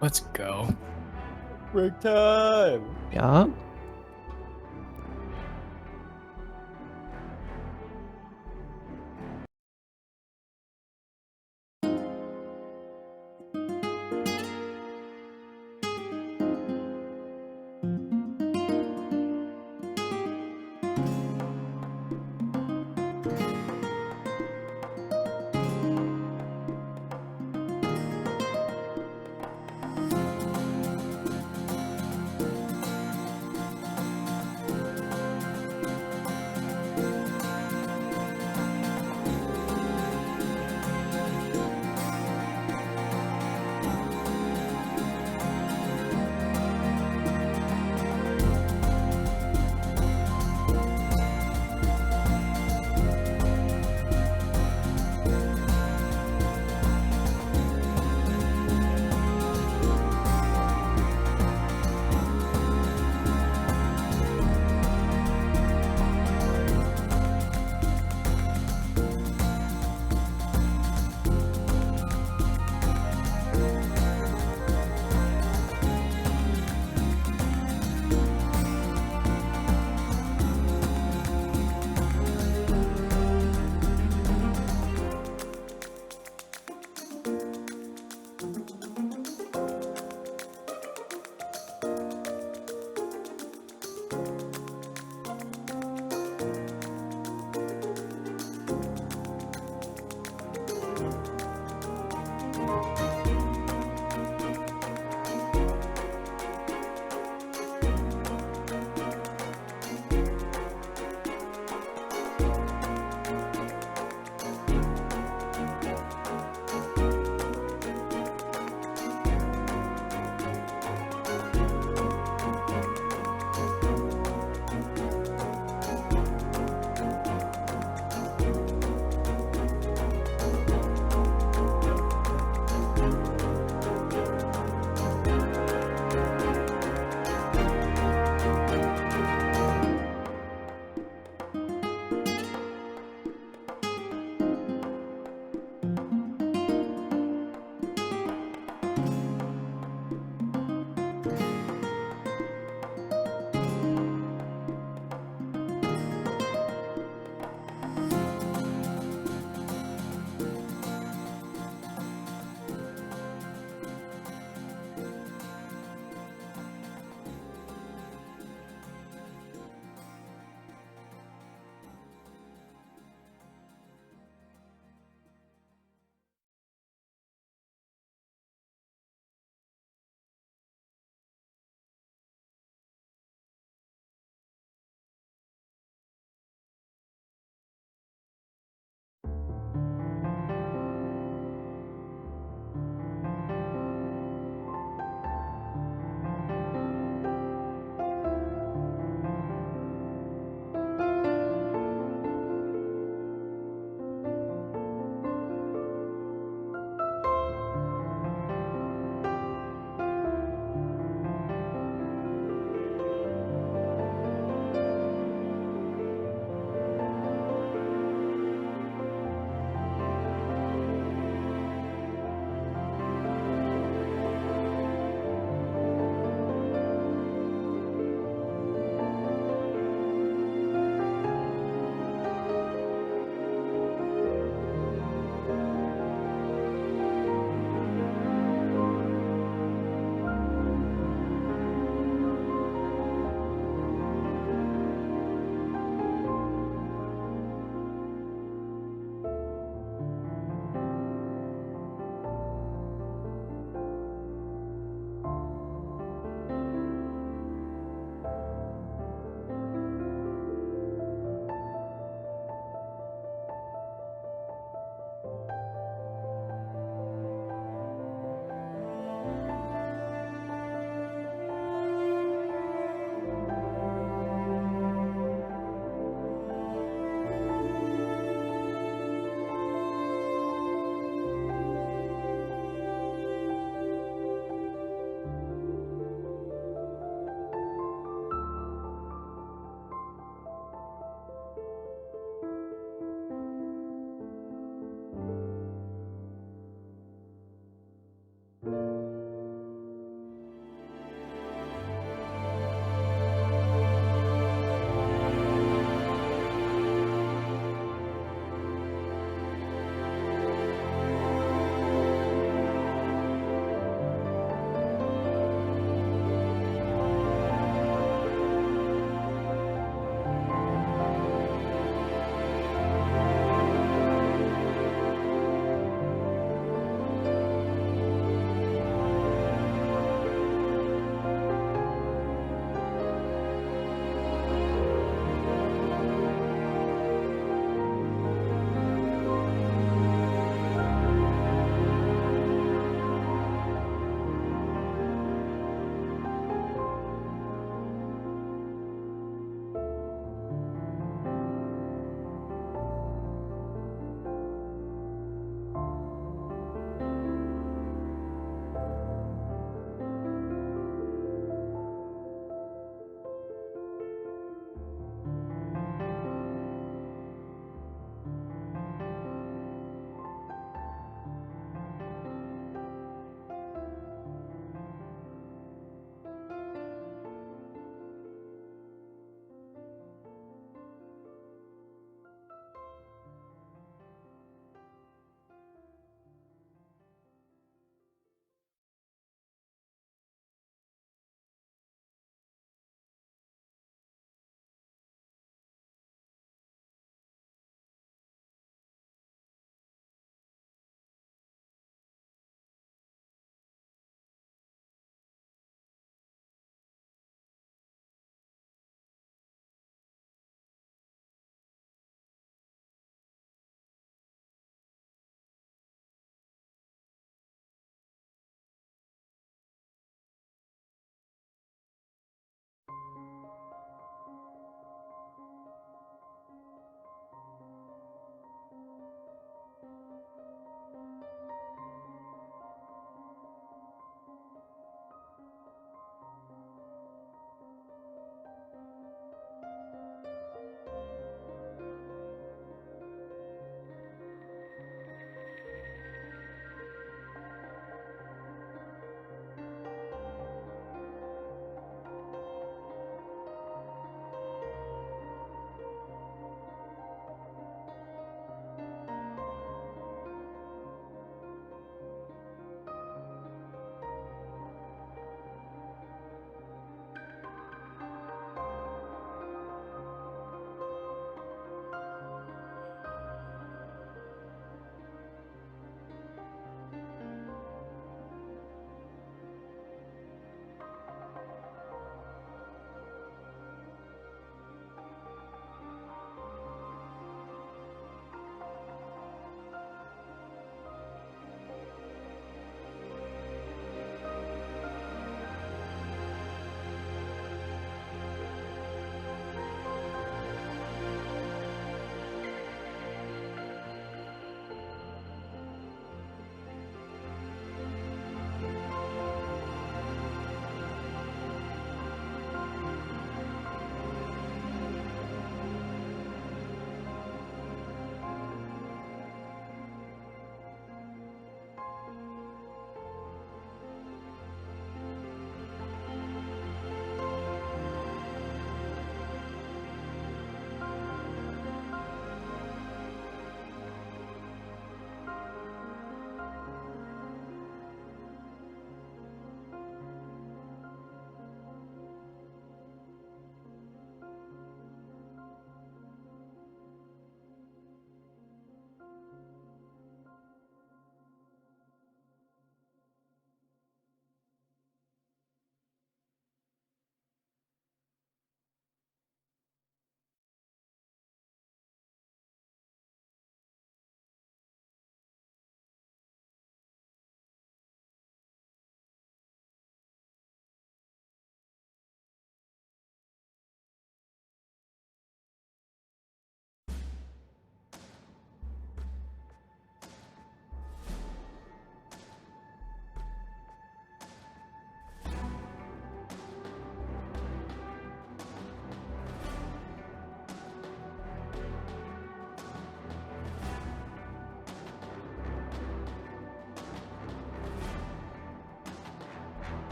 Let's go. Break time. Yeah.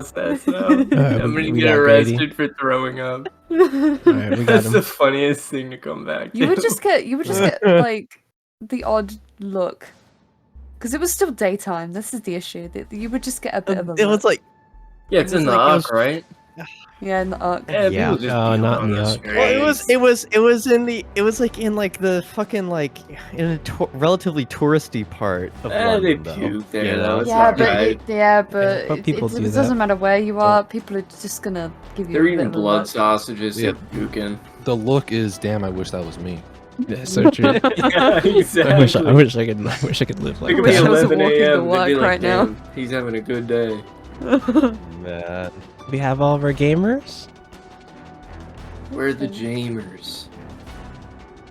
process now. Alright, I'm we gonna get got arrested Grady. for throwing up. Alright, we got That's him. the funniest thing to come back to. You would just get like the odd look, because it was still daytime. This is the issue. That you would just get a bit of a It was look. like Yeah, it's it was in the like- it Ark, was- right? Yeah, in the Ark. Yeah, Yeah. people just Oh, be not in on the us Ark. great. it was like in like the fucking like in a relatively touristy part of They London, though. puke there, you though. know? It's Yeah, not but right. but it, people it, do it that. doesn't matter where you are. People are just gonna give you. They're a bit eating of a blood look. sausages Yeah. and puking. The look is, damn, I wish that was me. Yeah, so true. Yeah, exactly. I wish I could live like It could wish be that. I wasn't 11 walking to a.m. They'd be work like, right now. "Damn, he's having a good day." Man. We have all of our gamers. We're the Jamers.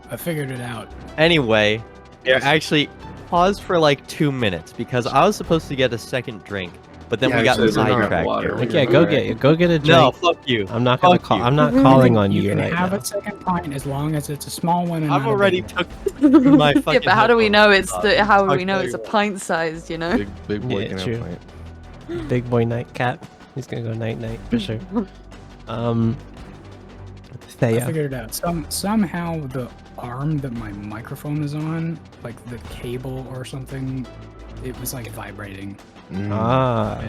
I figured it out. Anyway, Yes. actually paused for like 2 minutes because I was supposed to get a second drink, but then Yeah, we got so they don't have sidetracked water. here. Like, yeah, go get a drink. No, fuck you. I'm not gonna Fuck call. you. I'm not calling on you You can right have now. a second pint as long as it's a small one. And I've not a already big took my fucking. Yeah, but how do we know it's headphones the? How do I'll we know tell it's a you what. pint sized? You know. Big boy Yeah, can true. have a pint. Big boy night cat. He's gonna go night night for sure. I Thea. figured it out. Somehow the arm that my microphone is on, like the cable or something, it was like vibrating. Ah,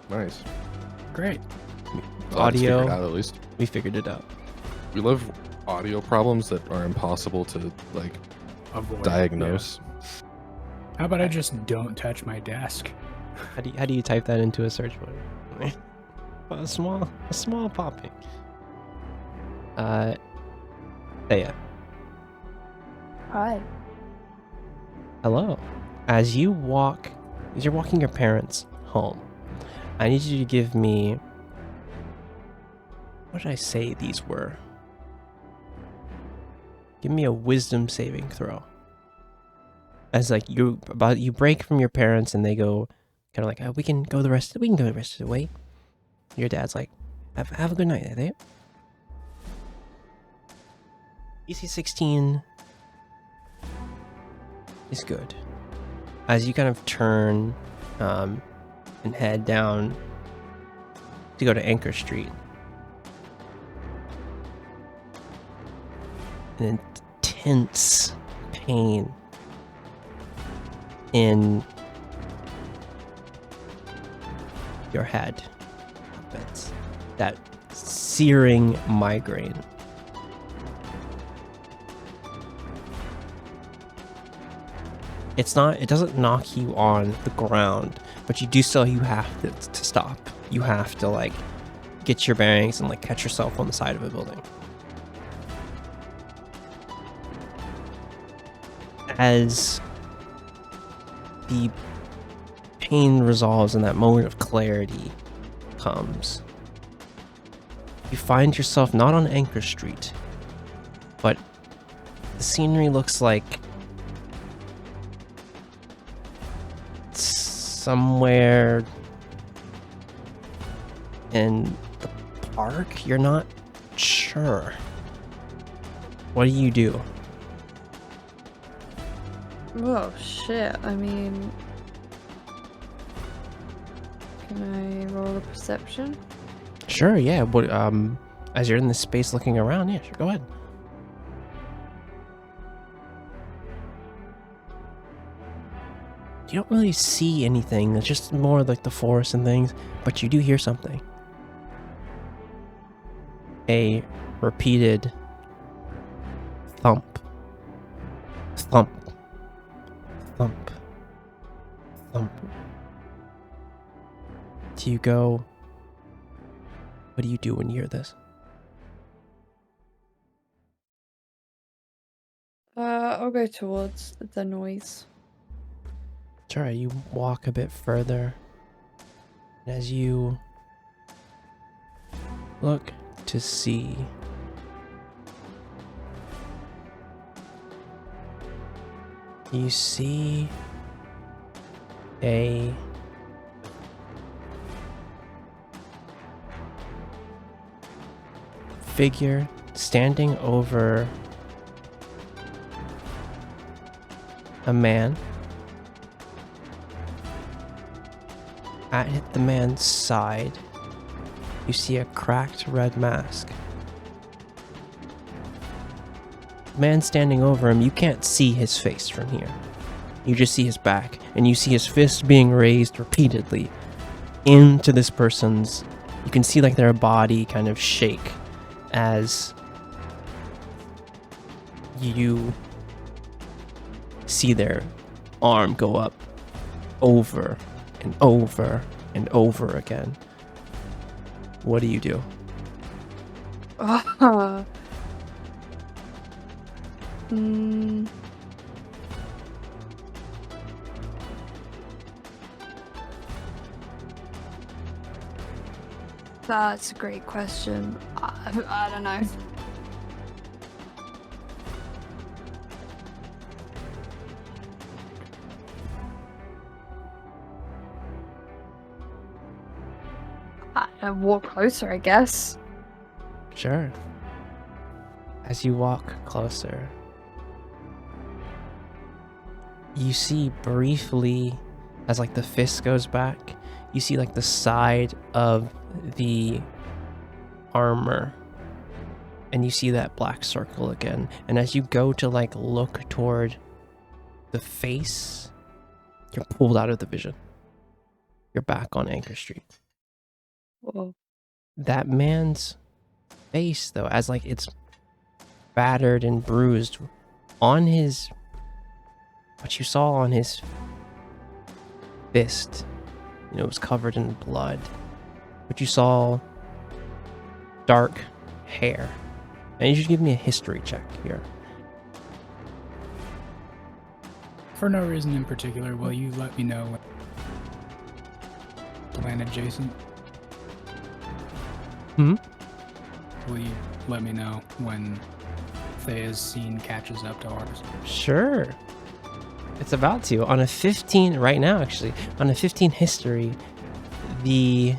Nice. Great. Glad it's Audio. figured out, at least. we figured it out. We love audio problems that are impossible to like Avoid. diagnose. Yeah. How about I just don't touch my desk? How do you type that into a search bar? a small popping. Thea. Hi. Hello. As you're walking your parents home, I need you to give me. What did I say these were? Give me a wisdom saving throw. As like you break from your parents and they go kind of like, oh, we can go the rest of the way. Your dad's like, have a good night, Thea. EC 16 is good. As you kind of turn and head down to go to Anchor Street, an intense pain in your head. That's that searing migraine. It doesn't knock you on the ground, but you have to stop. You have to like get your bearings and like catch yourself on the side of a building. As the pain resolves and that moment of clarity comes, you find yourself not on Anchor Street, but the scenery looks like somewhere in the park. You're not sure. What do you do? Oh shit! I mean, can I roll a perception? Sure, yeah. What as you're in this space looking around, yeah, sure, go ahead. You don't really see anything. It's just more like the forest and things, but you do hear something. A repeated thump. Thump. Thump. Thump. Do you go? What do you do when you hear this? I'll go towards the noise. Sure, you walk a bit further. And as you look to see, you see a figure standing over a man At the man's side, you see a cracked red mask. The man standing over him, you can't see his face from here. You just see his back, and you see his fist being raised repeatedly into this person's. You can see like their body kind of shake as you see their arm go up over and over and over again. What do you do? That's a great question. I don't know. I walk closer, I guess. Sure. As you walk closer, you see briefly, as like the fist goes back, you see like the side of the armor, and you see that black circle again. And as you go to like look toward the face, you're pulled out of the vision. You're back on Anchor Street. Whoa. That man's face, though, as like it's battered and bruised on his, what you saw on his fist, you know, it was covered in blood. But you saw dark hair. And you should give me a history check here. For no reason in particular, will you let me know when plan adjacent? Hmm? Will you let me know when Thea's scene catches up to ours? Sure. It's about to. On a 15, right now actually, on a 15 history, the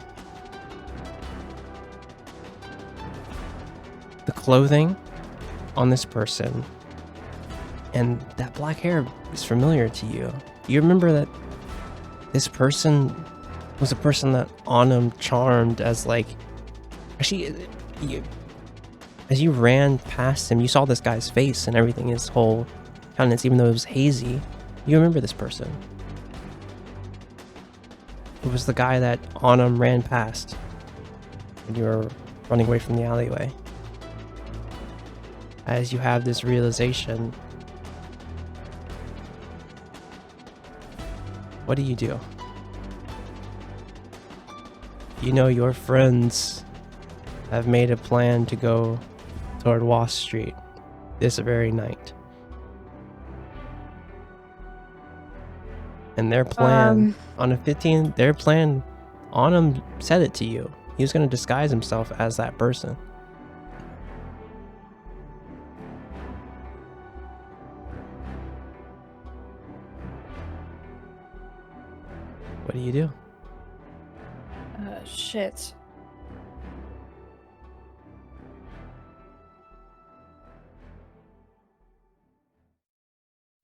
clothing on this person and that black hair is familiar to you. You remember that this person was a person that Autumn charmed as like, actually, as you ran past him, you saw this guy's face and everything, his whole countenance, even though it was hazy. You remember this person. It was the guy that Autumn ran past when you were running away from the alleyway. As you have this realization, what do? You know your friends have made a plan to go toward Wasp Street this very night. And their plan, on a 15, their plan, Autumn said it to you. He was going to disguise himself as that person. What do you do? Shit.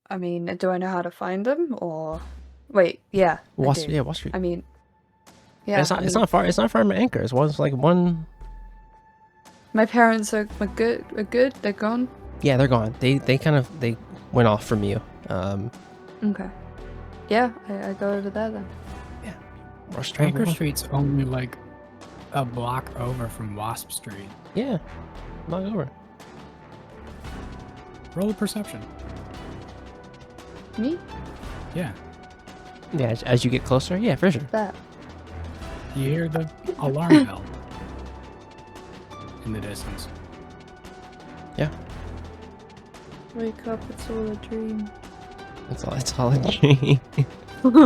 I mean, do I know how to find them, or wait? Yeah. Wall I do. Street. Yeah, Wall Street. I mean, yeah. It's not far. It's not far from Anchor. It's like one. My parents are good. They're gone. Yeah, they're gone. They went off from you. Okay. Yeah, I go over there then. Rush Anchor travel. Street's only like a block over from Wasp Street. Yeah, knock over. Roll a perception. Me? Yeah. Yeah, as you get closer. Yeah, for sure. That. You hear the alarm bell in the distance. Wake up! It's all a dream. It's all a dream.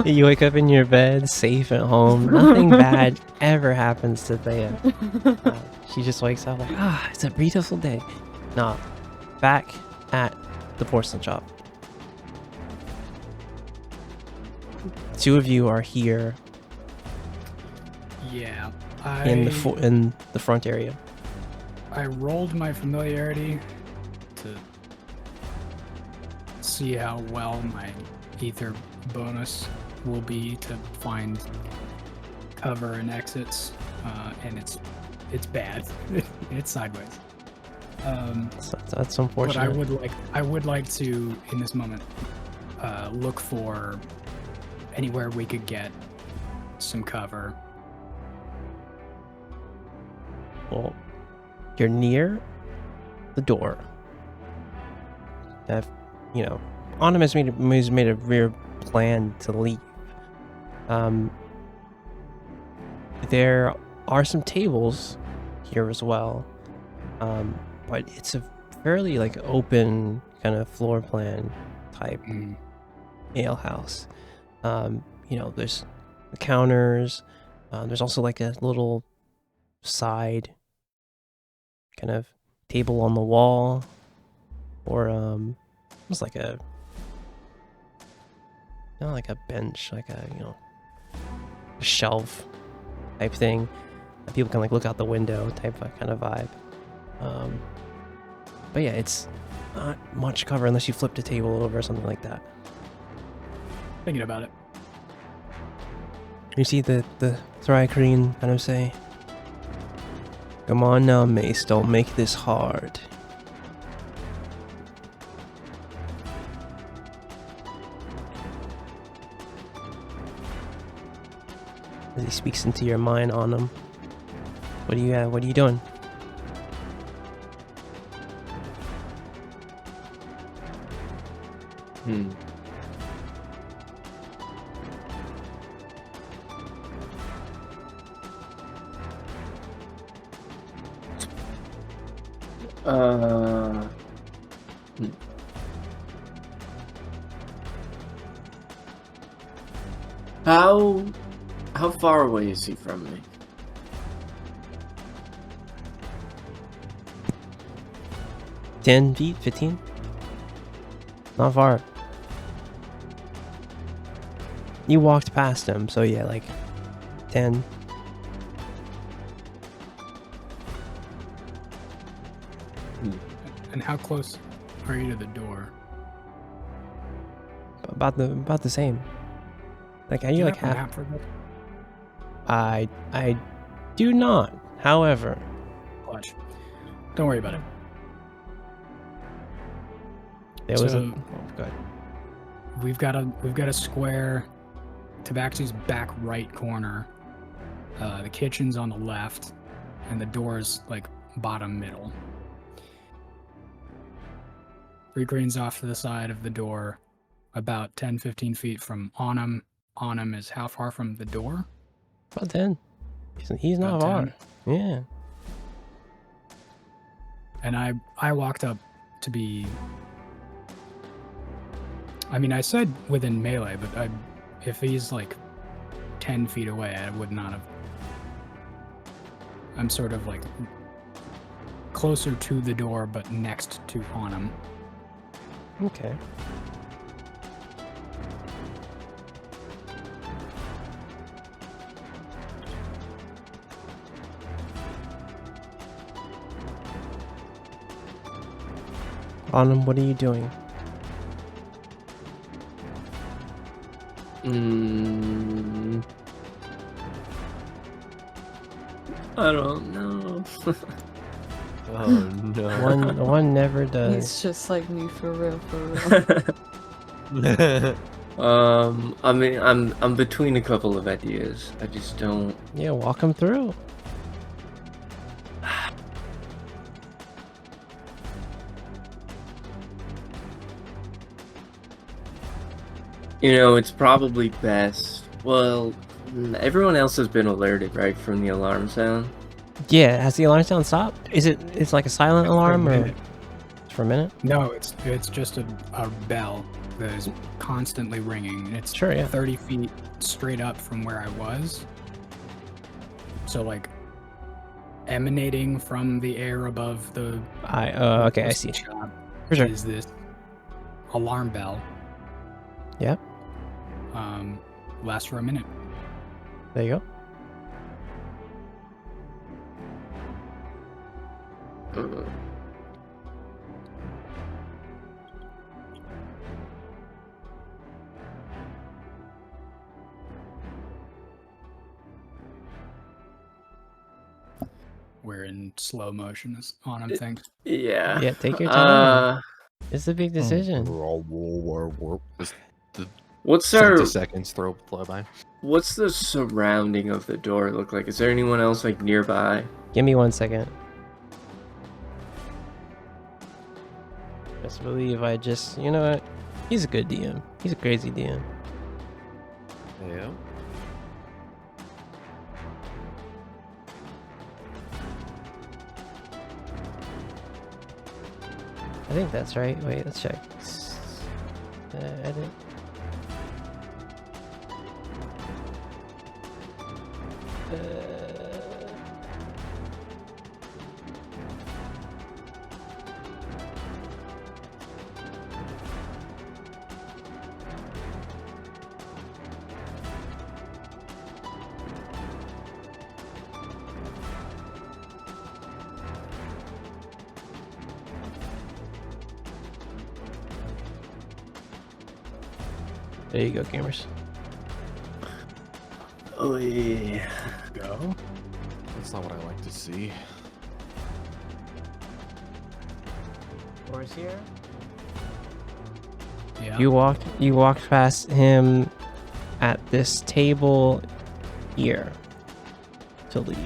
You wake up in your bed, safe at home. Nothing bad ever happens to Thea. She just wakes up like, it's a beautiful day. Nah, back at the porcelain shop. Two of you are here Yeah. in the front area. I rolled my familiarity to see how well my ether bonus will be to find cover and exits, and it's bad. It's sideways. So that's But unfortunate. I would like to, in this moment, look for anywhere we could get some cover. Well, you're near the door. You know, Autumn has made a rear plan to leave. There are some tables here as well, but it's a fairly like open kind of floor plan type ale house. You know, there's the counters. There's also like a little side kind of table on the wall, or almost like a not like a bench, like a a shelf type thing. People can like look out the window type of kind of vibe. But yeah, it's not much cover unless you flip the table over or something like that. Thinking about it. You see the Thrycreen kind of say, "Come on now, Mace, don't make this hard." As he speaks into your mind on him. What are you doing? Uh, how far away is he from me? $10 feet, 15? Not far. You walked past him, so yeah, like 10. And how close are you to the door? About the same. Like, are Do you you like have a half? map for this? I do not. However, Watch. Don't worry about it. there was a. So- Oh, good. We've got a square. Tabaxi's back right corner. The kitchen's on the left, and the door's like bottom middle. 3 greens off to the side of the door, about 10-15 feet from Onum. Onum is how far from the door? About 10. He's not About far. 10. Yeah. And I walked up to be. I mean, I said within melee, but if he's like 10 feet away, I would not have. I'm sort of like closer to the door, but next to Onum. Okay. Autumn, what are you doing? I don't know. Oh no. One never does. He's just like me for real, for real. I mean, I'm between a couple of ideas. I just don't. Yeah, walk him through. You know, it's probably best. Well, everyone else has been alerted, right, from the alarm sound. Yeah, has the alarm sound stopped? It's like a silent alarm, or minute. for a minute? No, it's just a bell that is constantly ringing. It's Sure, yeah. 30 feet straight up from where I was. So like emanating from the air above the Okay, I see. shop For sure. is this alarm bell. Yep. Lasts for a minute. There you go. Uh, we're in slow motion on him things. Yeah. Yeah, take your time. Uh, It's a big decision. Just the what's our 70 seconds flow by. what's the surrounding of the door look like? Is there anyone else like nearby? Give me 1 second. Just believe I just, you know what? He's a good DM. He's a crazy DM. Yeah. I think that's right. Wait, let's check. Edit. There you go, gamers. Oh yeah. Go. That's not what I like to see. Doors here. Yeah. You walked past him at this table here to leave.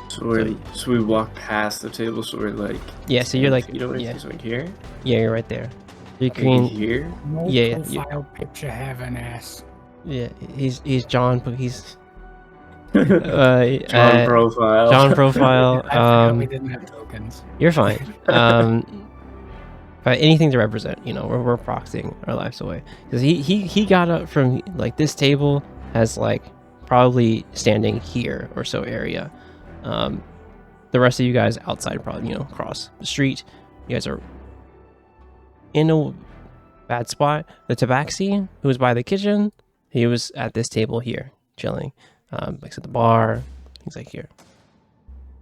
So we walk past the table, so we're like. Yeah, so you're like, You know, yeah, he's like here. yeah, you're right there. You Like can, here. No yeah, profile picture having ass. yeah, he's John, but he's John profile. John profile. I forgot we didn't have tokens. You're fine. But anything to represent, you know, we're proxying our lives away. Because he got up from like this table has like probably standing here or so area. The rest of you guys outside probably, you know, across the street. You guys are in a bad spot. The Tabaxi, who was by the kitchen, he was at this table here, chilling. Like at the bar, things like here.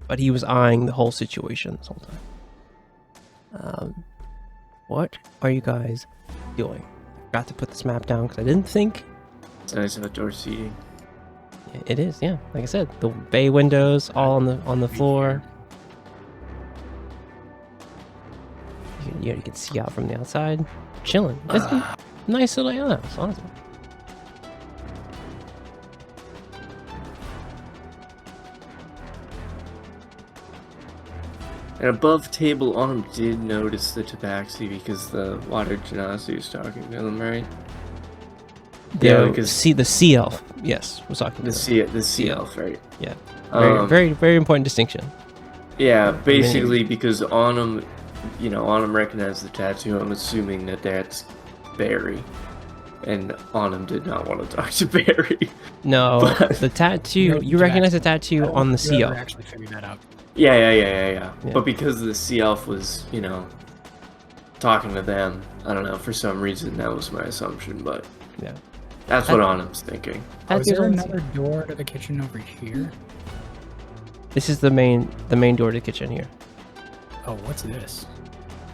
But he was eyeing the whole situation this whole time. What are you guys doing? I forgot to put this map down because I didn't think. It's nice outdoor seating. It is, yeah. Like I said, the bay windows all on the floor. You can see out from the outside, chilling. It's a nice little house, honestly. And above table on him did notice the Tabaxi because the water genasi was talking to them, right? Yeah, because the sea elf, yes, was talking the to them. sea elf, right? Yeah, very very important distinction. Yeah, basically because Autumn, you know, Autumn recognized the tattoo. I'm assuming that that's Barry, and Autumn did not want to talk to Barry. No, But- the tattoo. You recognize the tattoo on the sea Whoever elf. actually figured that out. Yeah. Yeah. But because the sea elf was, you know, talking to them, I don't know, for some reason that was my assumption, but Yeah. that's what Autumn's thinking. Oh, is Tattoo's there on the sea- another door to the kitchen over here? This is the main door to the kitchen here. Oh, what's this?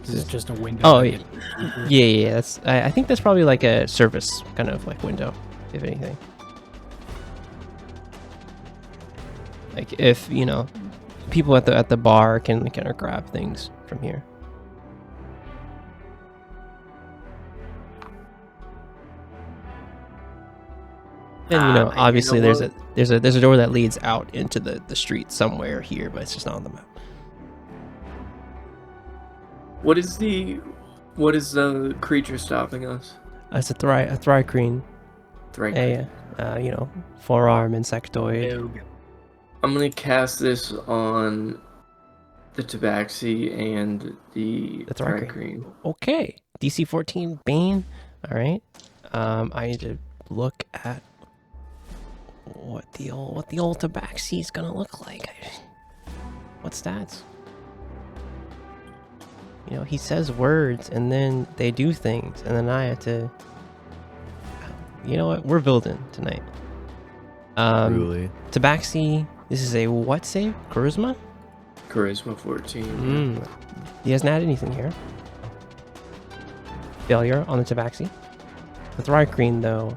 This is just a window. Oh, to yeah. get- Yeah. That's. I think that's probably like a service kind of like window, if anything. Like if you know, people at the bar can kind of grab things from here. And you know, You obviously know there's a door that leads out into the street somewhere here, but it's just not on the map. What is the creature stopping us? It's a Thrycreen, Right. you know, forearm insectoid. I'm gonna cast this on the Tabaxi and the That's right. Thrycreen. Okay, DC 14 Bane. All right. I need to look at what the old Tabaxi is gonna look like. What stats? You know, he says words and then they do things, and then I have to. You know what? We're building tonight. Truly. Tabaxi. This is a what save? Charisma? Charisma 14. He hasn't had anything here. Failure on the Tabaxi. The Thrycreen, though,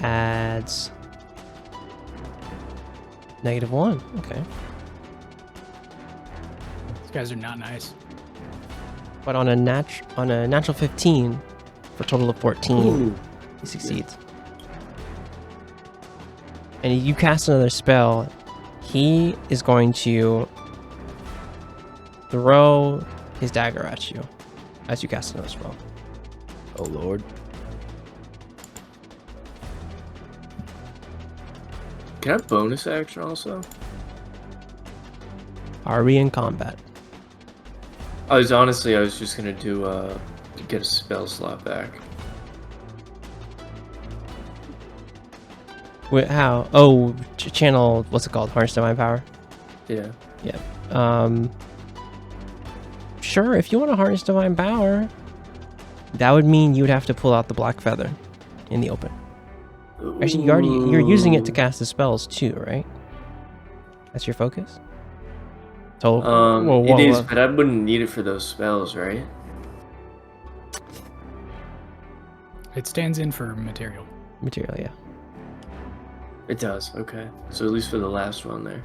adds -1. Okay. guys are not nice. But on a natural 15 for a total of 14, Ooh. he succeeds. And you cast another spell. He is going to throw his dagger at you as you cast another spell. Oh lord. Can I have bonus action also? Are we in combat? I was just gonna do get a spell slot back. Wait, how? Oh, channel. What's it called? Harness Divine Power. Yeah. Sure. If you want to harness Divine Power, that would mean you would have to pull out the black feather in the open. Actually, you're using it to cast the spells too, right? That's your focus. So It is, but I wouldn't need it for those spells, right? It stands in for material. Material, yeah. It does. Okay. So at least for the last one there.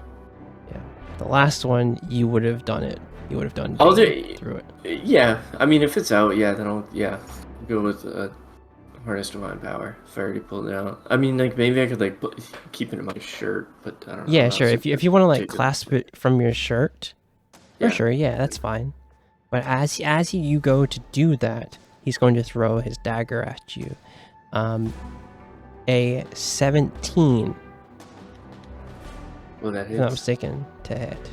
The last one, you would have done it. You would have done I'll through it. Yeah. I mean, if it's out, then I'll go with Harness Divine Power. If I already pulled it out. I mean, like maybe I could like keep it in my shirt, but I don't know. Yeah, sure. If you want to like take it. clasp it from your shirt, for Yeah. sure. Yeah, that's fine. But as you go to do that, he's going to throw his dagger at you. A 17. Well, that If I'm not hits. mistaken, to hit.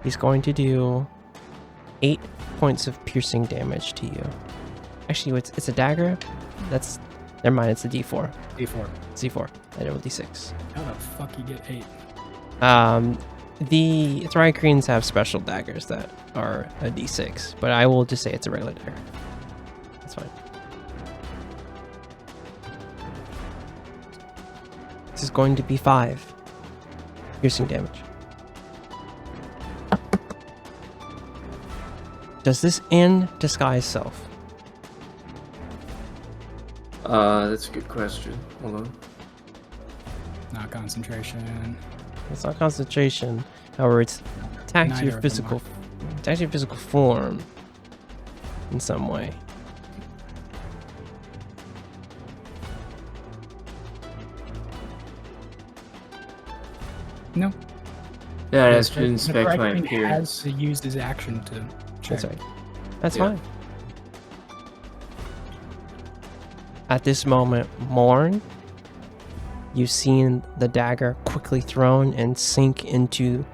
He's going to do 8 points of piercing damage to you. Actually, it's a dagger. Never mind. It's a D4. D4. It's D4. I rolled D6. How the fuck you get 8? The Thrycreans have special daggers that are a D6, but I will just say it's a regular dagger. That's fine. This is going to be 5 piercing damage. Does this end disguise self? That's a good question. Hold on. Not concentration. It's not concentration. However, it's attacked Neither your of them physical. Attacked your physical form in some way. No. Yeah, it has The- to inspect the my Thrycreen appearance. has used his action to check. That's right. That's Yeah. fine. At this moment, Morn, you've seen the dagger quickly thrown and sink into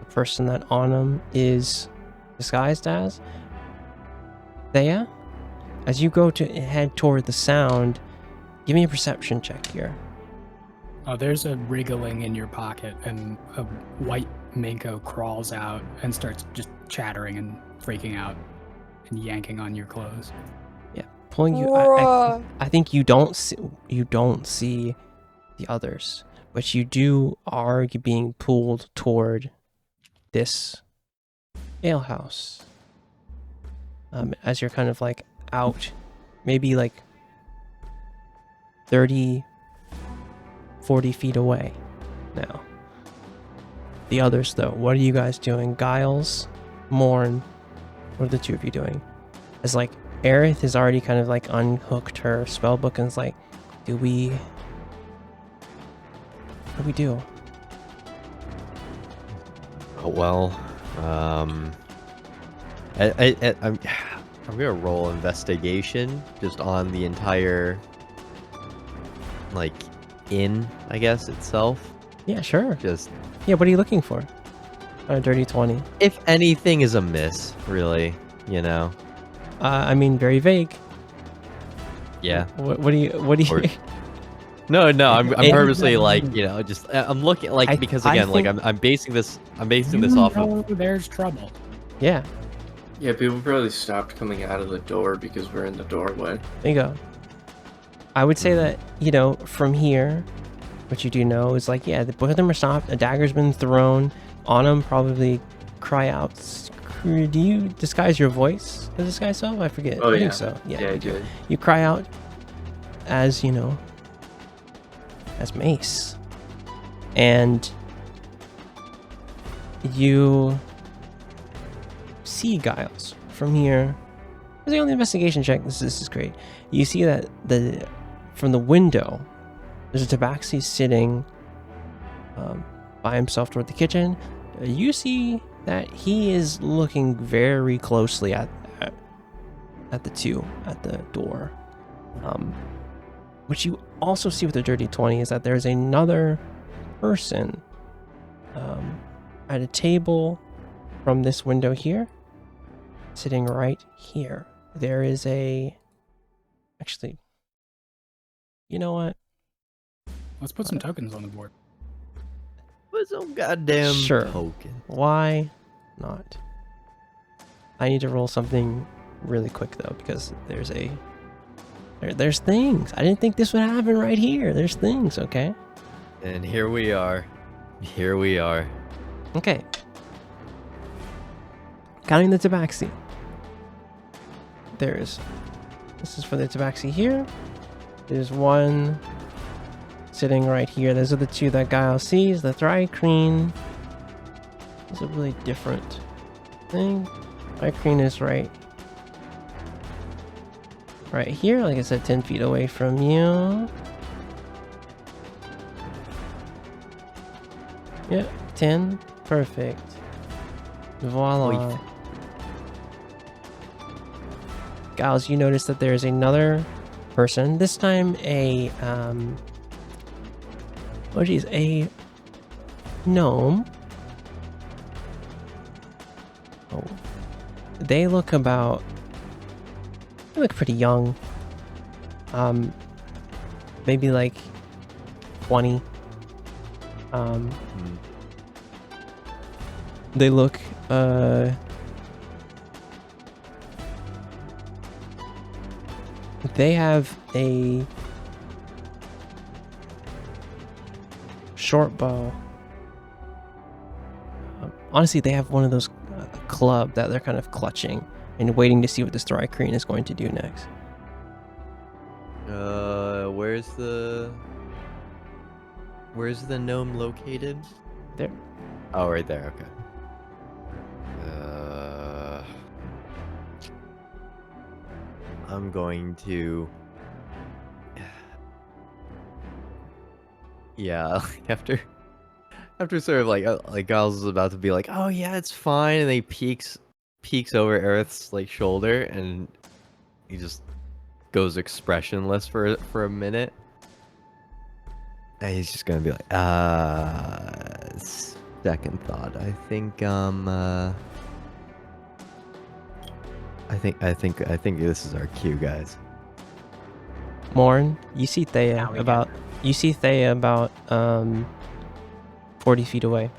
the person that Autumn is disguised as. Thea, as you go to head toward the sound, give me a perception check here. Oh, there's a wriggling in your pocket, and a white Mako crawls out and starts just chattering and freaking out and yanking on your clothes. Pulling you. I think you don't see the others, but you are being pulled toward this alehouse. As you're kind of like out, maybe like 30, 40 feet away now. The others, though, what are you guys doing? Giles, Morn, what are the two of you doing? As like Aerith has already kind of like unhooked her spellbook and is like, what do we do? Oh, well, I'm gonna roll investigation just on the entire like inn, I guess, itself. Yeah, sure. Just Yeah, what are you looking for? A dirty 20. if anything is amiss, really, you know. I mean, very vague. Yeah. What do you? Or- No, I'm It- purposely like, you know, just I'm looking like because I again, like think- I'm basing this You off of know there's trouble. Yeah, Yeah, people probably stopped coming out of the door because we're in the doorway. there you go. I would say that, from here, what you do know is like, yeah, both of them are stopped. A dagger's been thrown on them. Probably cry out. Do you disguise your voice? Does disguise self? I forget. Oh, I yeah. think so. Yeah, I you do. did. You cry out as as Mace. And you see Giles from here. It's the only investigation check. This is great. You see that from the window, there's a tabaxi sitting by himself toward the kitchen. You see that he is looking very closely at the two at the door. What you also see with the dirty 20 is that there's another person at a table from this window here, sitting right here. There is actually, you know what? Let's put some tokens on the board. Put some goddamn Sure. token. Why not? I need to roll something really quick though, because there's things. I didn't think this would happen right here. There's things, okay? And here we are. Here we are. Okay. Counting the tabaxi. This is for the tabaxi here. There's one sitting right here. Those are the two that Guile sees. The Thrycreen is a really different thing. Thrycreen is right here, like I said, 10 feet away from you. Yep, 10. Perfect. Voila. Giles, you notice that there's another person. This time a gnome. Oh. They look pretty young. Maybe like 20. They look they have a short bow. Honestly, they have one of those club that they're kind of clutching and waiting to see what this Thrycreen is going to do next. Where's the gnome located? There. Oh, right there. Okay. I'm going to. Yeah, after sort of like Giles is about to be like, oh yeah, it's fine, and he peeks over Aerith's like shoulder, and he just goes expressionless for a minute, and he's just gonna be like, second thought, I think this is our cue, guys. Morn, you see Thea about 40 feet away.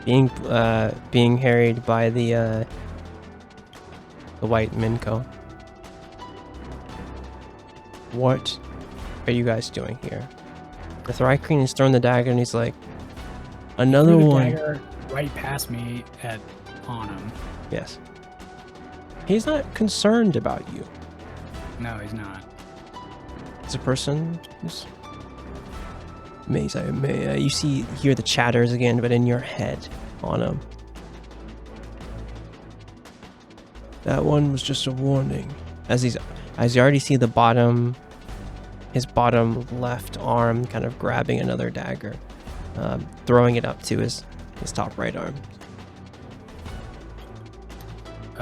Being harried by the white Minko. What are you guys doing here? The Thrycreen is throwing the dagger and he's like, another Threw the one. dagger right past me on him. Yes. He's not concerned about you. No, he's not. It's a person who's you hear the chatters again, but in your head on him. That one was just a warning. As you already see his bottom left arm kind of grabbing another dagger, throwing it up to his top right arm.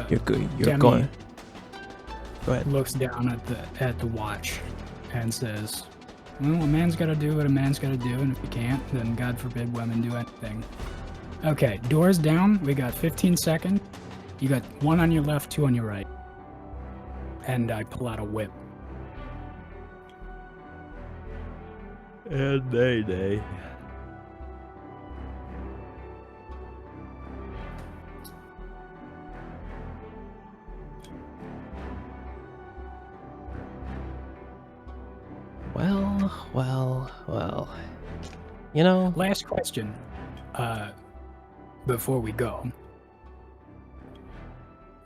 You're good. You're Demi going. Go ahead. Looks down at the watch and says, well, a man's got to do what a man's got to do, and if he can't, then God forbid women do anything. Okay, doors down. We got 15 seconds. You got one on your left, two on your right. And I pull out a whip. And nay. Well. You know, Last question. Before we go.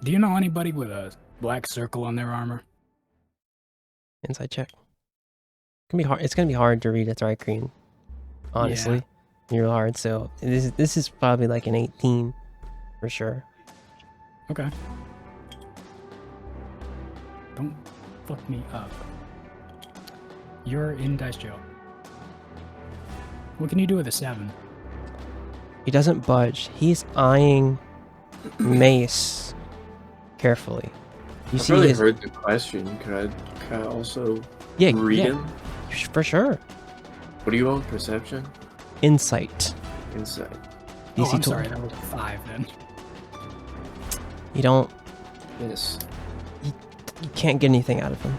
Do you know anybody with a black circle on their armor? Inside check. It's gonna be hard. It's gonna be hard to read a Thri-kreen, honestly. Real hard. So this is probably like an 18 for sure. Okay. Don't fuck me up. You're in dice jail. What can you do with a 7? He doesn't budge. He's eyeing Mace carefully. You I've see really his heard the question. Could I also yeah, read yeah, him? for sure. What do you want? Perception? Insight. Insight. Oh, DC I'm 12. sorry, that was a 5 then. You don't. Yes. You can't get anything out of him.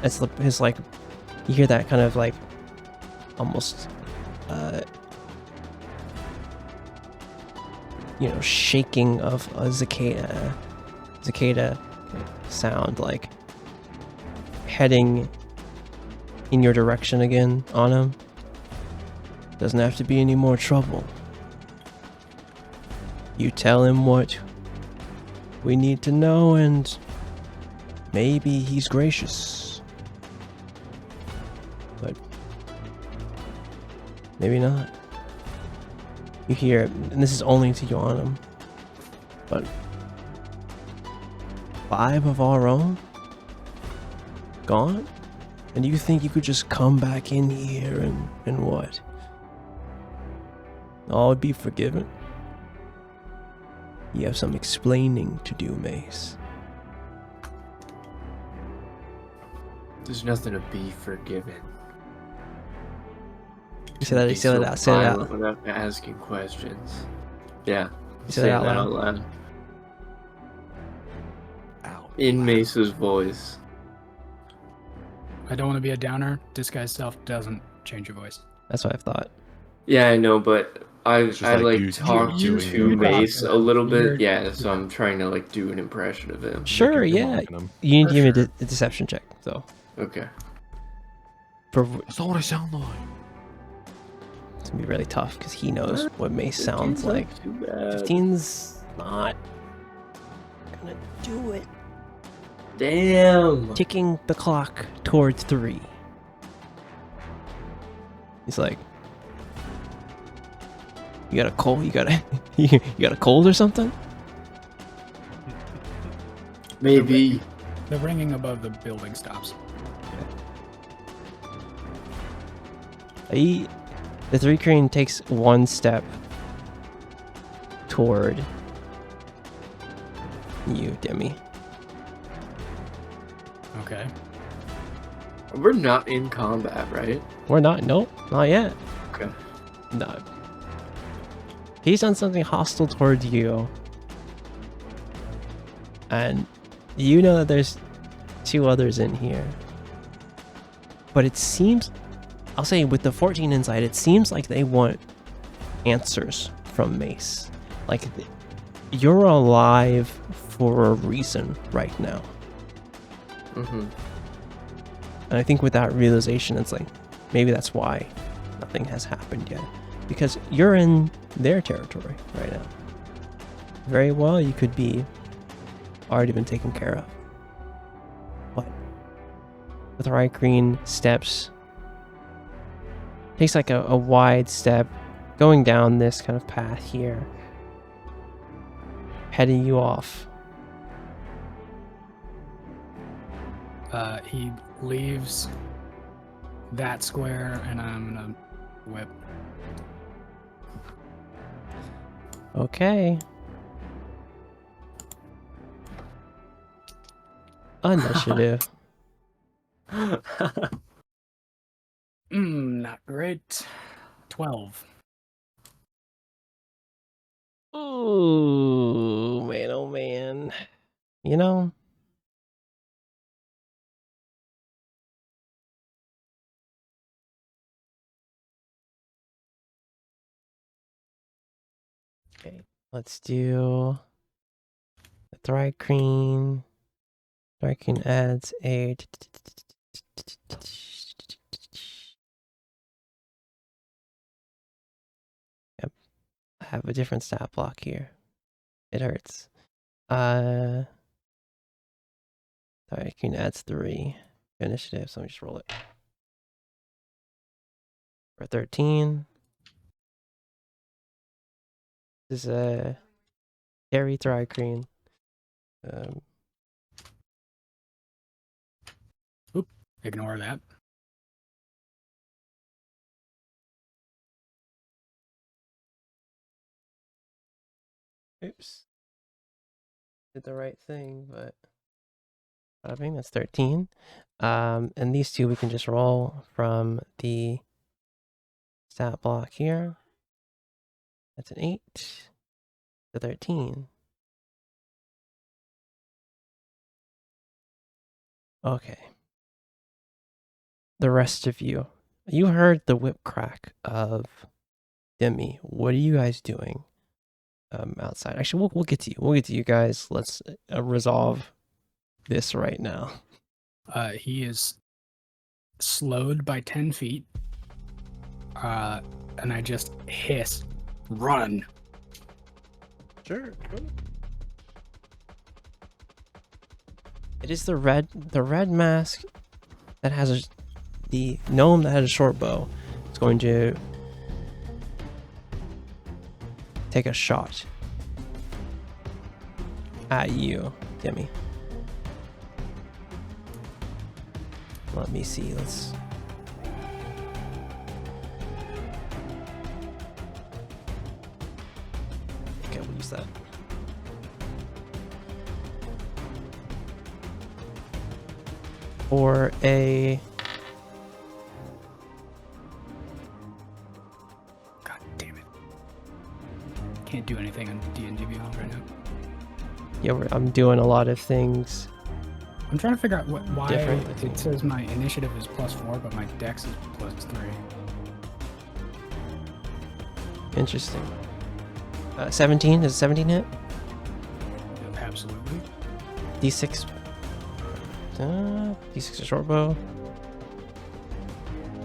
It's his like. You hear that kind of like, almost, shaking of a cicada sound, like heading in your direction again on him. Doesn't have to be any more trouble. You tell him what we need to know, and maybe he's gracious. But maybe not. You hear, and this is only to you on him, but 5 of our own gone? And you think you could just come back in here and what? All would be forgiven? You have some explaining to do, Mace. There's nothing to be forgiven. Say that, Be say that so out, say that violent out. without asking questions. Yeah. Say that out loud. Out. In Mace's voice. I don't want to be a downer. Disguise self doesn't change your voice. That's what I thought. Yeah, I know, but It's just I like like you talk doing to it. Mace a little You're- bit. Yeah, so I'm trying to like do an impression of him. Sure, You're yeah. mocking him. You need to give me For a deception check, though. Okay. That's not what I sound like. It's gonna be really tough because he knows what Mace sounds like. Too bad. 15's not gonna do it. Damn. Ticking the clock towards 3. He's like, you got a cold? You got a you got a cold or something? Maybe. The ringing above the building stops. The Thri-kreen takes one step toward you, Demi. Okay. We're not in combat, right? We're not. Nope, not yet. Okay. No. He's done something hostile towards you. And you know that there's 2 others in here. But it seems, I'll say with the 14 insight, it seems like they want answers from Mace. Like, you're alive for a reason right now. Mm-hmm. And I think with that realization, it's like, maybe that's why nothing has happened yet. Because you're in their territory right now. Very well, you could be already been taken care of. But the Thri-kreen steps, takes like a wide step, going down this kind of path here, heading you off. He leaves that square, and I'm gonna whip. Okay. Initiative. Not great. 12. Ooh, man, oh man. You know, okay, let's do the Thri-kreen. Thri-kreen adds a. Yep, I have a different stat block here. It hurts. Tycoon adds 3 initiative, so let me just roll it. For 13. This is a Harry Thrycreen. Ignore that. Oops. Did the right thing, but I think that's 13. And these two we can just roll from the stat block here. That's an 8 to 13. Okay. The rest of you. You heard the whip crack of Demi. What are you guys doing outside? Actually, we'll get to you. We'll get to you guys. Let's resolve this right now. He is slowed by 10 feet. And I just hiss, run. Sure. It is the red mask that has the gnome that has a short bow. It's going to take a shot at you, Demi. Let me see. Let's. Okay, we'll use that. For a. God damn it. Can't do anything on D&D Beyond right now. Yeah, I'm doing a lot of things. I'm trying to figure out why Different. it says my initiative is +4, but my dex is +3. Interesting. 17? Is 17 hit? Absolutely. D6. D6 a short bow.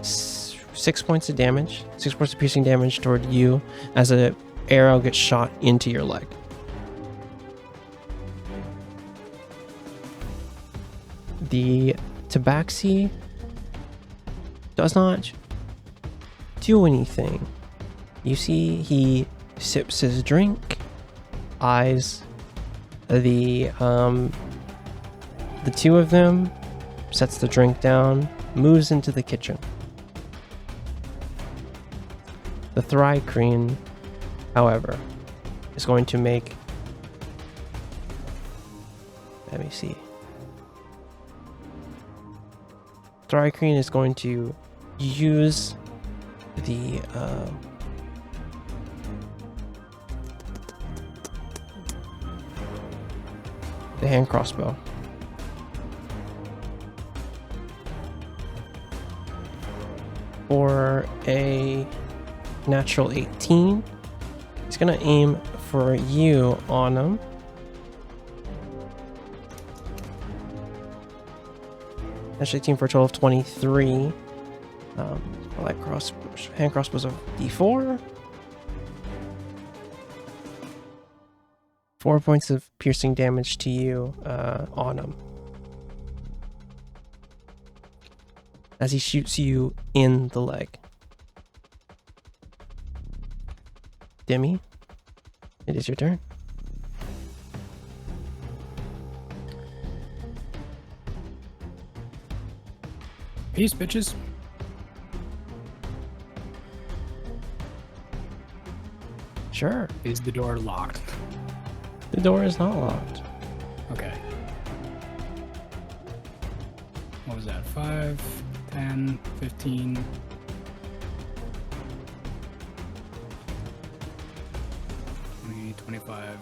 6 points of damage. 6 points of piercing damage toward you as an arrow gets shot into your leg. The tabaxi does not do anything. You see he sips his drink, eyes the two of them, sets the drink down, moves into the kitchen. The Thrycreen, however, is going to make. Let me see. Thrycreen is going to use the hand crossbow. For a natural 18, he's gonna aim for you, Autumn. Natural 18 for a total of 23. Light hand crossbows of D4. 4 points of piercing damage to you, Autumn. As he shoots you in the leg. Demi, it is your turn. Peace, bitches. Sure. Is the door locked? The door is not locked. Okay. What was that? 5, 10, 15. $20, 25.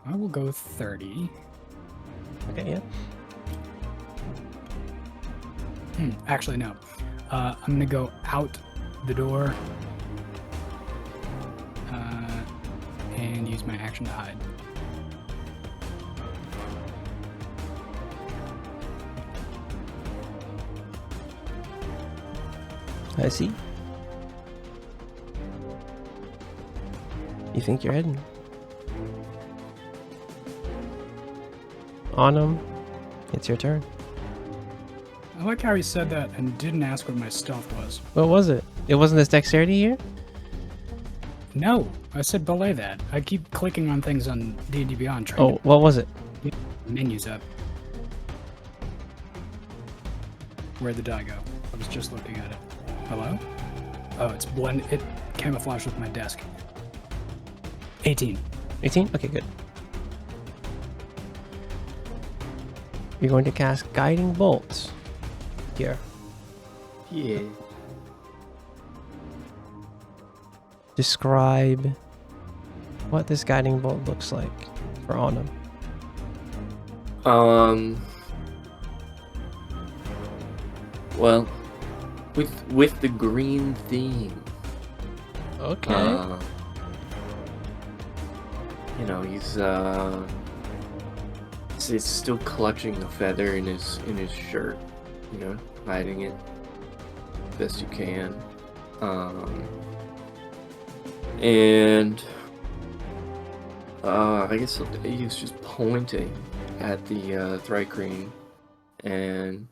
I will go 30. Okay, yeah. Actually, no. I'm gonna go out the door and use my action to hide. I see. You think you're hidden? Autumn, it's your turn. I like how he said that and didn't ask what my stealth was. What was it? It wasn't this dexterity here? No, I said belay that. I keep clicking on things on D&D Beyond trying Oh, what was it? to get menus up. Where'd the die go? I was just looking at it. Hello? Oh, it's blend. It camouflaged with my desk. 18. 18? Okay, good. You're going to cast Guiding Bolt here. Yeah. Describe what this Guiding Bolt looks like for Autumn. Well, with the green theme. Okay. You know, he's still clutching the feather in his shirt, you know, hiding it best you can. And I guess he's just pointing at the Thrycreen, and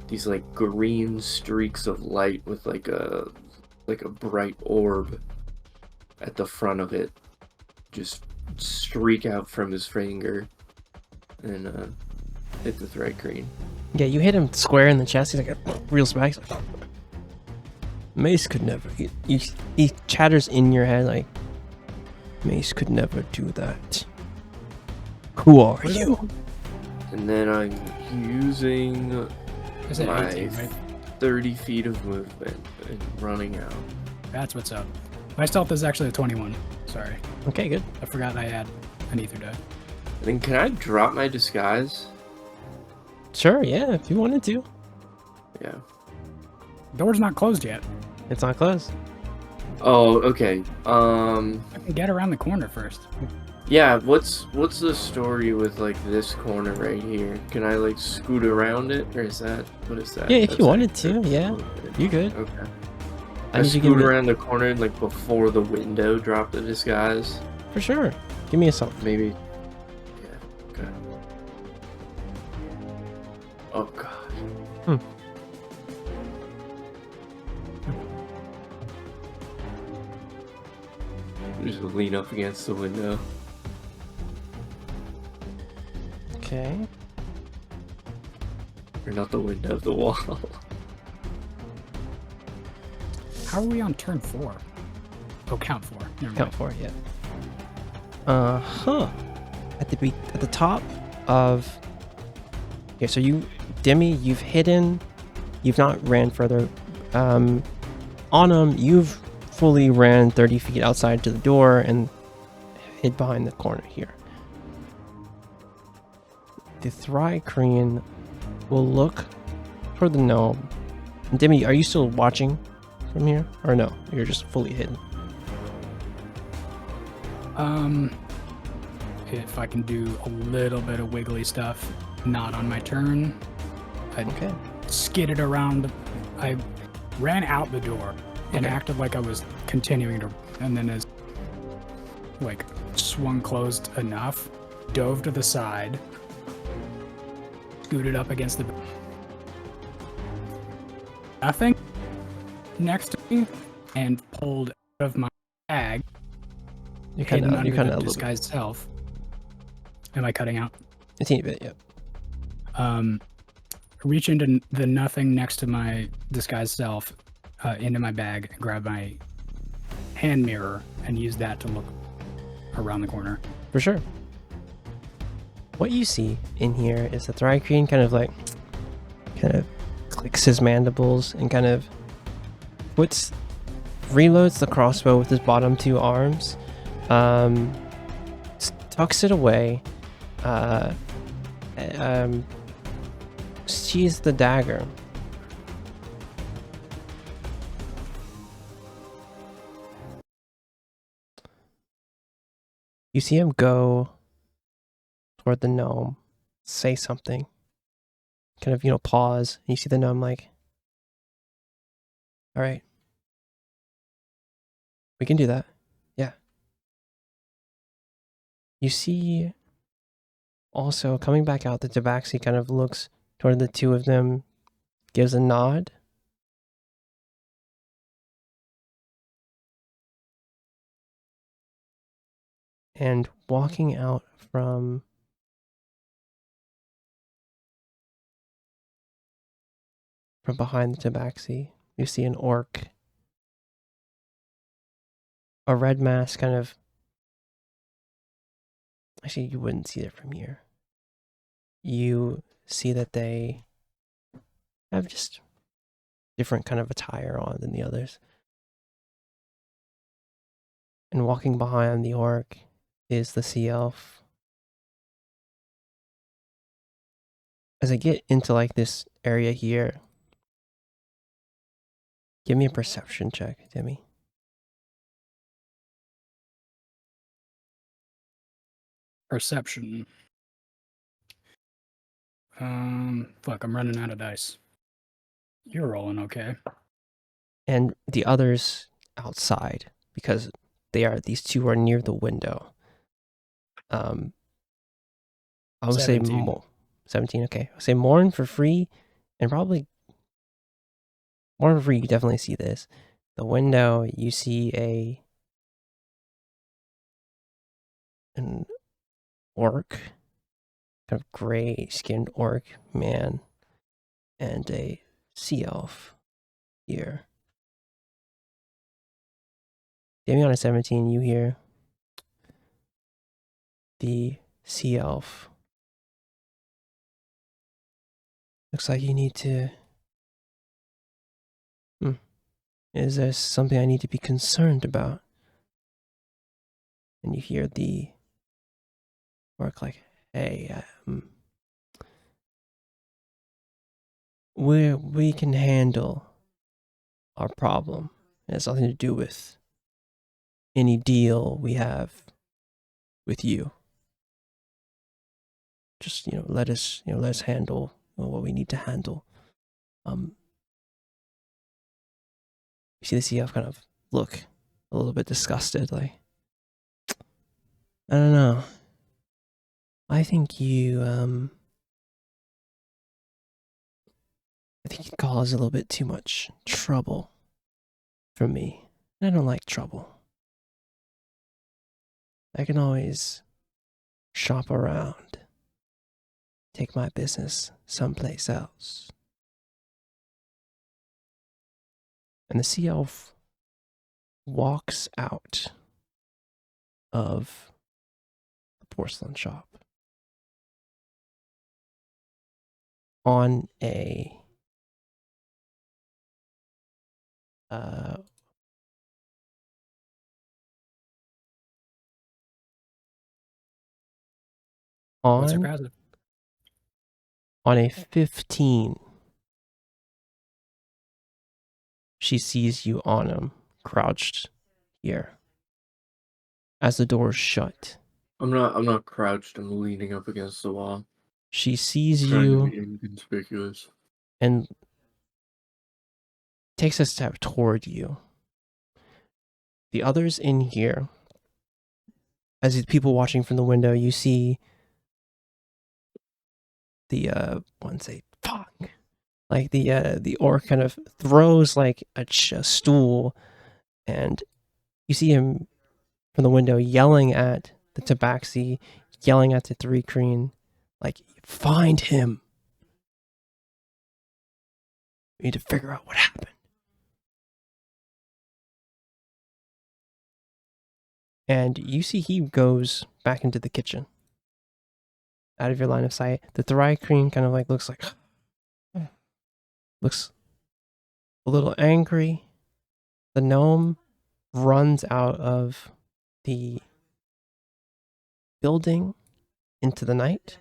these like green streaks of light with like a bright orb at the front of it just streak out from his finger and hit the Thrycreen. Yeah, you hit him square in the chest. He's like, reels back. He's like, Mace could never. He chatters in your head like, Mace could never do that. Who are you? And then I'm using I said my 18, right? 30 feet of movement and running out. That's what's up. My stealth is actually a 21. Sorry. Okay, good. I forgot I had an ether die. Then can I drop my disguise? Sure, yeah, if you wanted to. Yeah. Door's not closed yet. It's not closed. Oh, okay. I can get around the corner first. Yeah, what's the story with like this corner right here? Can I like scoot around it, or is that, what is that? Yeah, if That's you wanted like- to, yeah. You good. Okay. I I need you to give scoot me, around the corner like before the window, drop the disguise. for sure. Give me a song. Maybe. Yeah. Okay. Oh god. Just lean up against the window. Okay. Or not the window, the wall. How are we on turn 4? Oh, count 4. Never mind. Count 4, yeah. At the top of. Yeah, so you, Demi, you've hidden. You've not ran further. Autumn, you've fully ran 30 feet outside to the door and hid behind the corner here. The Thrycreen will look toward the gnome. Demi, are you still watching from here? Or no? You're just fully hidden. If I can do a little bit of wiggly stuff, not on my turn, I'd Okay. skidded around. I ran out the door and acted like I was continuing to, and then as like swung closed enough, dove to the side, scooted up against the nothing next to me, and pulled out of my bag. You're Hidden kind under of the a little bit. disguised self. Am I cutting out? A teeny bit, yeah. Reach into the nothing next to my disguised self, into my bag, and grab my hand mirror and use that to look around the corner. For sure. What you see in here is the Thrycreen kind of clicks his mandibles and kind of reloads the crossbow with his bottom two arms, tucks it away, sheathes the dagger. You see him go toward the gnome, say something, kind of, pause. And you see the gnome like, all right, we can do that. Yeah. You see also coming back out, the Tabaxi kind of looks toward the two of them, gives a nod. And walking out from behind the Tabaxi, you see an orc. A red mask kind of... Actually, you wouldn't see it from here. You see that they have just different kind of attire on than the others. And walking behind the orc is the sea elf. As I get into like this area here, give me a perception check, Demi. Perception. Fuck, I'm running out of dice. You're rolling okay. And the others outside, because these two are near the window. I would say 17. 17, okay. I'll say Morn for free, and probably Morn for free, you definitely see this. The window, you see an orc, kind of gray-skinned orc man, and a sea elf here. Damien on a 17, you hear the sea elf. Looks like you need to... Is there something I need to be concerned about? And you hear the orc like, hey, we can handle our problem. It has nothing to do with any deal we have with you. Just, let us handle what we need to handle. You see the sea elf kind of look a little bit disgusted, like, I don't know. I think you cause a little bit too much trouble for me. I don't like trouble. I can always shop around, take my business someplace else. And the sea elf walks out of the porcelain shop on a What's your on passive? a 15. She sees you on him, crouched here, as the door's shut. I'm not crouched. I'm leaning up against the wall. She sees Trying to you be inconspicuous. and takes a step toward you. The others in here, as the people watching from the window, you see the one say fuck, like the orc kind of throws like a stool, and you see him from the window yelling at the Tabaxi, yelling at the Three Kreen, like, find him. We need to figure out what happened. And you see he goes back into the kitchen, out of your line of sight. The Thrycreen kind of like looks a little angry. The gnome runs out of the building into the night.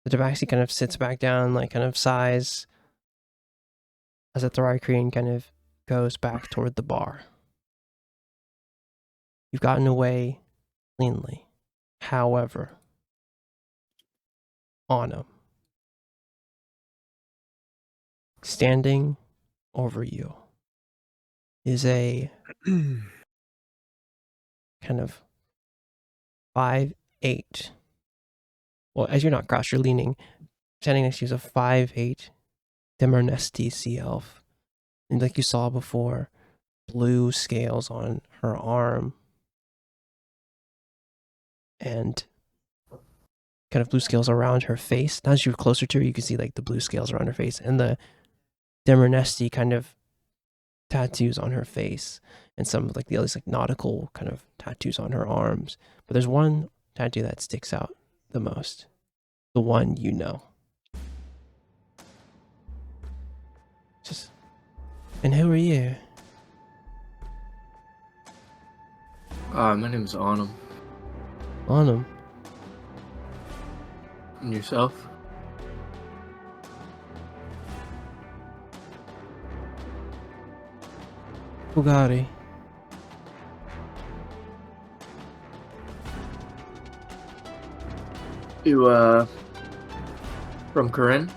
The Tabaxi kind of sits back down, like kind of sighs, as the Thrycreen kind of goes back toward the bar. You've gotten away cleanly. However, Anna, standing over you, is a kind of 5'8" Well, as you're not crouched, you're leaning. Standing next to you is a 5'8" Dimernesti sea elf. And like you saw before, blue scales on her arm. And kind of blue scales around her face. Now as you're closer to her, you can see like the blue scales around her face. And the Dimernesti kind of tattoos on her face. And some of like the others like nautical kind of tattoos on her arms. But there's one tattoo that sticks out the most. The one you know. Just, and who are you? My name's Autumn. Autumn. And yourself? Bugatti. You, from Corinne?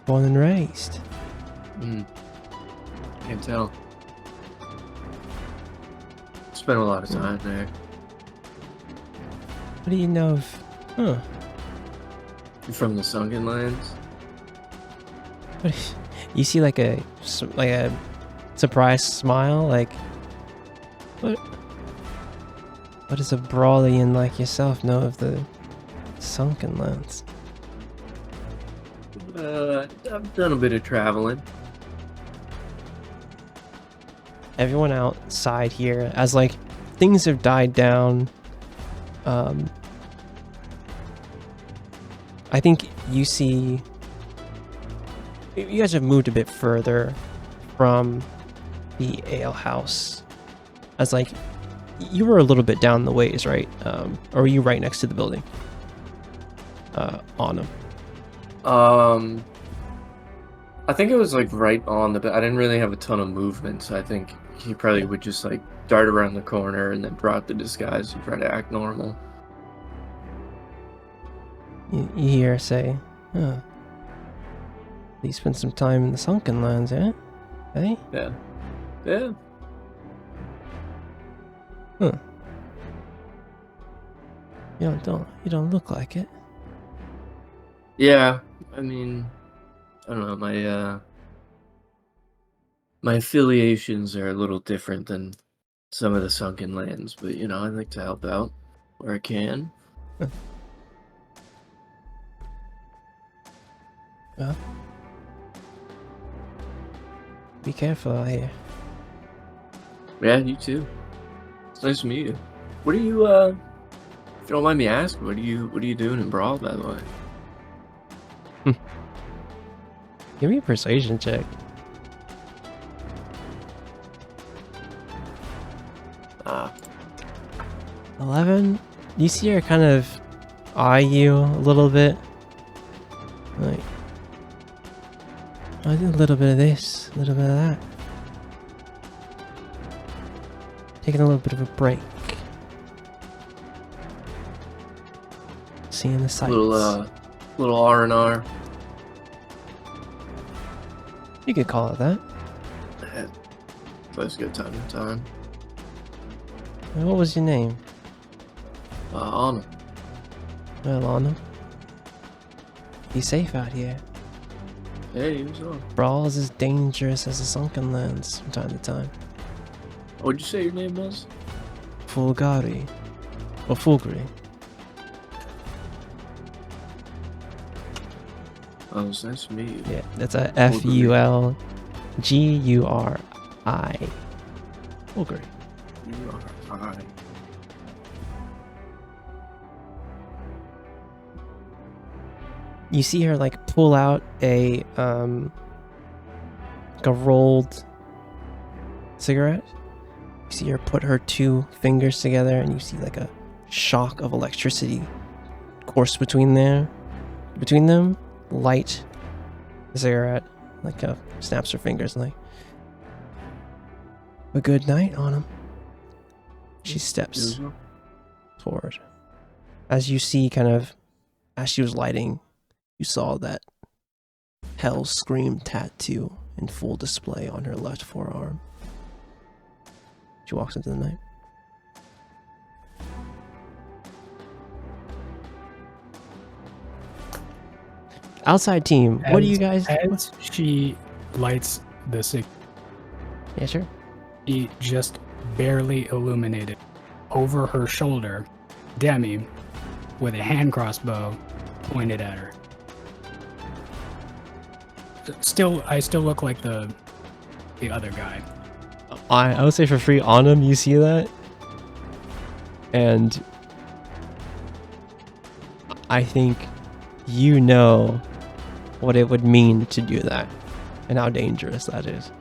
Born and raised. Can't tell. Spent a lot of time there. What do you know of? Huh. You from the Sunken Lands? What you see like a surprised smile, like what does a Brawlian like yourself know of the Sunken Lands? I've done a bit of traveling. Everyone outside here, as like things have died down, I think you see you guys have moved a bit further from the ale house, as like you were a little bit down the ways, right? Or were you right next to the building? On them. I think it was like right on the. I didn't really have a ton of movement, so I think he probably would just like dart around the corner and then drop the disguise and try to act normal. You hear her say, "Huh? You spent some time in the Sunken Lands, eh? Hey? Yeah. Yeah. Huh? You don't look like it." Yeah. I mean, I don't know. My affiliations are a little different than some of the Sunken Lands, but you know, I like to help out where I can. Well, be careful out here. Yeah, you too. It's nice to meet you. What are you? If you don't mind me asking, what are you doing in Brawl, by the way? Give me a persuasion check. 11. You see her kind of eye you a little bit. Like, I did a little bit of this, a little bit of that. Taking a little bit of a break. Seeing the sights. Little R&R. You could call it that. Let's get time to time. And what was your name? Anna. Well, Anna. Be safe out here. Hey, you as well. Brawl's as dangerous as the Sunken Lands from time to time. What'd you say your name was? Fulgari. Or Fulgari. Oh, it's nice to meet you. Yeah, that's a Fulguri. Fulgari. You are fine. You see her like pull out a rolled cigarette. You see her put her two fingers together, and you see like a shock of electricity course between them. Light the cigarette, like snaps her fingers, and like a good night on him. She steps forward. As you see, kind of as she was lighting, you saw that Hell Scream tattoo in full display on her left forearm. She walks into the night. outside team, what do you guys? As she lights the cig, Yeah, sure. she just barely illuminated over her shoulder, Demi, with a hand crossbow pointed at her. I still look like the other guy. I would say for free on him, you see that, and I think you know what it would mean to do that, and how dangerous that is.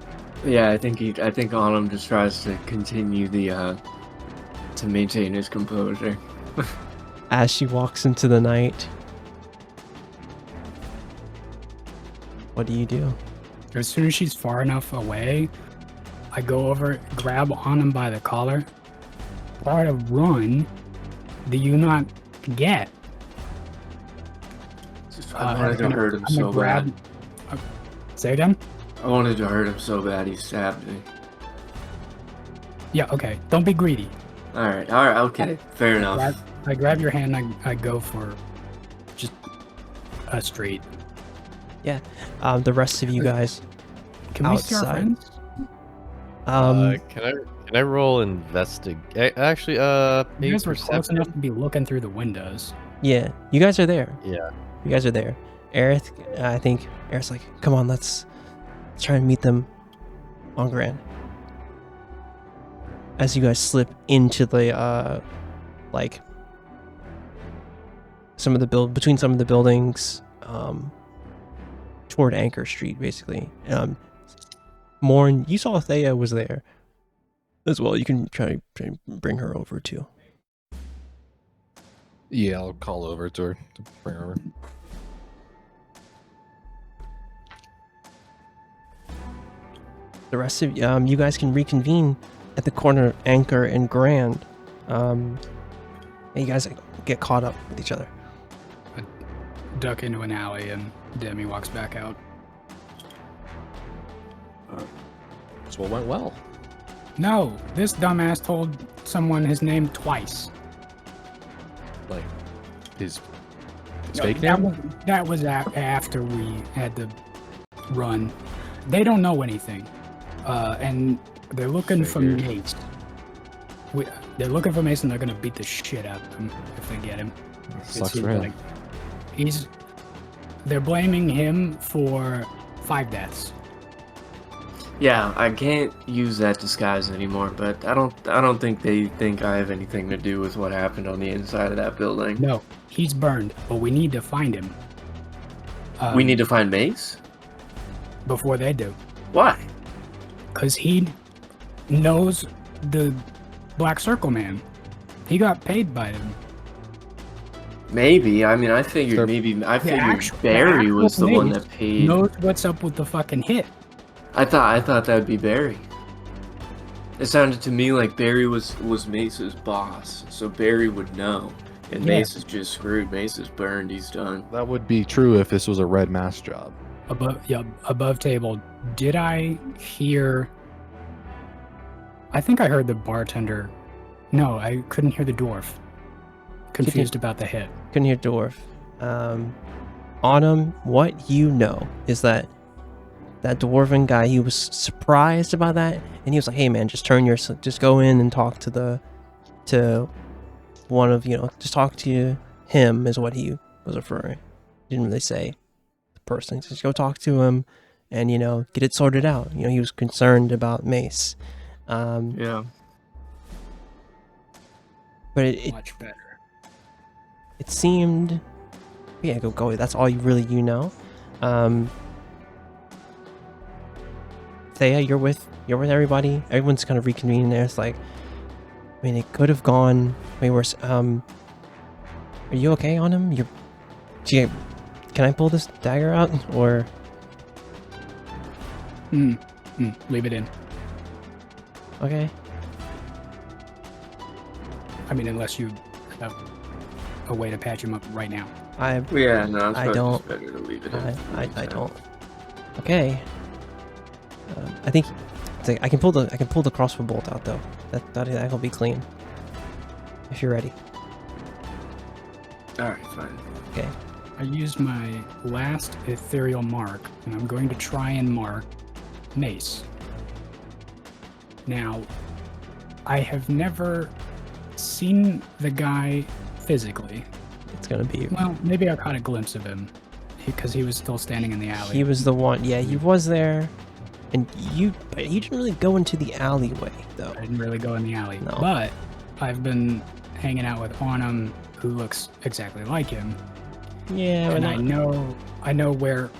Yeah, I think Autumn just tries to continue to maintain his composure. As she walks into the night, what do you do? As soon as she's far enough away, I go over, grab on him by the collar. Part of run do you not get? I wanted to hurt him so bad. Say again? I wanted to hurt him so bad he stabbed me. Yeah, okay. Don't be greedy. Alright, okay. Fair enough. I grab your hand, I go for just a straight. The rest of you guys Can we see our outside. friends? Can I roll investigate? Actually, You maybe guys were close perception? enough to be looking through the windows. Yeah, you guys are there. Yeah. You guys are there. Aerith, I think Aerith's like, come on, let's try and meet them on Grand. As you guys slip into the like between some of the buildings, toward Anchor Street, basically. Morn, you saw Thea was there as well. You can try and bring her over too. Yeah, I'll call over to her to bring her over. The rest of you guys can reconvene at the corner of Anchor and Grand. And you guys get caught up with each other. Duck into an alley and Demi walks back out. So it went well. No, this dumbass told someone his name twice. Like his No, fake that name. was after we had to run. They don't know anything, and they're looking for Figured. Mace. They're looking for Mace, and they're gonna beat the shit out of him if they get him. Sucks It for seems him. like they're blaming him for 5 deaths. Yeah, I can't use that disguise anymore, but I don't think they think I have anything to do with what happened on the inside of that building. No, he's burned, but we need to find him. We need to find Mace? before they do, Why? because he knows the Black Circle Man. He got paid by them. Maybe. I mean, I figured Barry was the one that paid. Knows what's up with the fucking hit. I thought that'd be Barry. It sounded to me like Barry was Mace's boss, so Barry would know. And Yeah. Mace is just screwed. Mace is burned. He's done. That would be true if this was a red mask job. Above table. Did I hear? I think I heard the bartender. No, I couldn't hear the dwarf. Confused about the hit. Couldn't hear dwarf. Autumn, what you know is that dwarven guy, he was surprised about that, and he was like, "Hey man, just go in and talk to one of, just talk to him," is what he was referring. He didn't really say the person. Just go talk to him, and get it sorted out. He was concerned about Mace. Yeah. But it Much better. it seemed, yeah, go. That's all you know. Thea, you're with everybody. Everyone's kind of reconvening there. It's like, I mean, it could have gone way worse. Are you okay on him? Can I pull this dagger out or? Leave it in. Okay. I mean, unless you have a way to patch him up right now. Yeah, no, I don't. It's better to leave it in. I don't. Okay. I think I can pull the crossbow bolt out though. That'll be clean. If you're ready. All right, fine. Okay. I used my last ethereal mark, and I'm going to try and mark Mace. Now, I have never seen the guy physically. It's gonna be. Well, maybe I caught a glimpse of him because he was still standing in the alley. He was the one. Yeah, he was there, and but you didn't really go into the alleyway though. I didn't really go in the alley, No. but I've been hanging out with Arnhem, who looks exactly like him, Yeah, and but I know where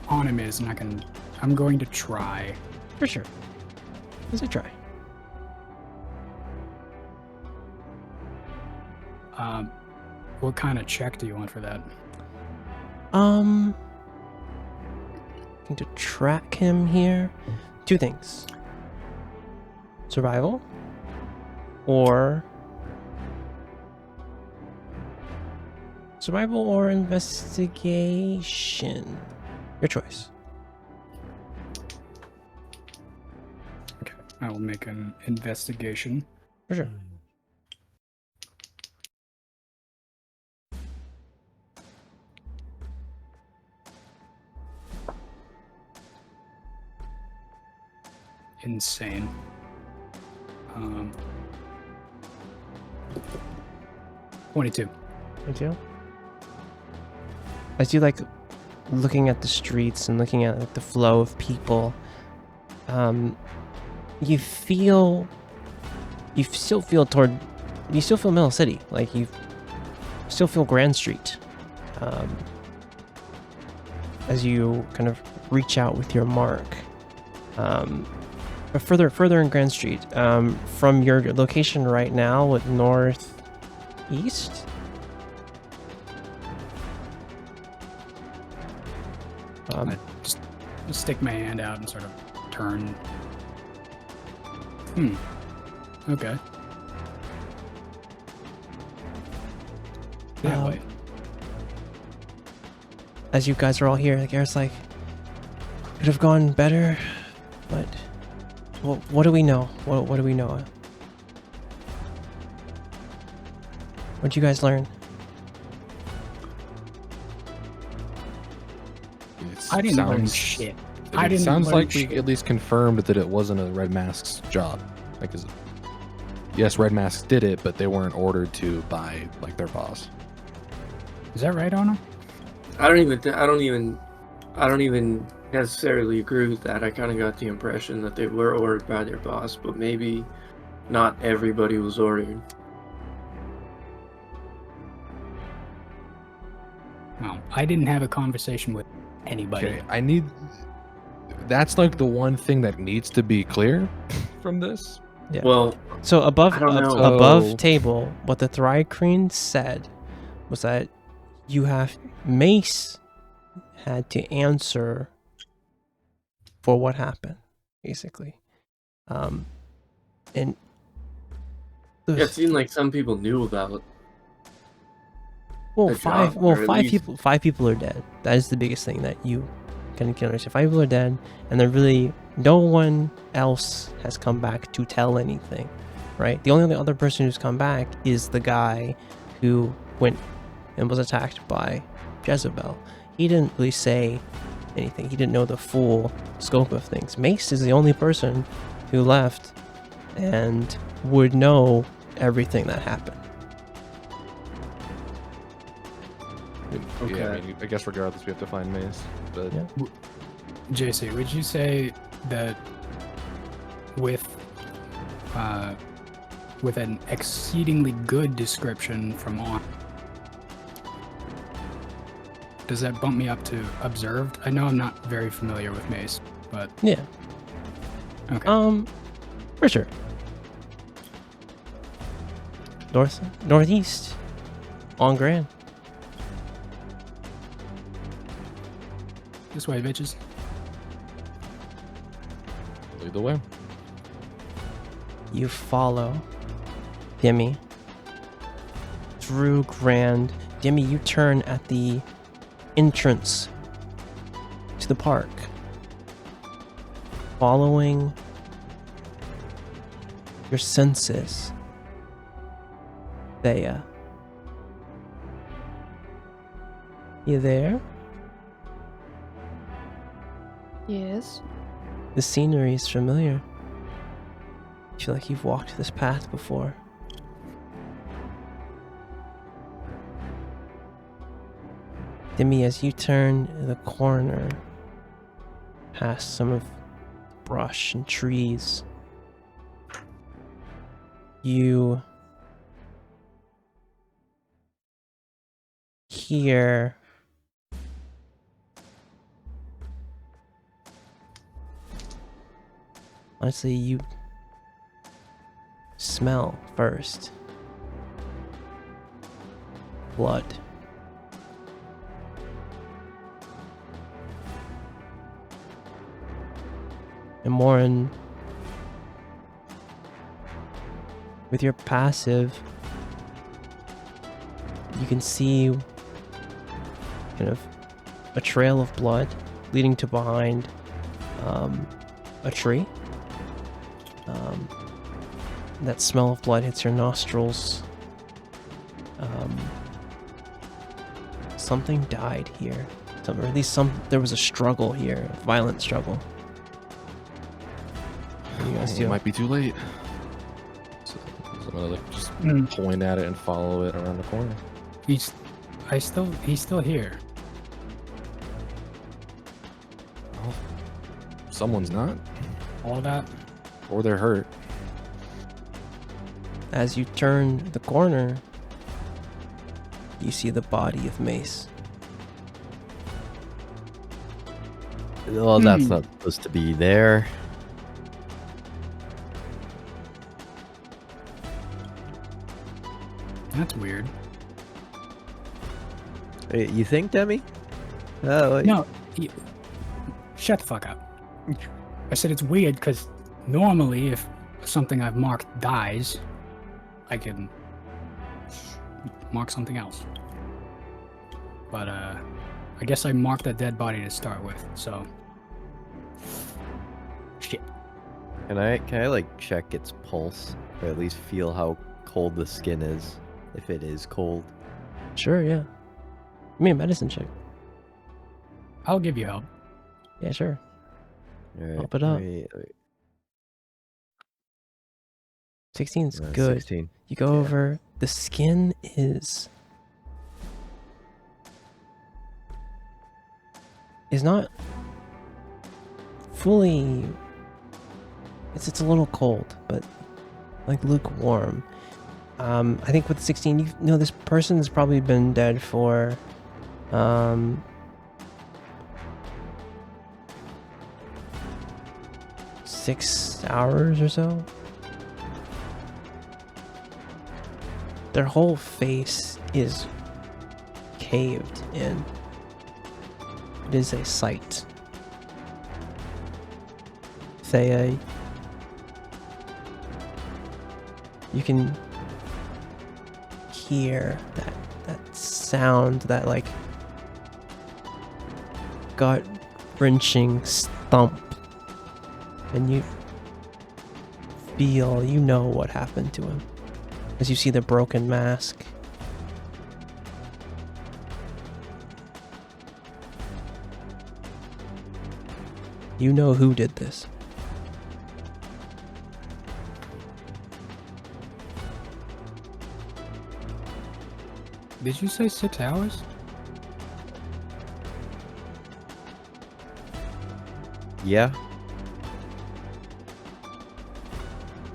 Arnhem is, and I'm going to try. for sure. Let's a try. What kind of check do you want for that? Need to track him here. Two things: survival, or investigation. Your choice. Okay, I will make an investigation. For sure. Insane. 22. Thank you. As you like looking at the streets and looking at like, the flow of people, you still feel Middle City, like you still feel Grand Street. As you kind of reach out with your mark. But further in Grand Street, from your location right now at northeast. I just stick my hand out and sort of turn. Okay. Yeah, wait. As you guys are all here, Garrett's like, could have gone better, but what do we know? What do we know? What'd you guys learn? I didn't learn shit. It sounds like we at least confirmed that it wasn't a Red Mask's job. Like, yes, Red Masks did it, but they weren't ordered to by like their boss. Is that right, Anna? I don't even necessarily agree with that. I kind of got the impression that they were ordered by their boss, but maybe not everybody was ordered. Well, I didn't have a conversation with anybody. Okay, that's like the one thing that needs to be clear from this. Yeah. Well, So above I don't know. above table, what the Thrycreen said was that Mace had to answer for what happened, basically. And it seemed like some people knew about it. well, the five job, or at least- five people are dead. That is the biggest thing that you can understand. 5 people are dead, and there really no one else has come back to tell anything, right? The only other person who's come back is the guy who went and was attacked by Jezebel. He didn't really say anything. He didn't know the full scope of things. Mace is the only person who left and would know everything that happened. Okay. Yeah, I mean, I guess regardless, we have to find Mace. But Yeah. JC, would you say that with an exceedingly good description from on, does that bump me up to observed? I know I'm not very familiar with Mace, but Yeah. okay. For sure. Northeast, on Grand. This way, bitches. lead the way. You follow Demi through Grand. Demi, you turn at the entrance to the park, following your senses. Thea, You there? Yes. The scenery is familiar. You feel like you've walked this path before. Demi, as you turn the corner past some of the brush and trees, you hear honestly, you smell first blood. And Morin, with your passive, you can see kind of a trail of blood leading to behind a tree. That smell of blood hits your nostrils. Something died here. Or at least there was a struggle here, a violent struggle. What are you guys It do? might be too late. So I'm gonna like just point at it and follow it around the corner. He's still here. Someone's not, All that. or they're hurt. As you turn the corner, you see the body of Mace. Well, that's not supposed to be there. That's weird. Hey, you think, Demi? Oh, No, shut the fuck up. I said it's weird because normally if something I've marked dies, I can mark something else. But I guess I marked a dead body to start with, so shit. Can I like check its pulse, or at least feel how cold the skin is, if it is cold? Sure, yeah. Give me a medicine check. I'll give you help. Yeah, sure. All right, Pop it up. wait. 16's good. 16. You go Yeah. over. The skin is not fully. It's a little cold, but like lukewarm. I think with 16, you know this person's probably been dead for 6 hours or so. Their whole face is caved in. It is a sight. Thea, you can hear that sound, that like gut-wrenching stomp, and you know what happened to him as you see the broken mask. You know who did this. Did you say 6 hours? Yeah.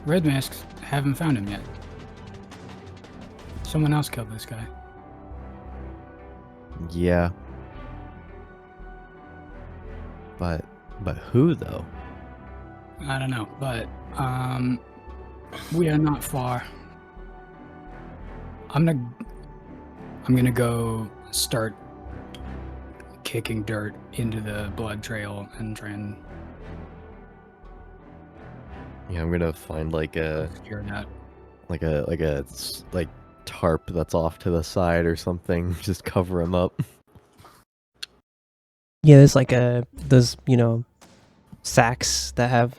Red Masks haven't found him yet. Someone else killed this guy. Yeah. But who though? I don't know, but we are not far. I'm gonna go start kicking dirt into the blood trail and try and Yeah, I'm gonna find like a clear that. like tarp that's off to the side or something. Just cover him up. Yeah, there's like those sacks that have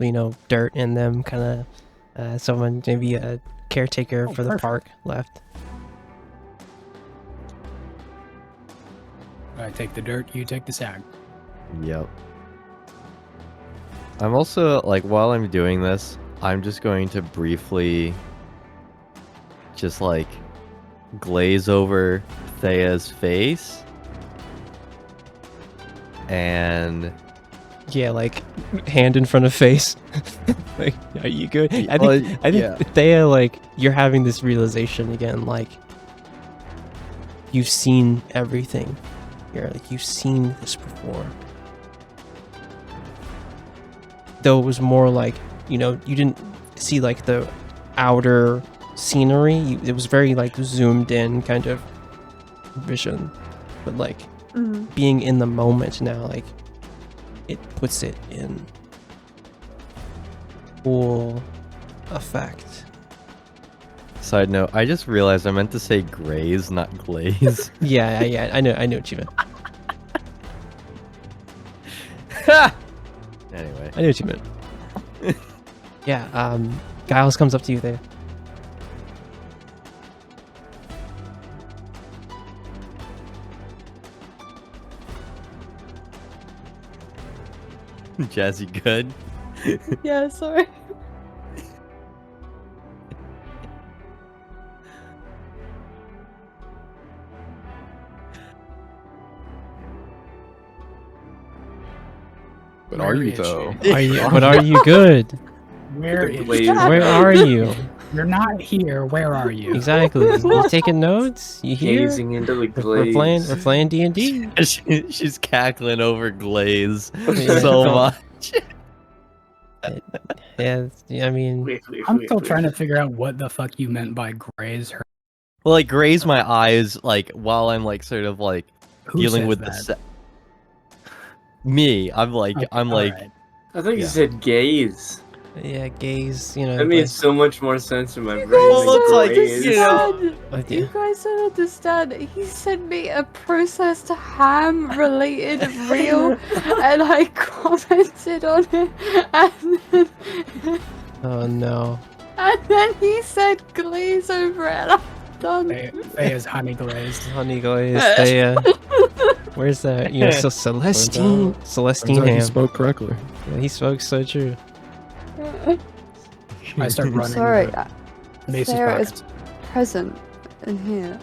dirt in them, kind of someone, maybe a caretaker for the perfect. park left. I take the dirt, you take the sag. Yep. I'm also, like, while I'm doing this, I'm just going to briefly just, like, glaze over Thea's face. And... Yeah, like, hand in front of face. Like, are you good? I think yeah. Thea, like, you're having this realization again, like, you've seen everything. You're like, you've seen this before. Though it was more like, you know, you didn't see like the outer scenery. It was very like zoomed in kind of vision. But like being in the moment now, like it puts it in full effect. Side note, I just realized I meant to say graze, not glaze. Yeah, I know what you meant. Anyway. I knew what you meant. Yeah, Giles comes up to you there. Jazzy good? Yeah, sorry. But are you is though? she? But are you good? Where is Wait, she? Where are you? You're not here. Where are you? Exactly. You taking notes? You here? Gazing into the We're glaze. playing D&D. She's cackling over glaze Yeah. so much. Yeah, I mean, I'm still trying to figure out what the fuck you meant by graze her. Well, like, graze my eyes, like, while I'm, like, sort of, like, Who dealing says with that? me. I'm like, Okay, I'm like, alright. I thought you Yeah. said gaze. yeah, gaze, you know. That made like- so much more sense in my brain. Well, than it's like, graze. you know, like, You guys don't understand. He sent me a processed ham related reel and I commented on it oh no. and then he said glaze over it and I'm done. Thea's honey glazed. Honey glaze, they, where's that? You know, so Celestine Turns out he ham. spoke correctly. Yeah, he spoke so true. I start running. Sorry, to Mace's Sarah is pockets. present in here.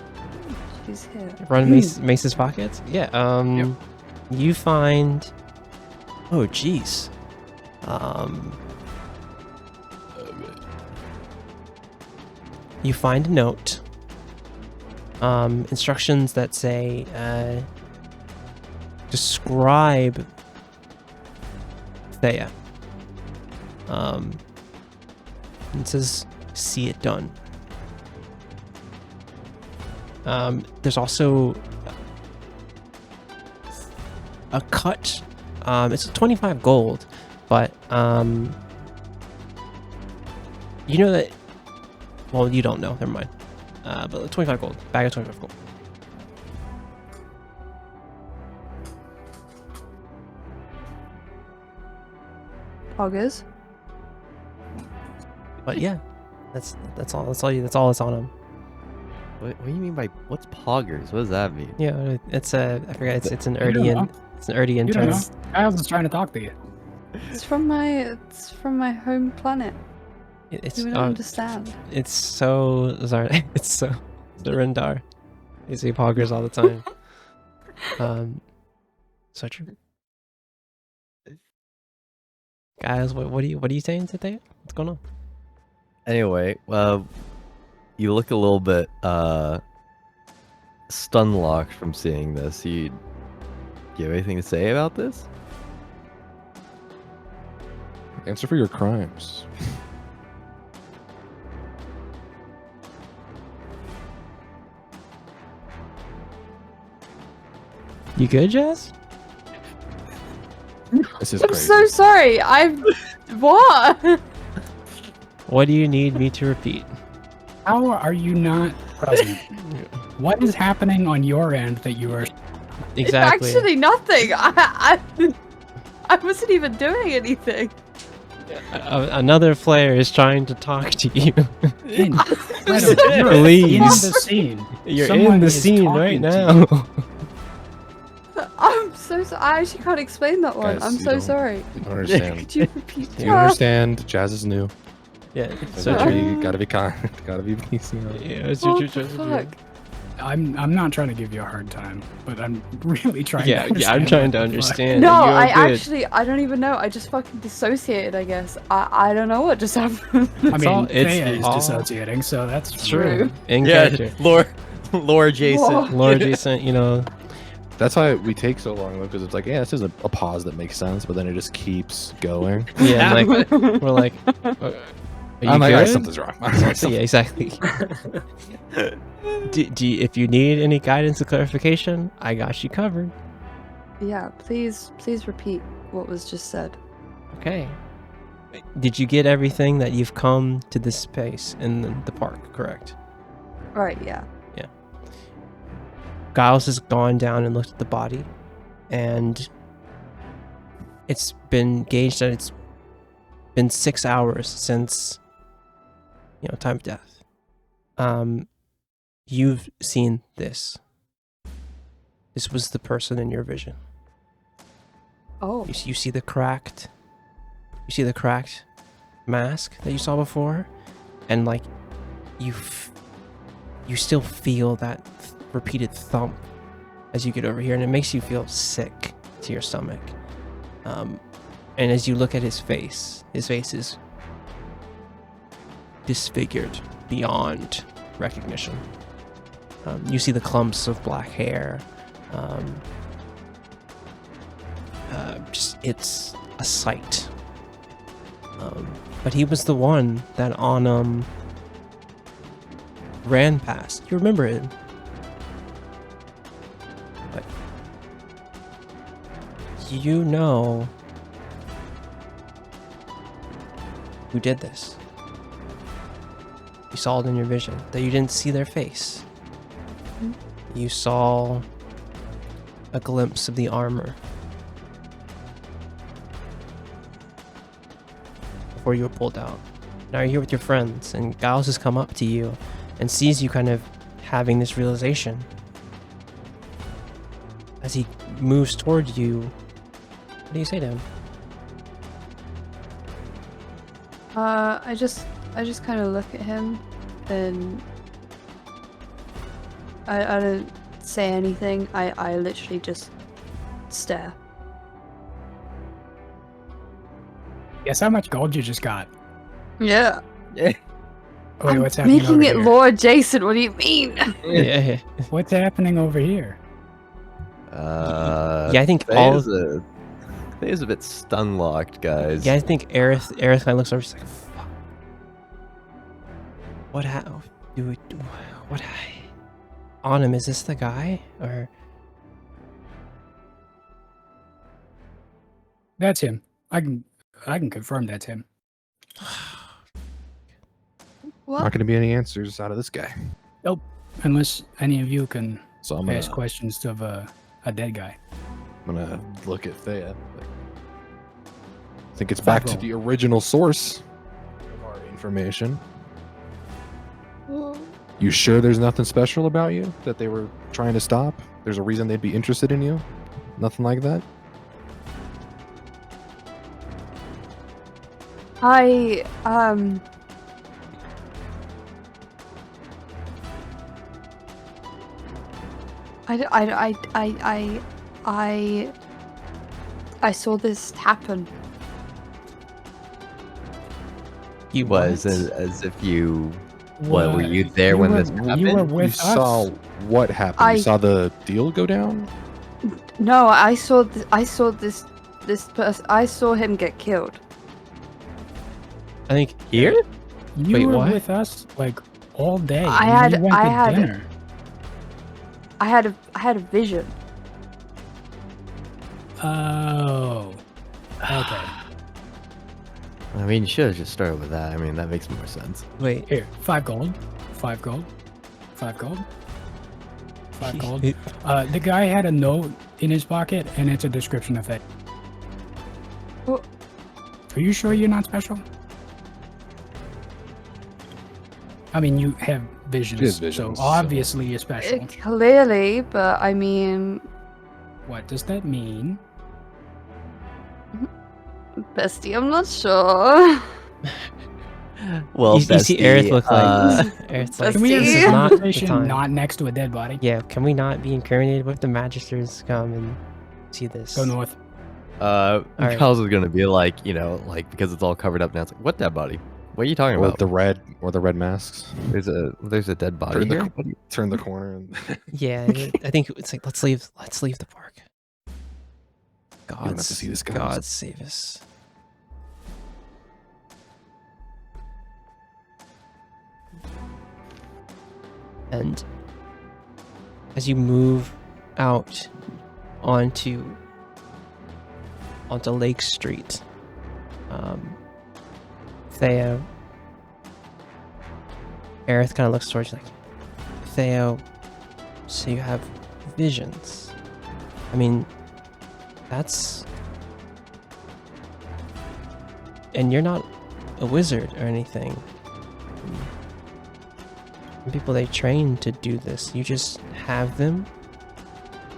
She's here. Run Mace's pockets? Yeah, you find... Oh, jeez. You find a note. Instructions that say, describe Thea. It says, see it done. There's also a cut. It's 25 gold, but you know that. Well, you don't know. Never mind. But 25 gold. Bag of 25 gold. Poggers. But yeah, that's all. That's all that's on him. what do you mean by, what's poggers? What does that mean? Yeah, it's a. I forgot. It's an You don't Erdian. know. It's an Erdian You don't term. know. Giles was trying to talk to you. It's from my home planet. It's You don't understand. It's so sorry. It's so Surrendar. They say poggers all the time. So true. Guys, what are you saying today? What's going on? Anyway, you look a little bit, stun-locked from seeing this. You have anything to say about this? Answer for your crimes. You good, Jazz? This is I'm crazy. so sorry. What? What do you need me to repeat? How are you not present? What is happening on your end that you are? Exactly. Actually, nothing. I wasn't even doing anything. Another player is trying to talk to you. In? Please. In the scene. You're Someone in the is scene talking right to you. now. so sorry. I actually can't explain that one. Guys, I'm you so don't- sorry. You don't understand. Could you repeat You that? understand? Jazz is new. Yeah. So you gotta be kind. Gotta be decent. Yeah, What the fuck? I'm not trying to give you a hard time, but I'm really trying. Yeah, to yeah, I'm understand trying what to the fuck. understand. No, You're I good. actually, I don't even know. I just fucking dissociated, I guess. I don't know what just happened. I mean, all- it's Thea is all- dissociating, so that's It's true. True. In Yeah, character. lore adjacent. Lord Jason, you know, That's why we take so long, because it's like, yeah, this is a pause that makes sense, but then it just keeps going. yeah, like we're like, are you I'm like, good? something's wrong. Yeah, exactly. If you need any guidance or clarification, I got you covered. Yeah, please repeat what was just said. Okay. Did you get everything that you've come to this space in the park, correct? Right, yeah. Giles has gone down and looked at the body, and it's been gauged that it's been 6 hours since, time of death. You've seen this. This was the person in your vision. Oh. You see the cracked mask that you saw before, and like you still feel that repeated thump as you get over here, and it makes you feel sick to your stomach. And as you look at his face is disfigured beyond recognition. You see the clumps of black hair. It's a sight. But he was the one that Anum ran past. You remember it. But you know who did this. You saw it in your vision, that you didn't see their face. You saw a glimpse of the armor before you were pulled out. Now you're here with your friends, and Giles has come up to you and sees you kind of having this realization. As he moves toward you, what do you say to him? I just kind of look at him, and I don't say anything. I literally just stare. Guess how much gold you just got? Yeah. Wait, I'm what's happening making over it here? lore adjacent. What do you mean? Yeah. What's happening over here? Yeah, I think Thea's a bit stun locked, guys. Yeah, I think Aerith kind of looks over. She's like, "Fuck. What what? On him? Is this the guy or?" That's him. I can confirm that's him. Not What? going to be any answers out of this guy. Unless any of you can So I'm gonna, ask questions of a dead guy. I'm gonna look at Thea. I think it's back to Five-roll. the original source of our information. You sure there's nothing special about you that they were trying to stop? There's a reason they'd be interested in you? Nothing like that? I saw this happen. You was what? as if you. What, were you there when this You were happened? with You saw us. what happened? I- You saw the deal go down? No, I saw this person. I saw him get killed. I think Here? You Wait, were what? with us like all day. I and had- you went I to had- dinner. I had a vision. Oh. Okay. I mean, you should have just started with that. I mean, that makes more sense. Wait. Here, 5 gold. 5 gold. 5 gold. 5 gold. The guy had a note in his pocket, and it's a description of it. What? Are you sure you're not special? I mean, you have visions, She has visions, so so- obviously you're special. Clearly, but I mean, What does that mean? Bestie, I'm not sure. Well, you see Aerith look like Aerith's like, Can we have See? this this is not the conversation time. not next to a dead body? Yeah, can we not be incriminated? What if the magisters come and see this? Go north. right. Charles is gonna be like, you know, like because it's all covered up now. It's like, what dead body? What are you talking Or about? the red masks. There's a dead body here. Turn the corner. And Yeah, I think it's like let's leave the park. don't have to see this, guys. God save us. And as you move out onto Lake Street, Theo, Aerith kind of looks towards you like, Theo, so you have visions. I mean, that's... And you're not a wizard or anything. Some people, they train to do this. You just have them.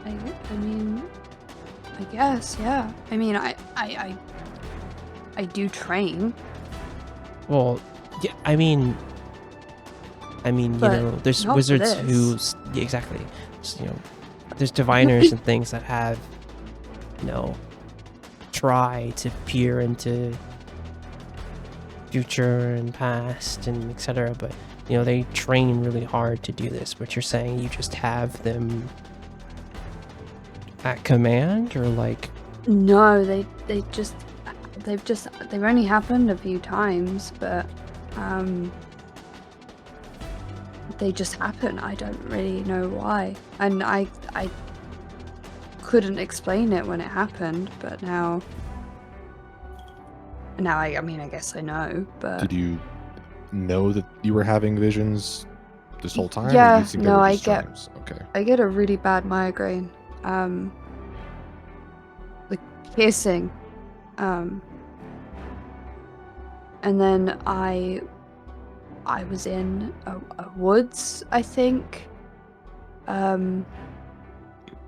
I mean, I guess, yeah. I mean, I do train. Well, yeah, I mean, you But know, there's not for wizards who, this. yeah, exactly. Just, you know, there's diviners and things that have, you know, try to peer into future and past and etc. But you know, they train really hard to do this. But you're saying you just have them at command, or like? No, they've only happened a few times, but they just happen. I don't really know why, and I couldn't explain it when it happened, but now I mean, I guess I know. But did you know that you were having visions this whole time? or Yeah, do you think they no, were I just get- dreams? Okay. I get a really bad migraine, like piercing, and then I was in a woods, I think, and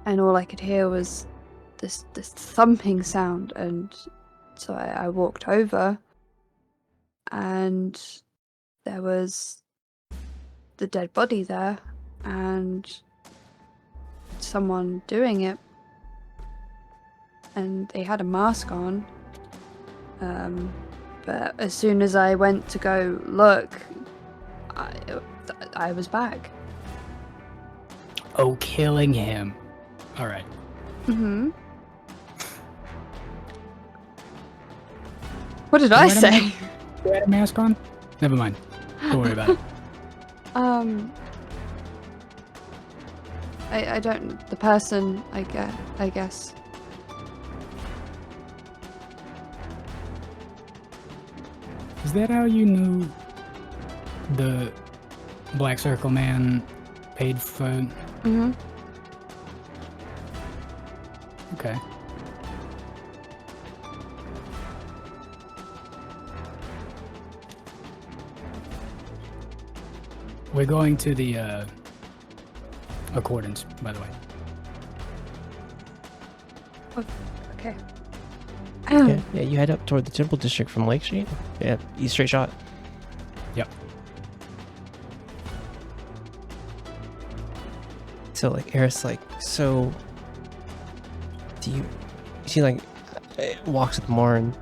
all I could hear was this thumping sound, and so I walked over, and there was the dead body there, and someone doing it, and they had a mask on, but as soon as I went to go look, I was back. Oh, killing him. All right. Mm-hmm. What did I Wait a say? minute. You had a mask on? Never mind. Don't worry about it. I don't, the person, I guess. Is that how you knew the Black Circle man paid for? Mm-hmm. Okay. We're going to the accordance, by the way. Okay. Yeah, you head up toward the Temple District from Lake Street. Yeah, you straight shot. Yep. So like Aerith's like, so do you see like walks with Morn?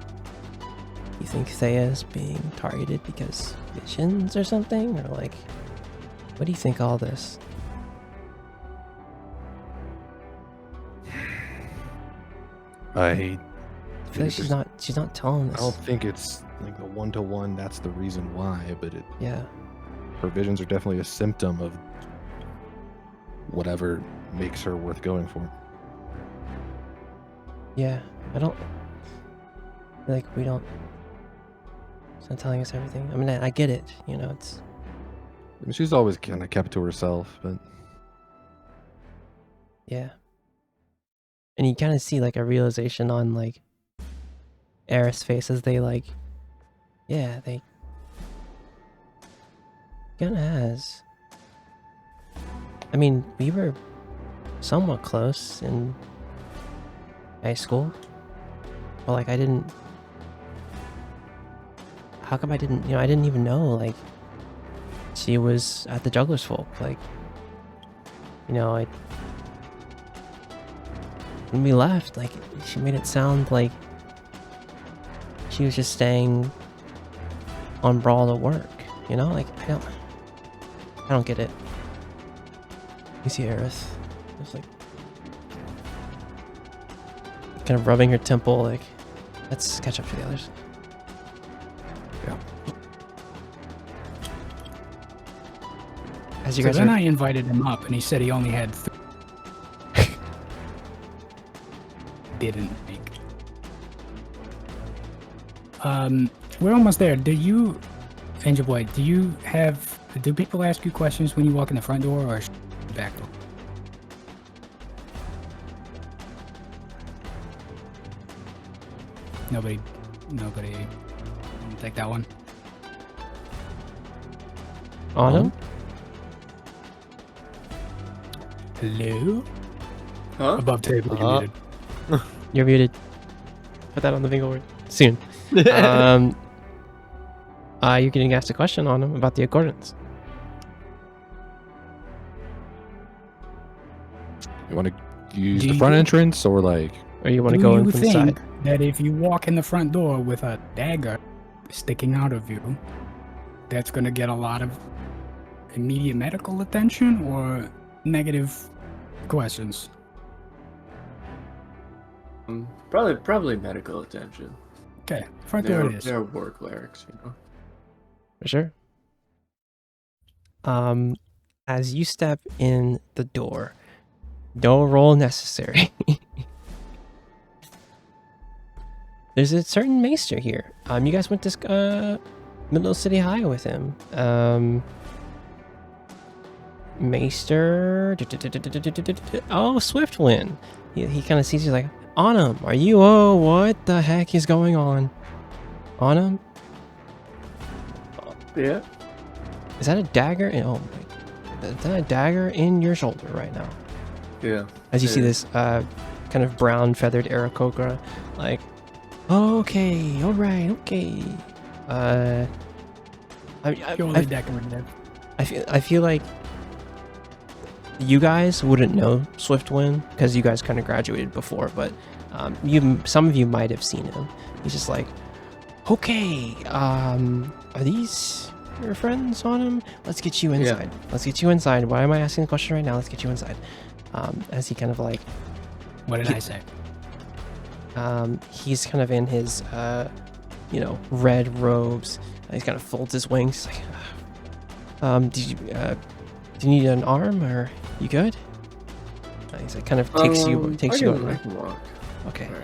You think Thea's being targeted because visions or something, or like, what do you think all this? I I feel like she's not telling I us. don't think it's like the one-to-one. That's the reason why, but Yeah. her visions are definitely a symptom of whatever makes her worth going for. Yeah, I don't feel like we don't. It's not telling us everything. I mean, I get it. You know, it's I mean, she's always kind of kept to herself, but yeah. And you kind of see like a realization on like Aerith's face as they like, yeah, they kind of has. I mean, we were somewhat close, and high school. But like I didn't. How come I didn't? I didn't even know like she was at the Jugglers Folk. Like, I when we left, like she made it sound like she was just staying on Brawl to work. Like I don't get it. You see Aerith, just like kind of rubbing her temple, like let's catch up to the others. Yeah. As you So guys then are, I invited him up, and he said he only had 3. Didn't make. We're almost there. Angel Boy, do people ask you questions when you walk in the front door or the back door? Nobody take that one. Autumn? Hello? Huh? Above table, you Uh-huh. muted. You're muted. Put that on the bingo board soon. You're getting asked a question on him about the accordance. You want to use Do the you- front entrance or like? Or you want to Do go in you from the think side? that if you walk in the front door with a dagger sticking out of you, that's going to get a lot of immediate medical attention or negative questions? Probably medical attention. Okay, front door it is. They're war clerics, For sure. As you step in the door, no roll necessary. There's a certain maester here. You guys went to Middle City High with him. Maester. Oh, Swiftwind. He kind of sees you like, Autumn, are you? Oh, what the heck is going on? Autumn? Yeah. Is that a dagger? Oh, my. Is that a dagger in your shoulder right now? Yeah. As you see Yeah. this kind of brown feathered Aarakocra, like, okay, all right, okay. Purely decorative. I feel like you guys wouldn't know Swiftwind because you guys kind of graduated before, but some of you might have seen him. He's just like, okay, are these your friends on him? Let's get you inside. Let's get you inside. Why am I asking the question right now? Let's get you inside. As he kind of like, What did I say? he's kind of in his, red robes. He kind of folds his wings. He's like, do you need an arm or you good? He's like, kind of takes you I over. can walk. Okay. All right.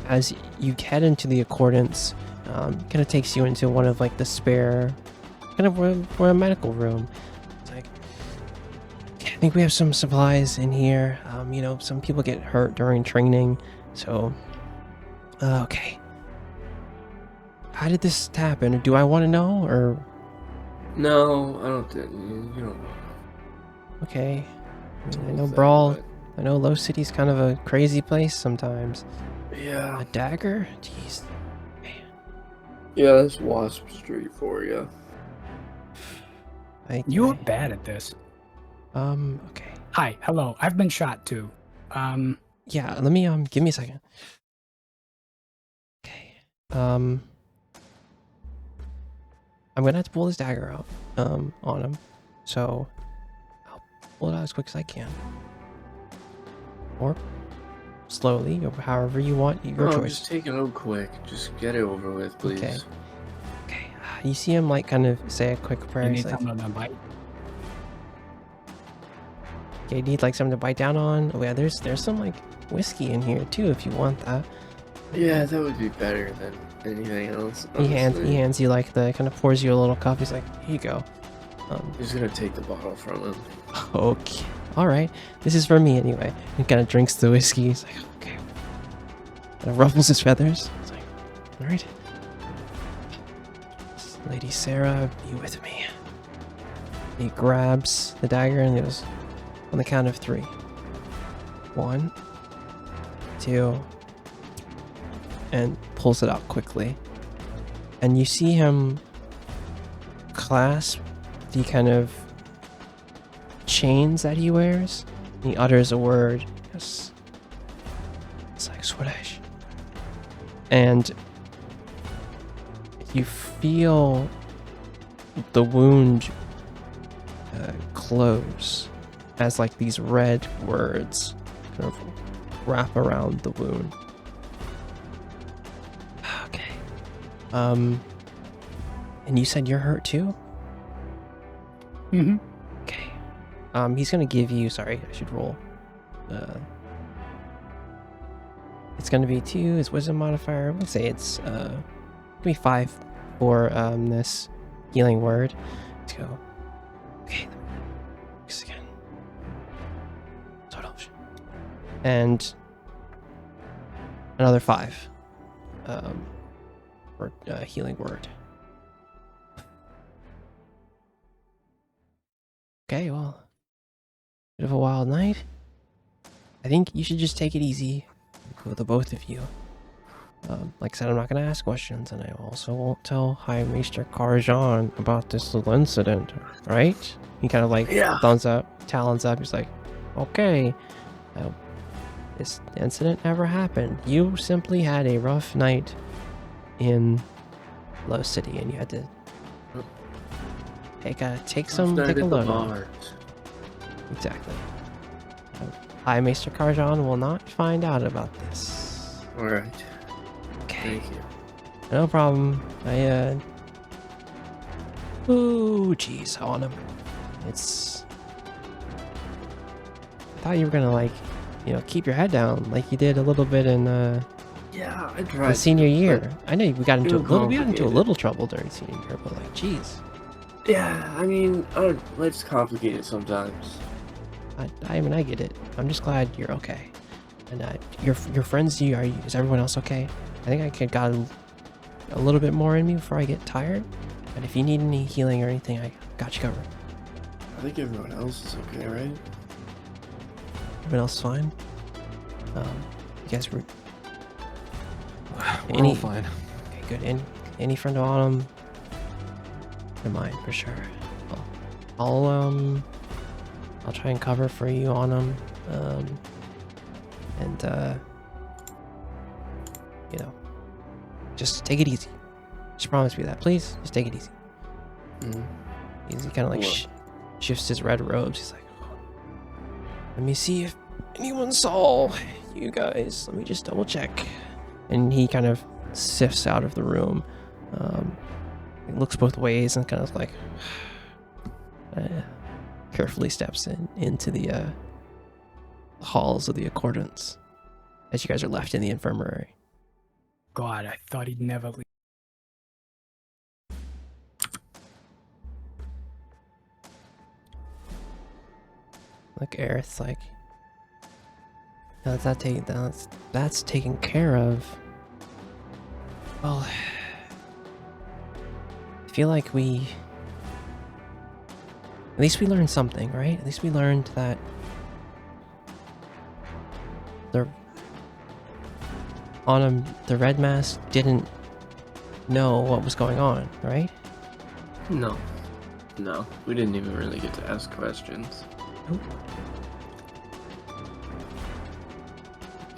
As you head into the accordance, kind of takes you into one of like the spare, kind of where a medical room. It's like, I think we have some supplies in here. Some people get hurt during training, so okay. How did this happen? Do I want to know or? No, I don't think you don't know. Okay. I Whole know thing, Brawl. but- I know Low City's kind of a crazy place sometimes. Yeah. A dagger? Jeez. Yeah, that's Wasp Street for you. You're bad at this. Okay. Hi, hello. I've been shot too. Yeah, let me give me a second. Okay. I'm gonna have to pull this dagger out on him. So I'll pull it out as quick as I can. Or slowly, or however you want, your choice. Just take it out quick. Just get it over with, please. Okay. Okay. You see him like kind of say a quick prayer. You He's need like, something to bite. okay, need like something to bite down on. Oh yeah, there's some like whiskey in here too if you want that. Yeah, that would be better than anything else. He honestly. hands you like kind of pours you a little cup. He's like, here you go. He's gonna take the bottle from him. Okay. All right. This is for me anyway. He kind of drinks the whiskey. He's like, okay. Kind of ruffles his feathers. He's like, all right. Lady Sarah, be with me. He grabs the dagger and he goes, on the count of 3. 1, too, and pulls it out quickly. And you see him clasp the kind of chains that he wears. He utters a word. Yes. It's like Swedish. And you feel the wound close as like these red words kind of wrap around the wound. Okay. And you said you're hurt too? Mm-hmm. Okay. He's gonna give you, sorry, I should roll. It's gonna be 2, his wisdom modifier. I'm gonna say it's gonna be 5 for this healing word. Let's go. Okay. Focus again. Total. And another 5 for healing word. Okay, well, bit of a wild night. I think you should just take it easy with the both of you. Like I said, I'm not going to ask questions, and I also won't tell High Maester Karjan about this little incident, right? He kind of like thumbs up, talons up. He's like, okay, this incident never happened. You simply had a rough night in Low City, and you had to take a load off. Exactly. High Maester Karjan will not find out about this. Alright. Okay. Thank you. No problem. Ooh, jeez, on him. I thought you were gonna like, keep your head down like you did a little bit in Yeah, I the tried. senior year. I know we got into too we got into a complicated. little trouble during senior year, but like, jeez. Yeah, I mean, life's complicated sometimes. I mean, I get it. I'm just glad you're okay. And your friends, is everyone else okay? I think I got a little bit more in me before I get tired. But if you need any healing or anything, I got you covered. I think everyone else is okay, right? Everyone else fine? You guys were We're all fine. okay? Good. Any friend of Autumn? They're mine for sure. I'll try and cover for you on them. Just take it easy. Just promise me that, please. Just take it easy. He kind of like shifts his red robes. He's like, let me see if anyone saw you guys. Let me just double check. And he kind of sifts out of the room. He looks both ways and kind of like carefully steps into the halls of the accordance as you guys are left in the infirmary. God, I thought he'd never leave. Look, Aerith's like, that's taken care of. Well, I feel like at least we learned something, right? At least we learned that the Red Mask didn't know what was going on, right? No, we didn't even really get to ask questions. Nope.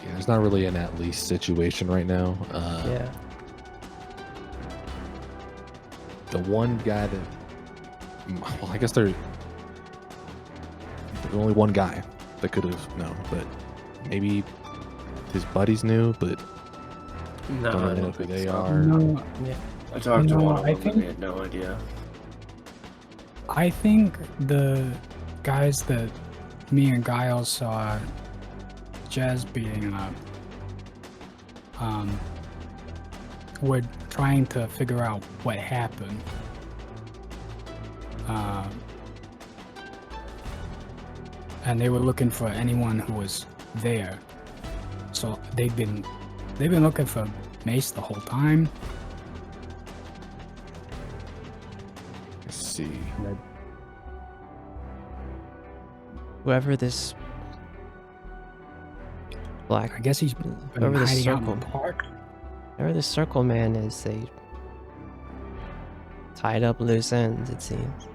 Yeah, there's not really an at least situation right now. Yeah. The one guy that, well, I guess there's only one guy that could have known, but maybe his buddies knew, but No, don't I know don't who think they so. are. No, I talked to No, one of I them and think- they had no idea. I think the guys that me and Guile saw Jazz beating up were trying to figure out what happened. And they were looking for anyone who was there. So they've been looking for Mace the whole time. Let's see. Whoever this Black. I guess he's been Whoever the hiding out in circle. the park. Whoever the circle man is, they tied up loose ends, it seems.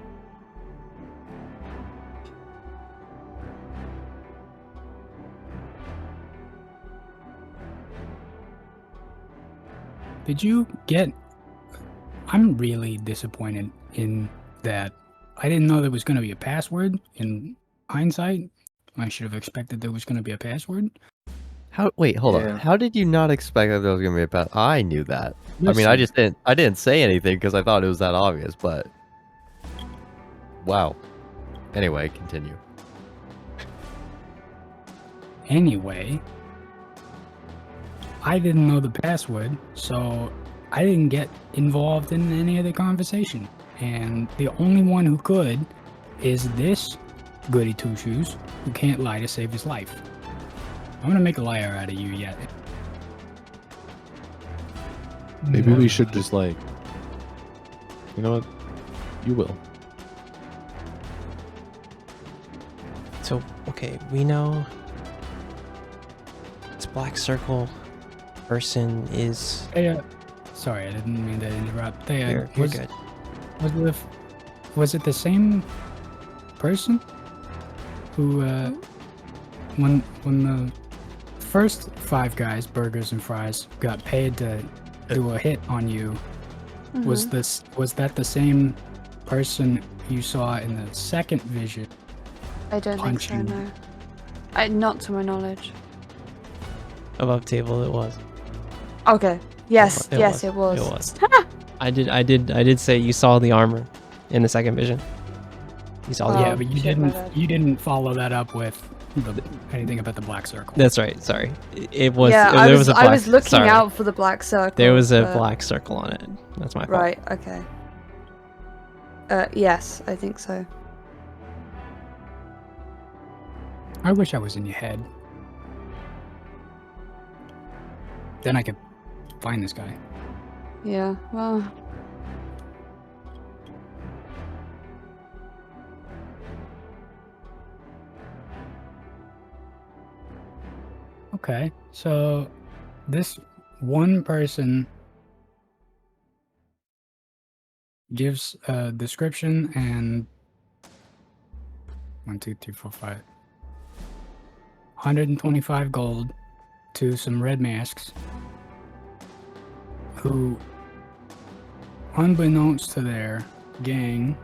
Did you get... I'm really disappointed in that. I didn't know there was going to be a password. In hindsight, I should have expected there was going to be a password. Wait, hold Yeah. on. How did you not expect that there was gonna be a path? I knew that. I mean, I Listen, just didn't. I didn't say anything because I thought it was that obvious. But wow. Anyway, continue. Anyway, I didn't know the password, so I didn't get involved in any of the conversation. And the only one who could is this goody two-shoes who can't lie to save his life. I'm gonna make a liar out of you yet. Maybe we should just like, you know what? You will. So, okay, we know this black circle person is... Hey, sorry, I didn't mean to interrupt. Hey, You're good. Was it the same person who, when the first Five Guys burgers and fries got paid to do a hit on you, was that the same person you saw in the second vision? I don't think so, punching? no. Not to my knowledge. Above table, it was. Okay. Yes, It yes, was. it It was. was. I did say you saw the armor in the second vision. You saw the Oh, Yeah, armor. but shit, my bad. you didn't follow that up with anything about the black circle. That's right. Sorry, it was. Yeah, there was a black, I was looking sorry. out for the black circle. There was a but- black circle on it. That's my fault. Right, okay. Yes, I think so. I wish I was in your head. Then I could find this guy. Yeah, well, Okay, so this one person gives a description and 1, 2, 3, 4, 5. 125 gold to some red masks who, unbeknownst to their gang,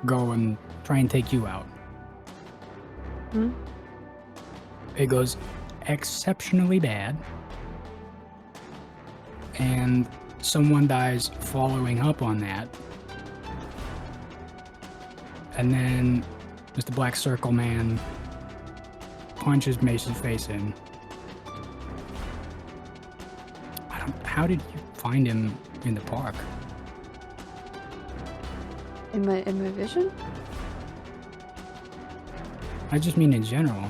go and try and take you out. Hmm? It goes exceptionally bad, and someone dies following up on that. And then Mr. Black Circle Man punches Mason's face in. How did you find him in the park? in my vision? I just mean in general.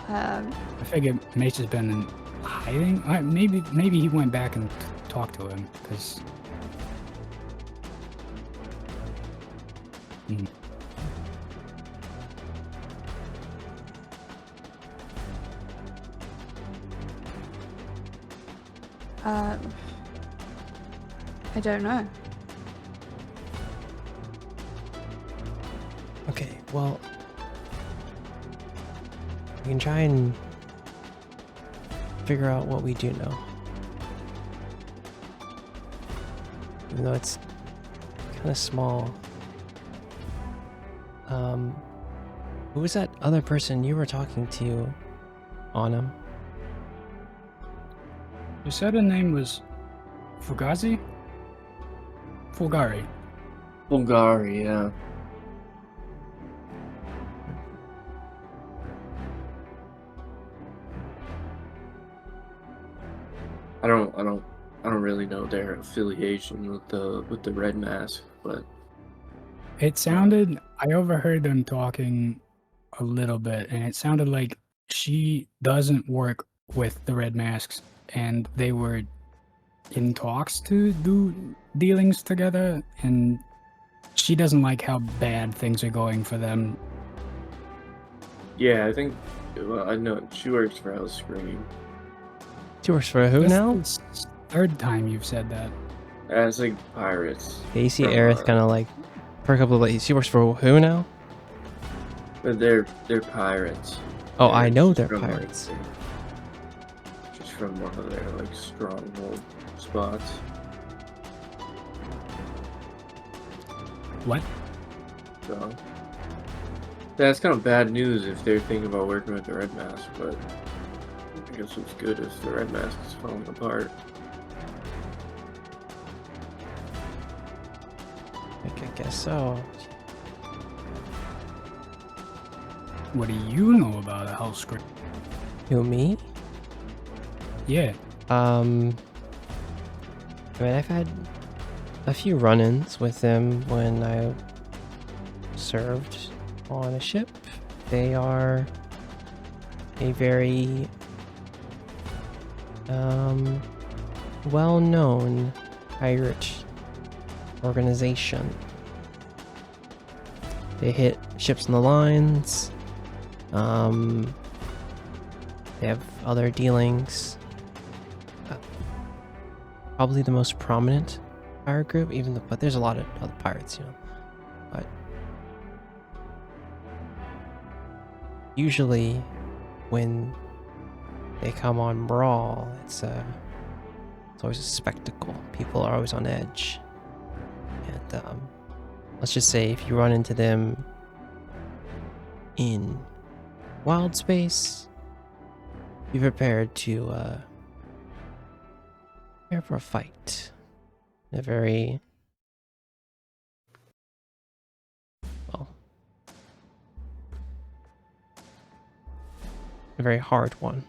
Um, I figure Mason's been in hiding. Maybe he went back and talked to him because. I don't know. Okay, well, we can try and figure out what we do know. Even though it's kind of small. Who was that other person you were talking to on him? You said her name was Fugazi? Fulgari. Bulgari, yeah. I don't really know their affiliation with the Red Mask, but It sounded, I overheard them talking a little bit, and it sounded like she doesn't work with the Red Masks, and they were in talks to do dealings together, and she doesn't like how bad things are going for them. yeah, I think Well, I know she works for Hellscream. She works for who That's now? the third time you've said that. As like pirates. Yeah, you see from, Aerith kind of like perk up a little. She works for who now? But they're pirates. Oh, I know just they're from, like, pirates. just from one of their like stronghold spots. What? So that's kind of bad news if they're thinking about working with the Red Mask, but I guess it's good if the Red Mask is falling apart. I guess so. What do you know about a Hellscream? Who, me? Yeah. I mean, I've had a few run-ins with them when I served on a ship. They are a very well-known pirate organization. They hit ships in the lines. They have other dealings. Probably the most prominent pirate group, but there's a lot of other pirates, you know. But usually, when they come on Brawl, it's always a spectacle. People are always on edge, and let's just say if you run into them in Wildspace, be prepared to prepare for a fight. A very a very hard one.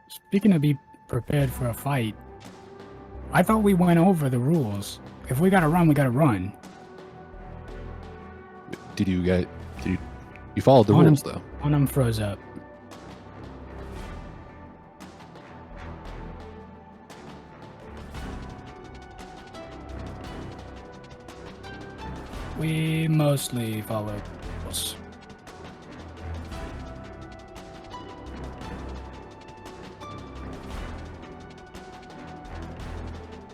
Speaking of be prepared for a fight, I thought we went over the rules. If we gotta run, we gotta run. Did you followed the rules though? One of them froze up. We mostly follow rules.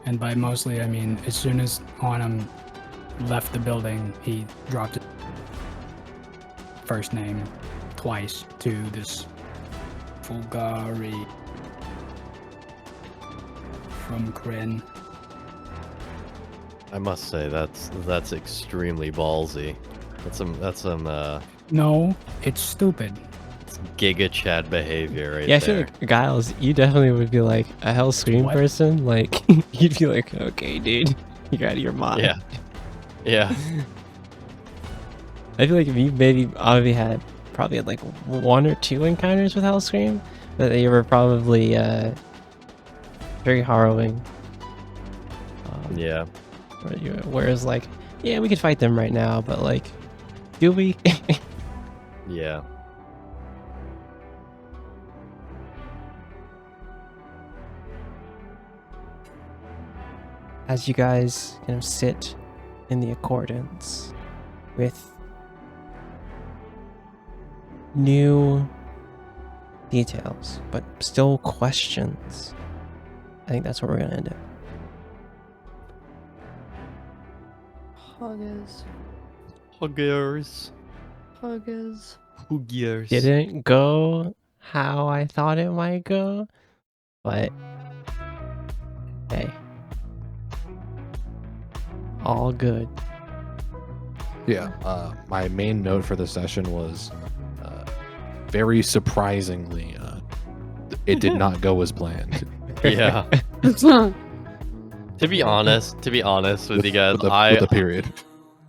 And by mostly, I mean as soon as Autumn left the building, he dropped his first name twice to this Fulgari from Kryn. I must say that's extremely ballsy. That's some No, it's stupid. Giga Chad behavior right Yeah, I there. feel like Giles, you definitely would be like a Hellscream What? person. Like you'd be like, okay, dude, you're out of your mind. Yeah. Yeah. I feel like if you probably had like one or two encounters with Hellscream, that they were probably very harrowing. Yeah. Whereas like, yeah, we could fight them right now, but like, do we? Yeah. As you guys kind of sit in the accordance with new details, but still questions, I think that's where we're gonna end it. Huggers. Huggers. Huggers. Huggers. Didn't go how I thought it might go, but hey, all good. Yeah. My main note for the session was very surprisingly, it did not go as planned. Yeah. To be honest with you guys, with the period.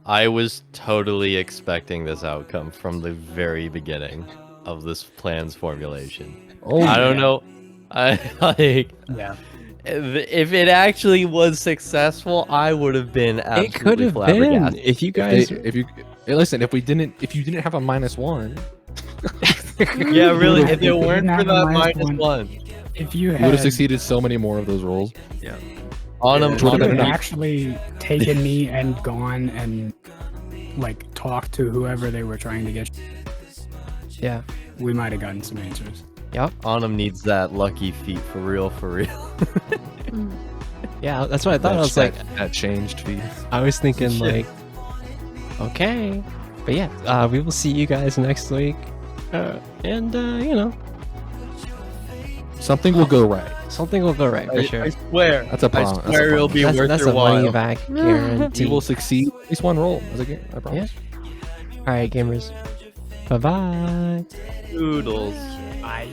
I was totally expecting this outcome from the very beginning of this plan's formulation. Oh, I don't know. I like. Yeah. If it actually was successful, I would have been absolutely It could have been flabbergasted. if you guys. If you listen, if you didn't have a -1, Yeah, really. If it You weren't didn't for have a that -1. -1, If you you would have had, succeeded so many more of those roles. on Yeah, him, which if would've you been had enough. actually taken me and gone and like talked to whoever they were trying to get. Yeah, we might have gotten some answers. Yep. Autumn needs that lucky feat for real, for real. Mm. Yeah, that's what I thought. I was like, that changed feed. I was thinking Shit. like, okay, but yeah, we will see you guys next week, and you know, Something will go right. something will go right for sure. I swear. That's a promise. I swear it'll be worth That's your a money while. back He guarantee. will succeed at least one roll as a game. I promise. All right, gamers. Bye bye. Doodles. Bye.